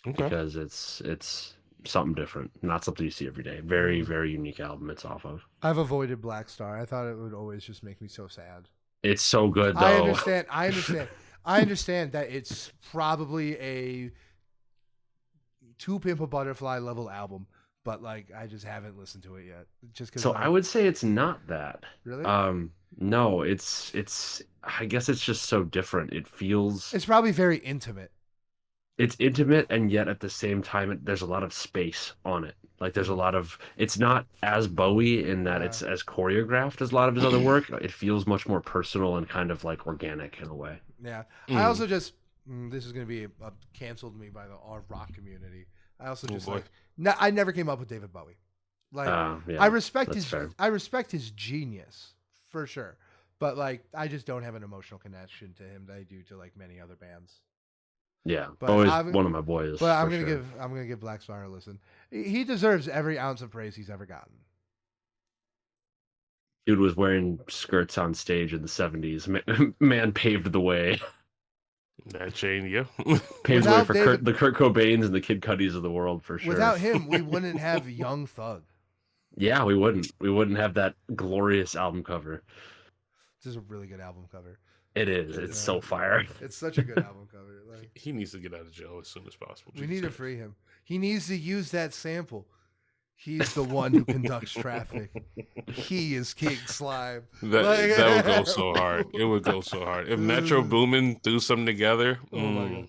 Okay. Because it's something different, not something you see every day. Very, very unique album it's off of. I've avoided Black Star. I thought it would always just make me so sad. It's so good, though. I understand that it's probably a To Pimp a Butterfly level album, but like I just haven't listened to it yet. Just because. So I would say it's not that. Really? No, it's. I guess it's just so different. It feels. It's probably very intimate. It's intimate, and yet at the same time, there's a lot of space on it. Like there's a lot of. It's not as Bowie in that it's as choreographed as a lot of his other work. It feels much more personal and kind of like organic in a way. Yeah, I also just. This is going to be canceled me by our rock community. I also just I never came up with David Bowie. Like I respect his genius for sure, but like I just don't have an emotional connection to him that I do to like many other bands. Yeah, Bowie's one of my boys. But I'm gonna give Black Star a listen. He deserves every ounce of praise he's ever gotten. Dude was wearing skirts on stage in the 70s. Man paved the way. That chain, yeah. Paved the way for the Kurt Cobains and the Kid Cudis of the world, for sure. Without him, we wouldn't have Young Thug. Yeah, we wouldn't. We wouldn't have that glorious album cover. This is a really good album cover. It is. It's so fire. It's such a good album cover. Like he needs to get out of jail as soon as possible. We need to free him. He needs to use that sample. He's the one who conducts traffic. He is King Slime. That would go so hard. It would go so hard. If Metro Boomin do something together, we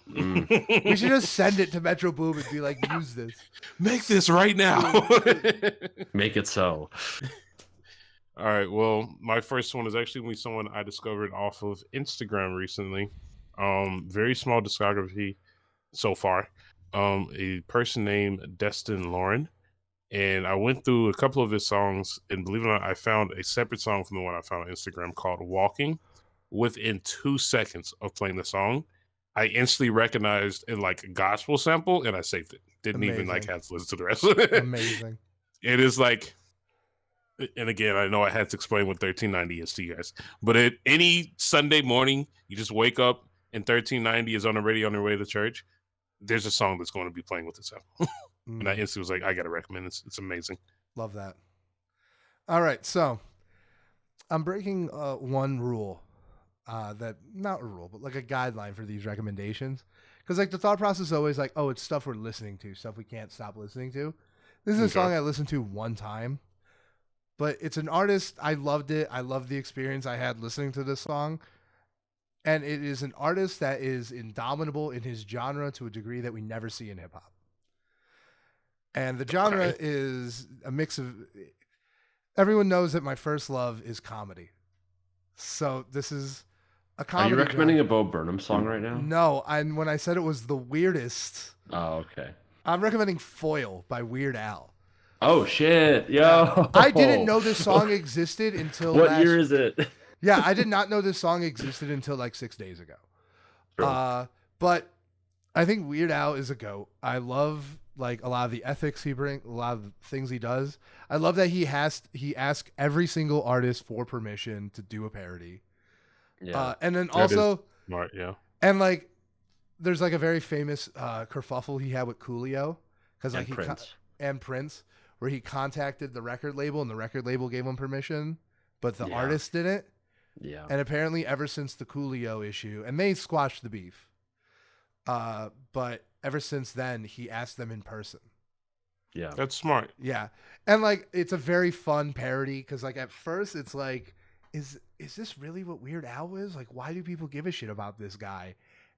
should just send it to Metro Boomin and be like, use this. Make this right now. Make it so. All right. Well, my first one is actually someone I discovered off of Instagram recently. Very small discography so far. A person named Destin Lauren. And I went through a couple of his songs, and believe it or not, I found a separate song from the one I found on Instagram called Walking. Within 2 seconds of playing the song, I instantly recognized it like a gospel sample, and I saved it. Didn't even like have to listen to the rest of it. Amazing. It is like, and again, I know I had to explain what 1390 is to you guys, but any Sunday morning, you just wake up and 1390 is on the radio on your way to church. There's a song that's going to be playing with this sample. And I instantly was like, I got to recommend this. It's amazing. Love that. All right. So I'm breaking one rule that not a rule, but like a guideline for these recommendations. Because like the thought process is always like, oh, it's stuff we're listening to, stuff we can't stop listening to. This is a song I listened to one time, but it's an artist. I loved it. I loved the experience I had listening to this song. And it is an artist that is indomitable in his genre to a degree that we never see in hip hop. And the genre is a mix of. Everyone knows that my first love is comedy, so this is a comedy. Are you recommending a Bo Burnham song right now? No, and when I said it was the weirdest. Oh, okay. I'm recommending "Foil" by Weird Al. Oh shit, yo! I didn't know this song existed until. What year is it? Yeah, I did not know this song existed until like 6 days ago. Sure. But I think Weird Al is a goat. I love. Like a lot of the ethics he brings, a lot of the things he does. I love that he asks every single artist for permission to do a parody. Yeah. And then also, smart, yeah. And like, there's like a very famous kerfuffle he had with Coolio, because like and Prince, where he contacted the record label and the record label gave him permission, but the artist didn't. Yeah. And apparently, ever since the Coolio issue, and they squashed the beef. But ever since then, he asked them in person. Yeah. That's smart. Yeah. And like, it's a very fun parody because like at first it's like, is this really what Weird Al is? Like, why do people give a shit about this guy?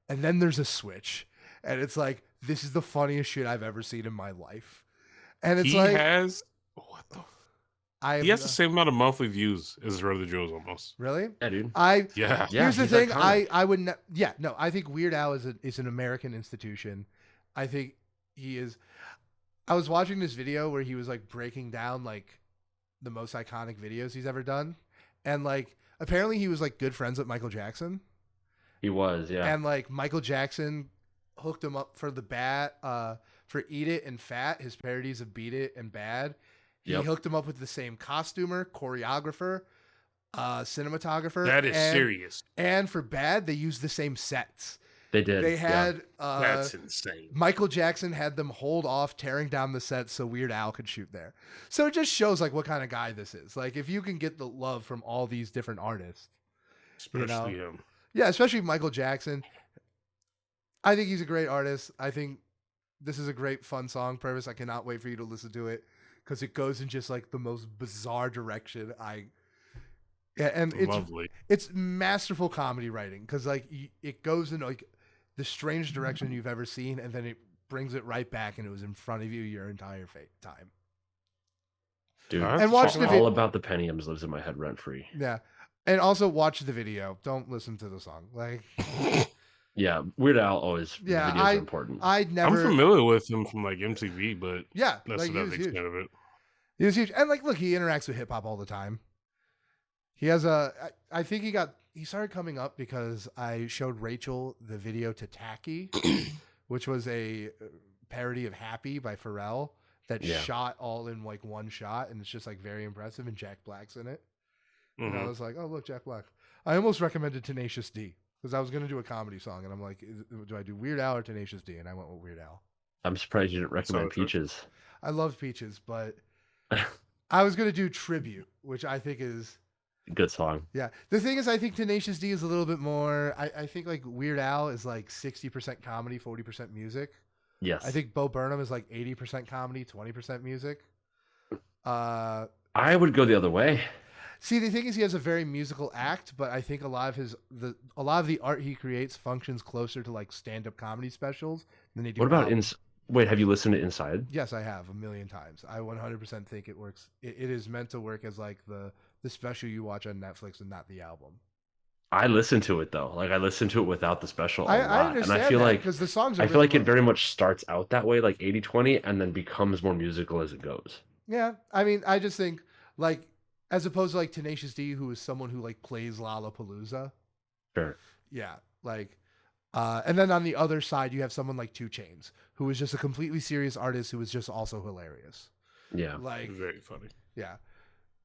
And then there's a switch and it's like, this is the funniest shit I've ever seen in my life. And it's he has the same amount of monthly views as Brother Joe's almost. Really? Yeah, dude. Here's the thing. I would I think Weird Al is an American institution. I think he is. I was watching this video where he was like breaking down like the most iconic videos he's ever done. And like apparently he was like good friends with Michael Jackson. He was, yeah. And like Michael Jackson hooked him up for for Eat It and Fat, his parodies of Beat It and Bad. He hooked him up with the same costumer, choreographer, cinematographer. That is serious. And for Bad, they used the same sets. They did. They had That's insane. Michael Jackson had them hold off tearing down the set so Weird Al could shoot there. So it just shows like what kind of guy this is. Like if you can get the love from all these different artists, Especially him. Yeah, especially Michael Jackson. I think he's a great artist. I think this is a great fun song, Purvis. I cannot wait for you to listen to it because it goes in just like the most bizarre direction. And it's Lovely. It's masterful comedy writing because like it goes in like the strangest direction you've ever seen, and then it brings it right back, and it was in front of you your entire time. Dude, and watch the all about the Pentiums lives in my head rent free. Yeah, and also watch the video. Don't listen to the song. Like, yeah, Weird Al always. Yeah, videos are important. I'm familiar with him from like MTV, but yeah, that's like, another extent of it. He was huge, and like, look, he interacts with hip hop all the time. He has I think he started coming up because I showed Rachel the video to Tacky, which was a parody of Happy by Pharrell that shot all in like one shot, and it's just like very impressive, and Jack Black's in it. And I was like, oh look, Jack Black. I almost recommended Tenacious D because I was going to do a comedy song, and I'm like, do I do Weird Al or Tenacious D? And I went with Weird Al. I'm surprised you didn't recommend Peaches. I love Peaches, but I was going to do Tribute, which I think is good song. Yeah. The thing is, I think Tenacious D is a little bit more. I think like Weird Al is like 60% comedy, 40% music. Yes. I think Bo Burnham is like 80% comedy, 20% music. I would go the other way. See, the thing is, he has a very musical act, but I think a lot of the art he creates functions closer to like stand-up comedy specials than they do. What about Wait, have you listened to Inside? Yes, I have 1,000,000 times. I 100% think it works. It is meant to work as like the special you watch on Netflix and not the album. I listen to it though. Like I listen to it without the special a lot. I understand, and I feel that, like because the songs are I feel like it very much starts out that way, like 80-20, and then becomes more musical as it goes. Yeah, I mean, I just think like as opposed to like Tenacious D, who is someone who like plays Lollapalooza. Sure. Yeah, like, and then on the other side, you have someone like 2 Chainz, who is just a completely serious artist who is just also hilarious. Yeah, like very funny. Yeah.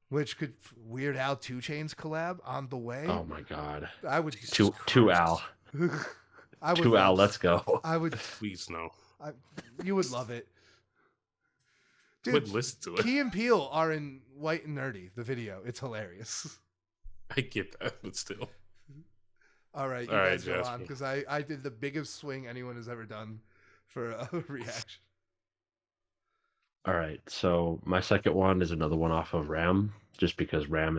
Which could Weird Al 2 Chainz collab on the way? Oh my god! I would two Al. I would 2 Al. Let's go. I would please no. You would love it, dude. Would listen to it. Key and Peele are in White and Nerdy. The video, it's hilarious. I get that, but still. All right, you guys go on because I did the biggest swing anyone has ever done for a reaction. All right, so my second one is another one off of Ram, just because Ram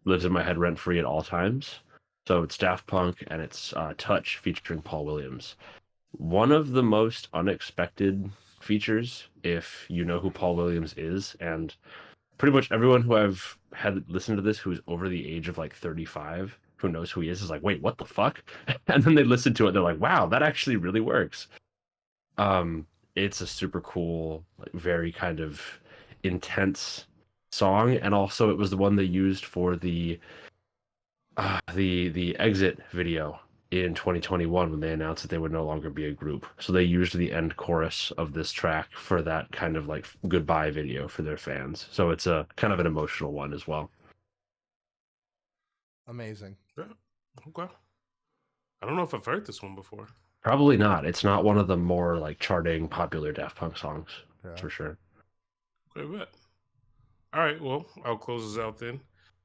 lives in my head rent free at all times. So it's Daft Punk and it's Touch featuring Paul Williams. One of the most unexpected features, if you know who Paul Williams is, and pretty much everyone who I've had listened to this who's over the age of like 35 who knows who he is like, wait, what the fuck? And then they listen to it, they're like, wow, that actually really works. It's a super cool, like very kind of intense song, and also it was the one they used for the exit video in 2021 when they announced that they would no longer be a group. So they used the end chorus of this track for that kind of like goodbye video for their fans. So it's a kind of an emotional one as well. Amazing. Yeah. Okay. I don't know if I've heard this one before. Probably not. It's not one of the more like charting popular Daft Punk songs, for sure. Okay, bet. All right, well, I'll close this out then.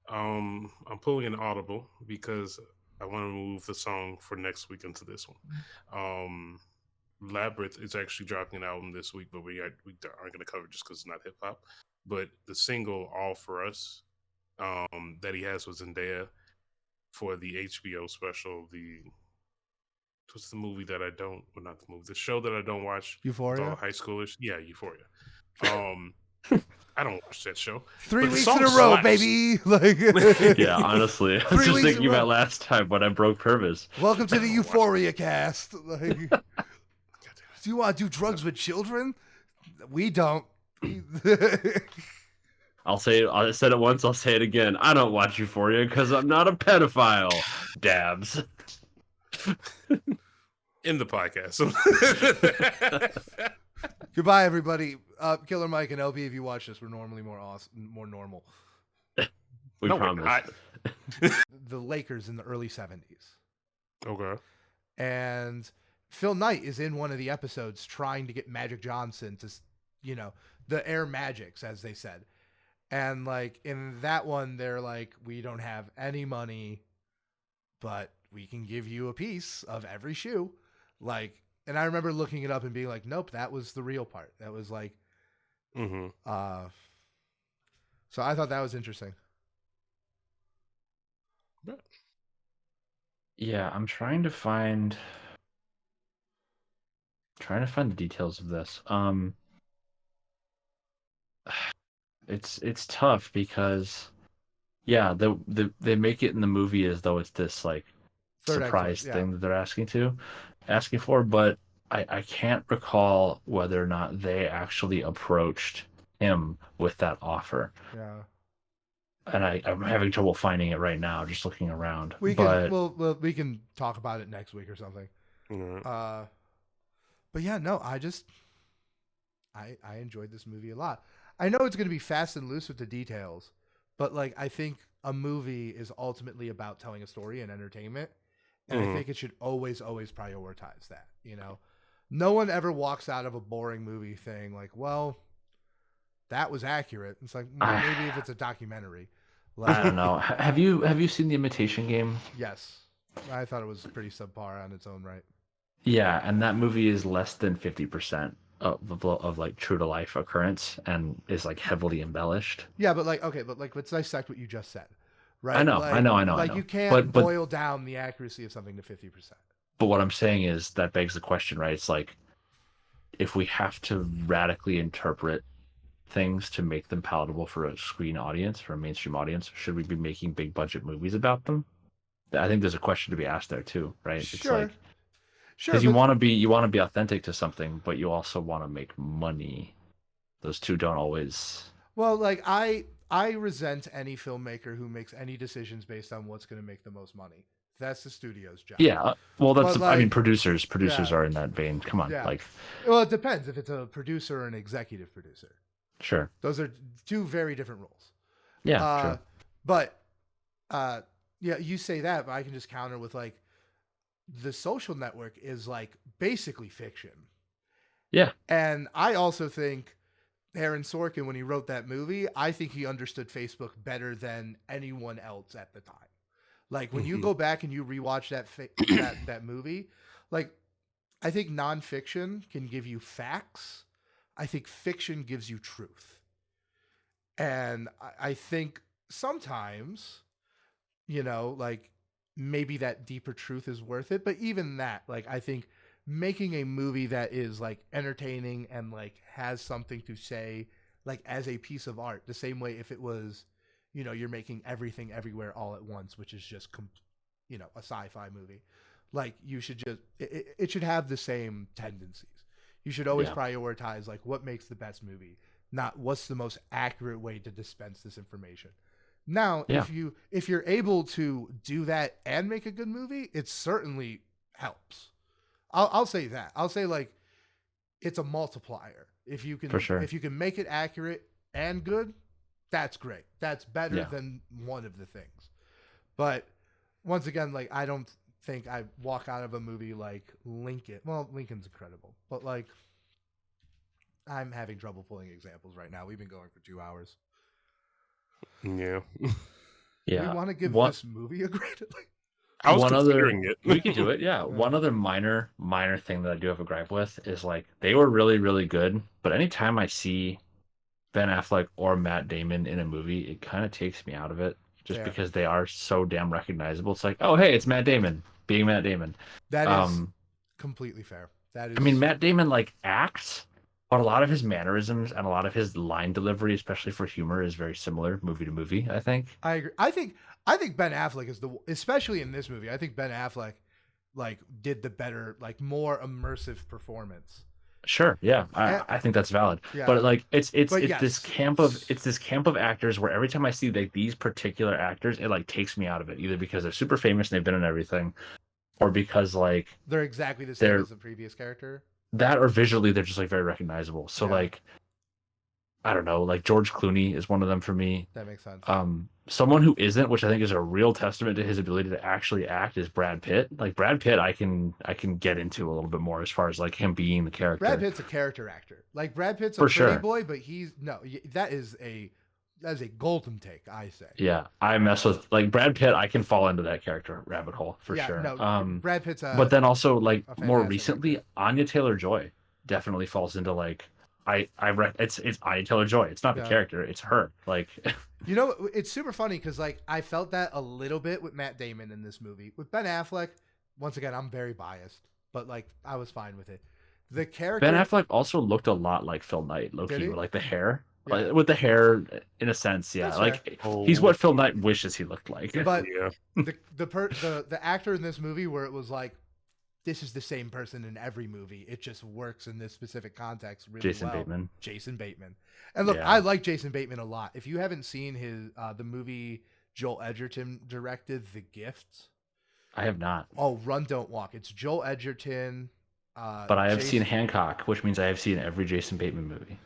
I'm pulling an audible because I want to move the song for next week into this one. Labyrinth is actually dropping an album this week, but we aren't going to cover it just because it's not hip hop. But the single "All for Us" that he has with Zendaya for the HBO special, what's the movie that I don't, well, not the movie, the show that I don't watch. Euphoria? With all high schoolers. Yeah, Euphoria. I don't watch that show. 3 weeks in a row, baby. Like, yeah, honestly, I was just thinking about last time when I broke Purvis. Welcome to the Euphoria cast. Like, do you want to do drugs with children? We don't. I said it once, I'll say it again. I don't watch Euphoria because I'm not a pedophile. Dabs. In the podcast. Goodbye, everybody. Killer Mike and LB, if you watch this, we're normally more normal. We promise. The Lakers in the early 70s. Okay. And Phil Knight is in one of the episodes trying to get Magic Johnson to, the Air Magics, as they said. And like in that one, they're like, we don't have any money, but we can give you a piece of every shoe. Like, and I remember looking it up and being like, nope, that was the real part. That was like, so I thought that was interesting. Yeah, I'm trying to find the details of this. It's tough because they make it in the movie as though it's this like surprise thing that they're asking for, but I can't recall whether or not they actually approached him with that offer. Yeah. And I'm having trouble finding it right now, just looking around. We can talk about it next week or something. Mm-hmm. But yeah, no, I enjoyed this movie a lot. I know it's going to be fast and loose with the details, but like I think a movie is ultimately about telling a story and entertainment, and I think it should always prioritize that. No one ever walks out of a boring movie thing like, well, that was accurate. It's like maybe if it's a documentary. Like, I don't know. Have you seen The Imitation Game? Yes, I thought it was pretty subpar on its own right. Yeah, and that movie is less than 50% of like true to life occurrence and is like heavily embellished. Yeah, but let's dissect what you just said. Right? I know. Like you can't boil down the accuracy of something to 50%. But what I'm saying is that begs the question, right? It's like if we have to radically interpret things to make them palatable for a screen audience, for a mainstream audience, should we be making big budget movies about them? I think there's a question to be asked there too, right? Sure. It's like, because you want to be authentic to something, but you also want to make money. Those two don't always. Well, like I resent any filmmaker who makes any decisions based on what's going to make the most money. That's the studio's job. Yeah, well, I mean, producers are in that vein. Come on, well, it depends if it's a producer or an executive producer. Sure, those are two very different roles. Yeah, sure. But you say that, but I can just counter with like The Social Network is like basically fiction. Yeah, and I also think Aaron Sorkin, when he wrote that movie, I think he understood Facebook better than anyone else at the time. Like when you go back and you rewatch that movie, like I think nonfiction can give you facts. I think fiction gives you truth. And I think sometimes, like maybe that deeper truth is worth it. But even that, like I think making a movie that is like entertaining and like has something to say, like as a piece of art, the same way if it was, you're making Everything Everywhere All at Once, which is just, a sci-fi movie. Like you should just, it should have the same tendencies. You should always prioritize like what makes the best movie, not what's the most accurate way to dispense this information. Now, if you're able to do that and make a good movie, it certainly helps. I'll say that. I'll say like it's a multiplier. If you can if you can make it accurate and good, that's great. That's better than one of the things. But once again, like I don't think I walk out of a movie like Lincoln. Well, Lincoln's incredible, but like I'm having trouble pulling examples right now. We've been going for 2 hours. Yeah. We want to give this movie a grade. I was considering it. We could do it. Yeah. One other minor thing that I do have a gripe with is like they were really, really good, but anytime I see Ben Affleck or Matt Damon in a movie, it kind of takes me out of it just because they are so damn recognizable. It's like, oh, hey, it's Matt Damon being Matt Damon. That is completely fair. That is. I mean, Matt Damon like acts, but a lot of his mannerisms and a lot of his line delivery, especially for humor, is very similar movie to movie. I think. I agree. I think Ben Affleck is especially in this movie. I think Ben Affleck like did the better, like more immersive performance. Sure, yeah, I think that's valid. Yeah. But like it's this camp of actors where every time I see like these particular actors, it like takes me out of it, either because they're super famous and they've been in everything, or because like they're exactly the same as the previous character. That or visually they're just like very recognizable. So like I don't know, like George Clooney is one of them for me. That makes sense. Someone who isn't, which I think is a real testament to his ability to actually act, is Brad Pitt. Like Brad Pitt, I can get into a little bit more as far as like him being the character. Brad Pitt's a character actor. Like Brad Pitt's a For pretty sure. boy, but that is a golden take, I say. Yeah, I mess with like Brad Pitt. I can fall into that character rabbit hole for sure. No, Brad Pitt's but then also like more fantastic recently, actor. Anya Taylor-Joy definitely falls into like it's Anya Taylor-Joy. It's not the character, it's her. Like you know, it's super funny because like I felt that a little bit with Matt Damon in this movie. With Ben Affleck, once again, I'm very biased, but like I was fine with it. The character Ben Affleck also looked a lot like Phil Knight, low key, with like the hair. Yeah. Like, with the hair, in a sense, yeah. That's like he's what Phil Knight wishes he looked like. But the actor in this movie, where it was like, this is the same person in every movie. It just works in this specific context really Jason Bateman. Jason Bateman. And look, I like Jason Bateman a lot. If you haven't seen his the movie Joel Edgerton directed, The Gift, I have not. Oh, Run Don't Walk. It's Joel Edgerton. But I have seen Hancock, which means I have seen every Jason Bateman movie.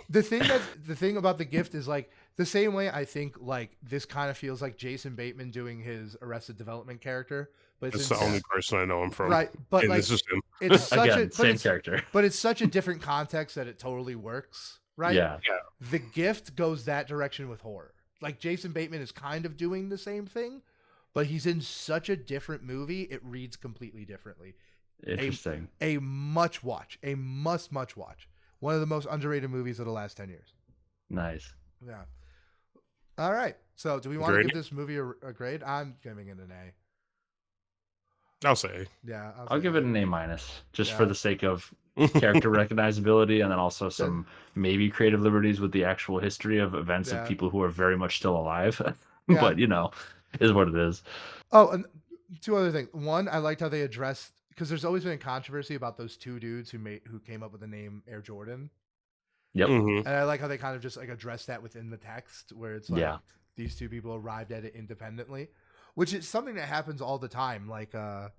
The thing about The Gift is like the same way I think like this kind of feels like Jason Bateman doing his Arrested Development character, but it's the only person I know him from. Right, but like this is him. It's such Again, same character, but it's such a different context that it totally works. Right? Yeah. The Gift goes that direction with horror. Like Jason Bateman is kind of doing the same thing, but he's in such a different movie. It reads completely differently. Interesting. A must watch. One of the most underrated movies of the last 10 years. Nice. Yeah. All right. So do we want to give this movie a grade? I'm giving it an A. I'll say. Yeah. I'll give it an A-, just for the sake of character recognizability, and then also some maybe creative liberties with the actual history of events of people who are very much still alive. But, you know, is what it is. Oh, and two other things. One, I liked how they addressed, because there's always been a controversy about those two dudes who came up with the name Air Jordan. Yep. And I like how they kind of just like address that within the text, where it's like these two people arrived at it independently, which is something that happens all the time. Like the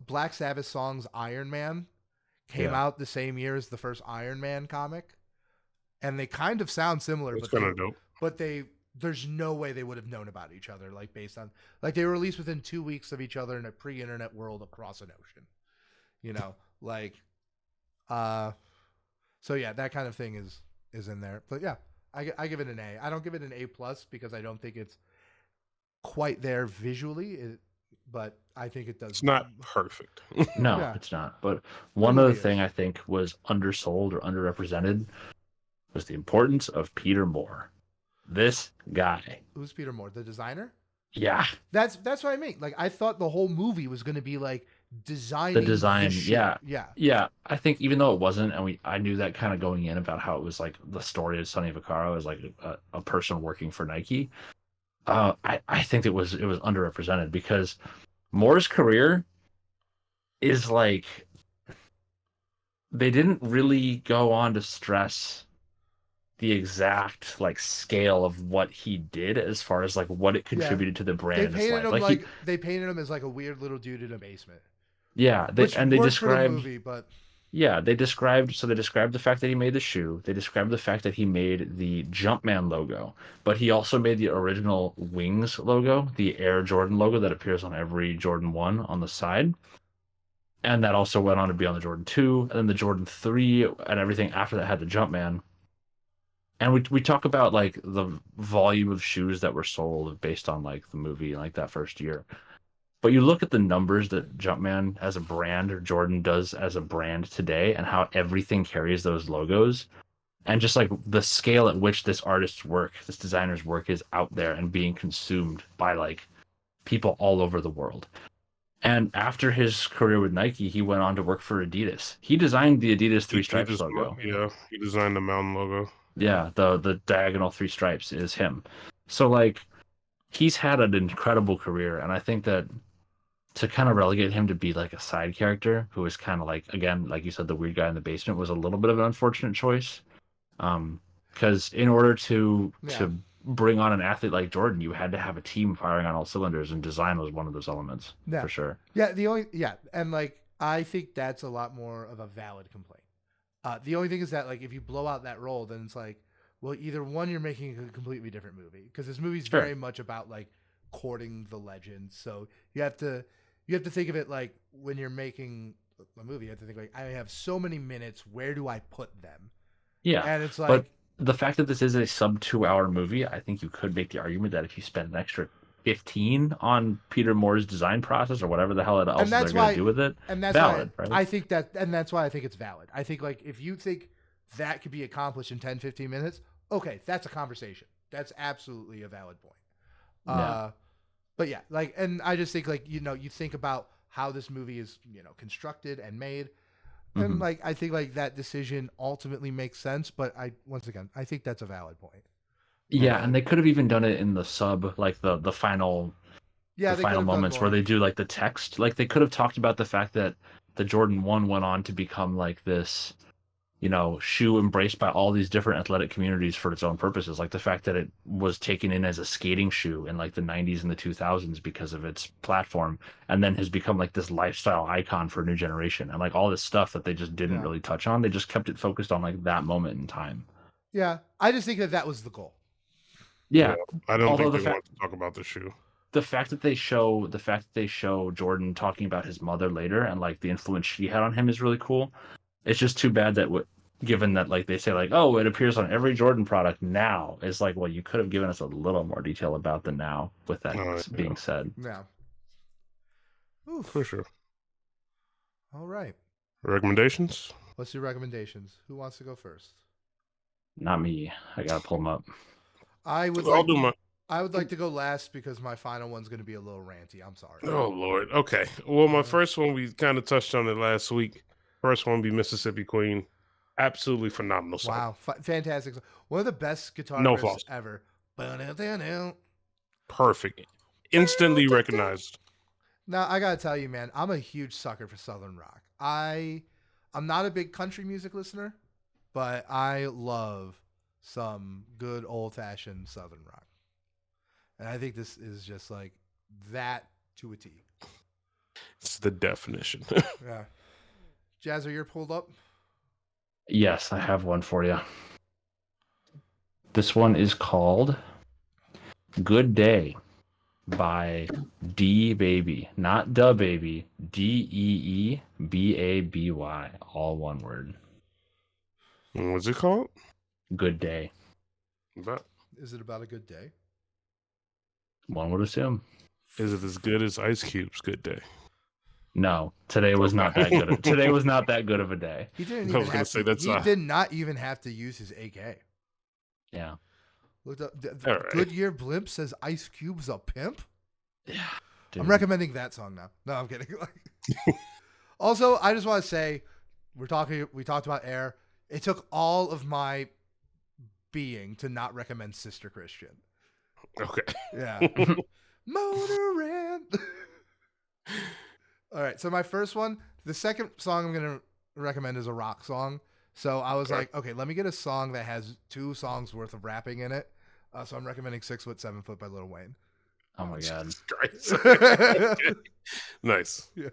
Black Sabbath songs Iron Man came out the same year as the first Iron Man comic, and they kind of sound similar. That's kind of dope. But there's no way they would have known about each other, like based on like they were released within 2 weeks of each other in a pre-internet world across an ocean, you know, like, so yeah, that kind of thing is in there. But yeah, I give it an A. I don't give it an A+ because I don't think it's quite there visually, but I think it does. It's not perfect. No, it's not. But one other thing I think was undersold or underrepresented was the importance of Peter Moore. This guy. Who's Peter Moore? The designer? Yeah. That's what I mean. Like I thought the whole movie was going to be like designing the design. Yeah. I think even though it wasn't, and I knew that kind of going in about how it was like the story of Sonny Vaccaro as like a person working for Nike. I think it was underrepresented because Moore's career is like they didn't really go on to stress the exact like scale of what he did as far as like what it contributed to the brand. They painted him they painted him as like a weird little dude in a basement. Yeah, they described the movie, but they described the fact that he made the shoe. They described the fact that he made the Jumpman logo, but he also made the original Wings logo, the Air Jordan logo that appears on every Jordan 1 on the side. And that also went on to be on the Jordan 2, and then the Jordan 3, and everything after that had the Jumpman. And we talk about like the volume of shoes that were sold based on like the movie like that first year. But you look at the numbers that Jumpman as a brand or Jordan does as a brand today and how everything carries those logos and just like the scale at which this artist's work, this designer's work is out there and being consumed by like people all over the world. And after his career with Nike, he went on to work for Adidas. He designed the Adidas 3 stripes logo. Yeah, he designed the mountain logo. Yeah, the diagonal 3 stripes is him. So like he's had an incredible career, and I think that to kind of relegate him to be like a side character who is kind of like, again, like you said, the weird guy in the basement was a little bit of an unfortunate choice. Because in order to bring on an athlete like Jordan, you had to have a team firing on all cylinders, and design was one of those elements for sure. Yeah, and like I think that's a lot more of a valid complaint. The only thing is that like if you blow out that role, then it's like, well, either one, you're making a completely different movie because this movie's Sure. very much about like courting the legend. So you have to think of it like when you're making a movie, you have to think like I have so many minutes. Where do I put them? Yeah, And it's but like the fact that this is a sub 2 hour movie, I think you could make the argument that if you spend an extra 15 on Peter Moore's design process or whatever the hell else they're going to do with it, and that's valid, why right? I think that, and that's why I think it's valid. I think like if you think that could be accomplished in 10, 15 minutes, okay, that's a conversation. That's absolutely a valid point. Yeah. But yeah, like, and I just think like, you think about how this movie is, constructed and made. And like, I think like that decision ultimately makes sense. But once again, I think that's a valid point. Yeah, and they could have even done it in the sub, like the final, yeah, the final moments where they do like the text. Like they could have talked about the fact that the Jordan 1 went on to become like this, shoe embraced by all these different athletic communities for its own purposes. Like the fact that it was taken in as a skating shoe in like the 90s and the 2000s because of its platform, and then has become like this lifestyle icon for a new generation. And like all this stuff that they just didn't really touch on, they just kept it focused on like that moment in time. Yeah, I just think that was the goal. Yeah, I don't think they want to talk about the shoe. The fact that they show Jordan talking about his mother later and like the influence she had on him is really cool. It's just too bad that given that like they say like, oh, it appears on every Jordan product now, it's like, well, you could have given us a little more detail about the now with that being said. Yeah. Ooh, for sure. All right. Recommendations? Let's do recommendations. Who wants to go first? Not me. I gotta pull them up. I would like to go last because my final one's going to be a little ranty. I'm sorry. Oh Lord. Okay. Well, my first one, we kind of touched on it last week. First one be Mississippi Queen. Absolutely phenomenal song. Wow, fantastic! One of the best guitar riffs ever. Perfect. Instantly recognized. Now I gotta tell you, man, I'm a huge sucker for Southern rock. I'm not a big country music listener, but I love some good old-fashioned Southern rock. And I think this is just like that to a T. It's the definition. Yeah. Jasper, you're pulled up? Yes, I have one for you. This one is called Good Day by D Baby. Not Da Baby. DEEBABY. All one word. What's it called? Good Day. Is it about a good day? One would assume. Is it as good as Ice Cube's Good Day? No, today was not that good. Today was not that good of a day. He didn't even have to, he did not even have to use his AK. Yeah. Looked up. Goodyear Blimp says Ice Cube's a pimp. Yeah. Dude. I'm recommending that song now. No, I'm kidding. Also, I just want to say we talked about Air. It took all of my being to not recommend Sister Christian. Okay. Yeah. Motorin. All right. So my first one, the second song I'm going to recommend is a rock song. So I was like, okay, let me get a song that has 2 songs worth of rapping in it. So I'm recommending 6 Foot, 7 Foot by Lil Wayne. Oh my God. Nice. Yeah.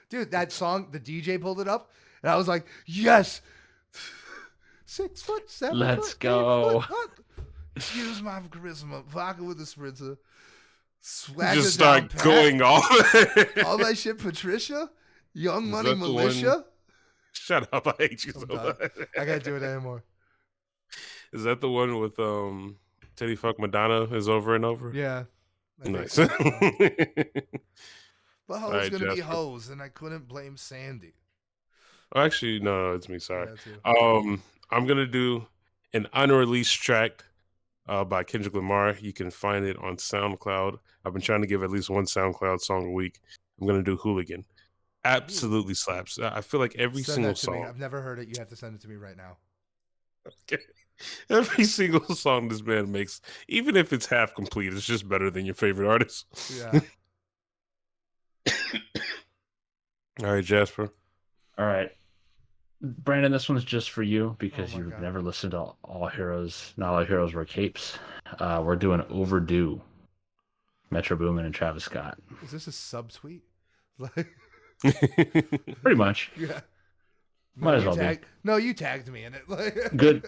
Dude, that song, the DJ pulled it up and I was like, yes. 6 foot, 7 Let's foot, go. 8 foot. Excuse my charisma. Vodka with a spritzer. Swagger Just start down going off. All that shit, Patricia. Young Money Militia. Shut up! I hate you so much. I can't do it anymore. Is that the one with Teddy Fuck Madonna is over and over? Yeah. Nice. But hoes gonna be hoes, and I couldn't blame Sandy. Oh, actually, no, it's me. Sorry. I'm gonna do an unreleased track by Kendrick Lamar. You can find it on SoundCloud. I've been trying to give at least one SoundCloud song a week. I'm gonna do Hooligan. Absolutely slaps. I feel like every single song. I've never heard it. You have to send it to me right now. Okay. Every single song this man makes, even if it's half complete, it's just better than your favorite artist. Yeah. All right, Jasper. All right. Brandon, this one's just for you because you've never listened to All Heroes, Not All Heroes Wear Capes. We're doing Overdue. Metro Boomin and Travis Scott. Is this a subtweet? Pretty much. Yeah. No, Might as you well be. No, you tagged me in it. Good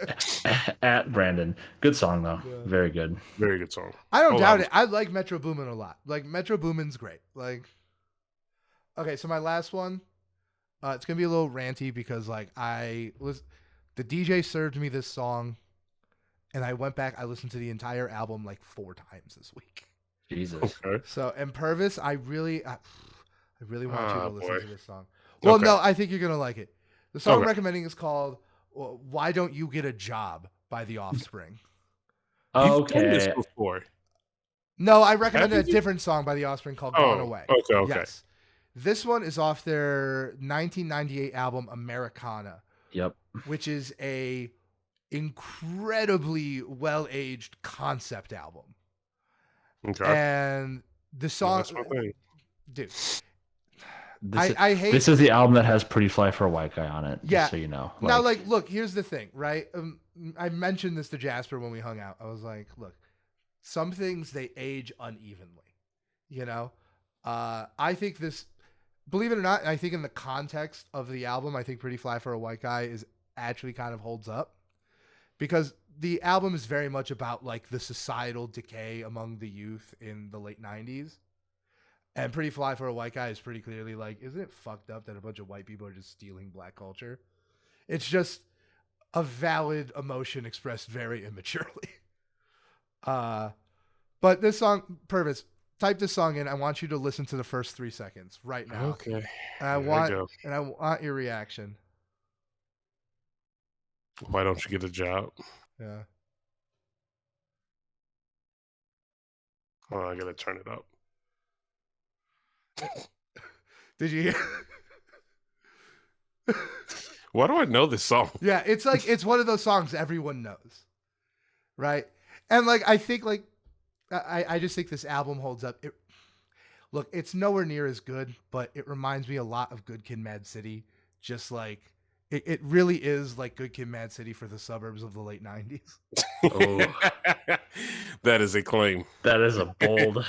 at Brandon. Good song though. Yeah. Very good. Very good song. I don't doubt it. I like Metro Boomin a lot. Like Metro Boomin's great. Like, okay, so my last one, it's gonna be a little ranty because like the DJ served me this song, and I went back. I listened to the entire album like 4 times this week. Jesus. Okay. So, and Purvis, I really want you to listen to this song. Well, no, I think you're gonna like it. The song I'm recommending is called "Why Don't You Get a Job" by The Offspring. You've done this before. No, I recommended a different song by The Offspring called "Gone Away." Okay. Yes, this one is off their 1998 album "Americana." Yep. Which is a incredibly well-aged concept album. Okay. And the song, that's my thing. Dude. I hate this is the album that has "Pretty Fly for a White Guy" on it. Yeah. Just so you know. Now, look, here's the thing, right? I mentioned this to Jasper when we hung out. I was like, look, some things they age unevenly. You know, I think this, believe it or not, I think in the context of the album, I think "Pretty Fly for a White Guy" is actually kind of holds up, because the album is very much about like the societal decay among the youth in the late 90s. And "Pretty Fly for a White Guy" is pretty clearly like, isn't it fucked up that a bunch of white people are just stealing black culture? It's just a valid emotion expressed very immaturely. But this song, Purvis, type this song in. I want you to listen to the first 3 seconds right now. Okay. And I want your reaction. Why don't you get a job? Yeah. Oh, I gotta turn it up. Did you hear? Why do I know this song? Yeah, it's like it's one of those songs everyone knows, right? And like I think like I just think this album holds up. Look, it's nowhere near as good, but it reminds me a lot of Good Kid, Mad City. Just like it really is like Good Kid, Mad City for the suburbs of the late 90s. Oh. That is a claim. That is a bold.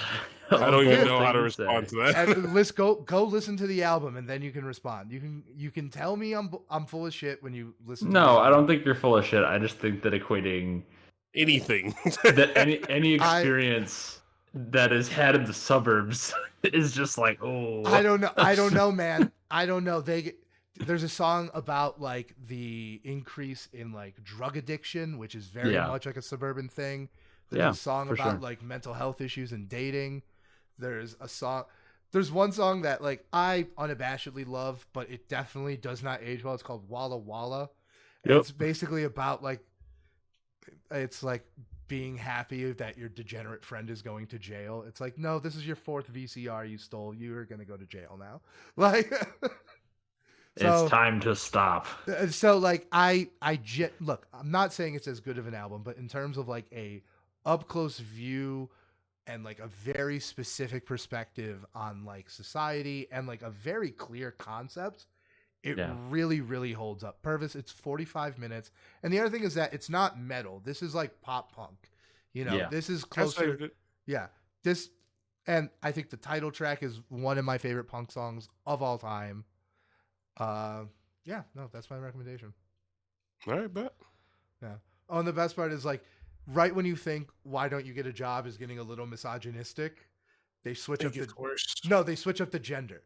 I don't even know how to respond to that. And let's go listen to the album, and then you can respond. You can tell me I'm full of shit when you listen. No, I don't think you're full of shit. I just think that equating anything that any experience that is had in the suburbs is just like, oh. I don't know, man. I don't know. There's a song about like the increase in like drug addiction, which is very much like a suburban thing. There's a song about like mental health issues and dating. There's one song that like I unabashedly love, but it definitely does not age well. It's called Walla Walla. And it's basically about like, it's like being happy that your degenerate friend is going to jail. It's like, no, this is your 4th VCR you stole. You're going to go to jail now. Like, it's time to stop. So like look, I'm not saying it's as good of an album, but in terms of like a up close view and like a very specific perspective on like society and like a very clear concept, it really, really holds up. Purvis, it's 45 minutes. And the other thing is that it's not metal. This is like pop punk. You know, this is closer. Yeah. And I think the title track is one of my favorite punk songs of all time. That's my recommendation. All right, bet. Yeah. Oh, and the best part is like, right when you think "Why Don't You Get a Job" is getting a little misogynistic, they switch up the gender.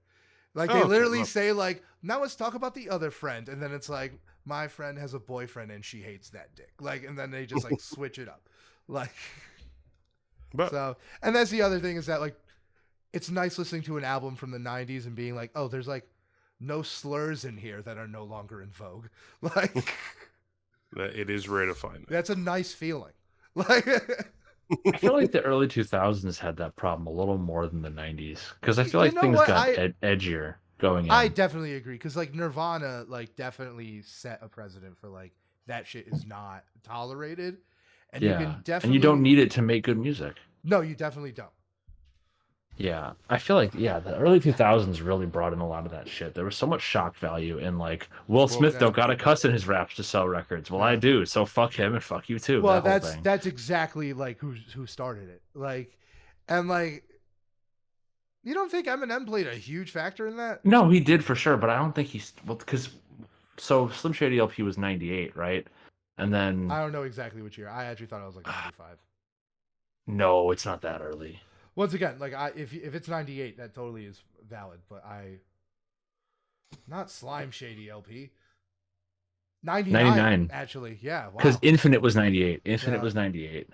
Like they literally say like, now let's talk about the other friend, and then it's like, my friend has a boyfriend and she hates that dick. Like, and then they just like switch it up. Like, and that's the other thing is that like, it's nice listening to an album from the 90s and being like, oh, there's like no slurs in here that are no longer in vogue. Like, it is rare to find. That's a nice feeling. Like, I feel like the early 2000s had that problem a little more than the 90s, because I feel like things got edgier going in. I definitely agree, because like Nirvana like definitely set a precedent for like that shit is not tolerated, and you can definitely, and you don't need it to make good music. No, you definitely don't. Yeah, I feel like the early 2000s really brought in a lot of that shit. There was so much shock value in like Will Smith don't gotta cuss in his raps to sell records. Well, I do, so fuck him and fuck you too. Well, that's exactly like who started it. Like, and like, you don't think Eminem played a huge factor in that? No, he did for sure, but I don't think because so Slim Shady LP was 98, right? And then I don't know exactly which year. I actually thought it was like 95. no, it's not that early. Once again, like if it's 98, that totally is valid. But not Slime Shady LP. 99 actually. Yeah, wow. Because Infinite was 98. Infinite Yeah. was 98.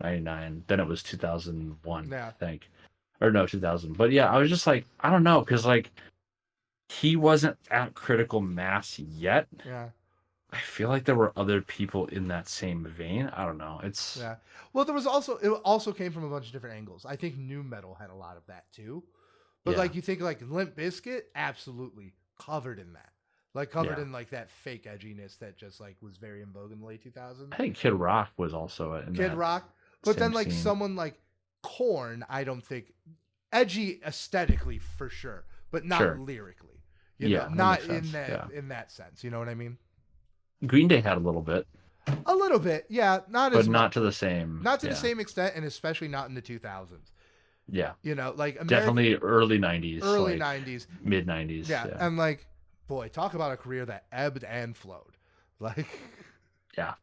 99. Then it was 2001, Yeah. I think. Or no, 2000. But yeah, I was just like, I don't know, because like he wasn't at critical mass yet. Yeah. I feel like there were other people in that same vein. I don't know. Yeah. Well, it also came from a bunch of different angles. I think nu metal had a lot of that too. But like you think like Limp Bizkit, absolutely covered in that. Like covered in like that fake edginess that just like was very in vogue in the late 2000s. I think Kid Rock was also in Kid Rock. But then like someone like Korn, I don't think edgy aesthetically for sure, but not lyrically. You know, not in that sense. You know what I mean? Green Day had a little bit. A little bit, yeah. Not but as not much. to the same. Not to the same extent, and especially not in the 2000s. Yeah. You know, like definitely early 90s. Early like 90s. Mid 90s. Yeah. And like, boy, talk about a career that ebbed and flowed. Like. Yeah.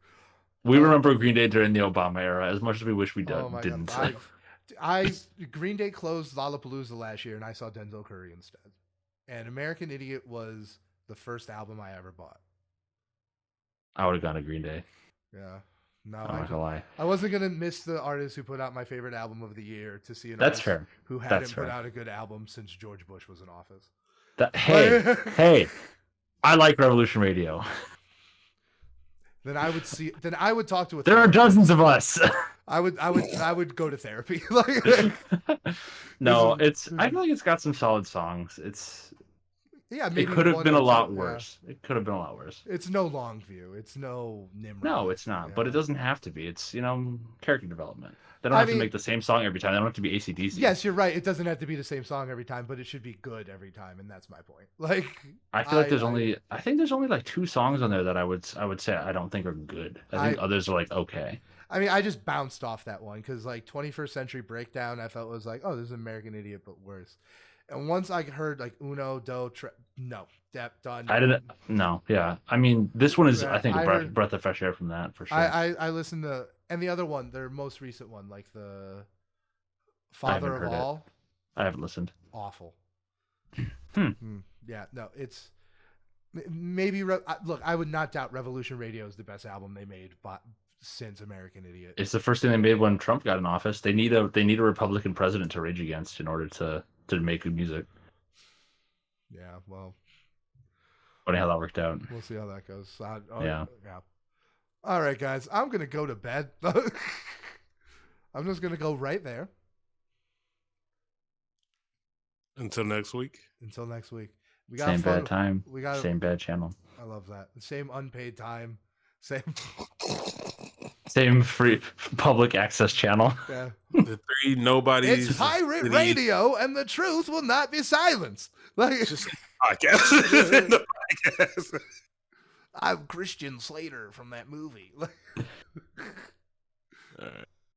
We remember Green Day during the Obama era as much as we wish we didn't. Green Day closed Lollapalooza last year, and I saw Denzel Curry instead. And American Idiot was the first album I ever bought. I would have gone to Green Day. Yeah. No, I'm not gonna lie. I wasn't gonna miss the artist who put out my favorite album of the year to see an That's artist fair. who hadn't put out a good album since George Bush was in office. Hey, I like Revolution Radio. Then I would talk to a. There are dozens of us. I would go to therapy. No, I feel like it's got some solid songs. Maybe it could have been a lot worse. It could have been a lot worse. It's no Longview. It's no Nimrod. No, it's not. Yeah. But it doesn't have to be. It's character development. They don't have to make the same song every time. They don't have to be AC/DC. Yes, you're right. It doesn't have to be the same song every time, but it should be good every time, and that's my point. Like I feel like I think there's only like 2 songs on there that I would say I don't think are good. I think others are like okay. I mean, I just bounced off that one because like 21st Century Breakdown, I felt was like, oh, this is American Idiot, but worse. And once I heard like Uno, Do, no, Dep, Done. I didn't. No, yeah. I mean, this one is I think a breath of fresh air from that for sure. I listened to and the other one, their most recent one, like the Father of All. I haven't listened. Awful. Yeah, no, it's maybe look. I would not doubt Revolution Radio is the best album they made, but since American Idiot, it's the first thing they made when Trump got in office. They need a Republican president to rage against in order to make good music. Yeah, well, funny how that worked out. We'll see how that goes. Yeah. All right, guys, I'm gonna go to bed. I'm just gonna go right there. Until next week. We got same bad time. We got same bad channel. I love that. Same unpaid time. Same free public access channel. Yeah. The 3 nobodies. It's pirate radio, and the truth will not be silenced. Like it's just a podcast. I'm Christian Slater from that movie. All right.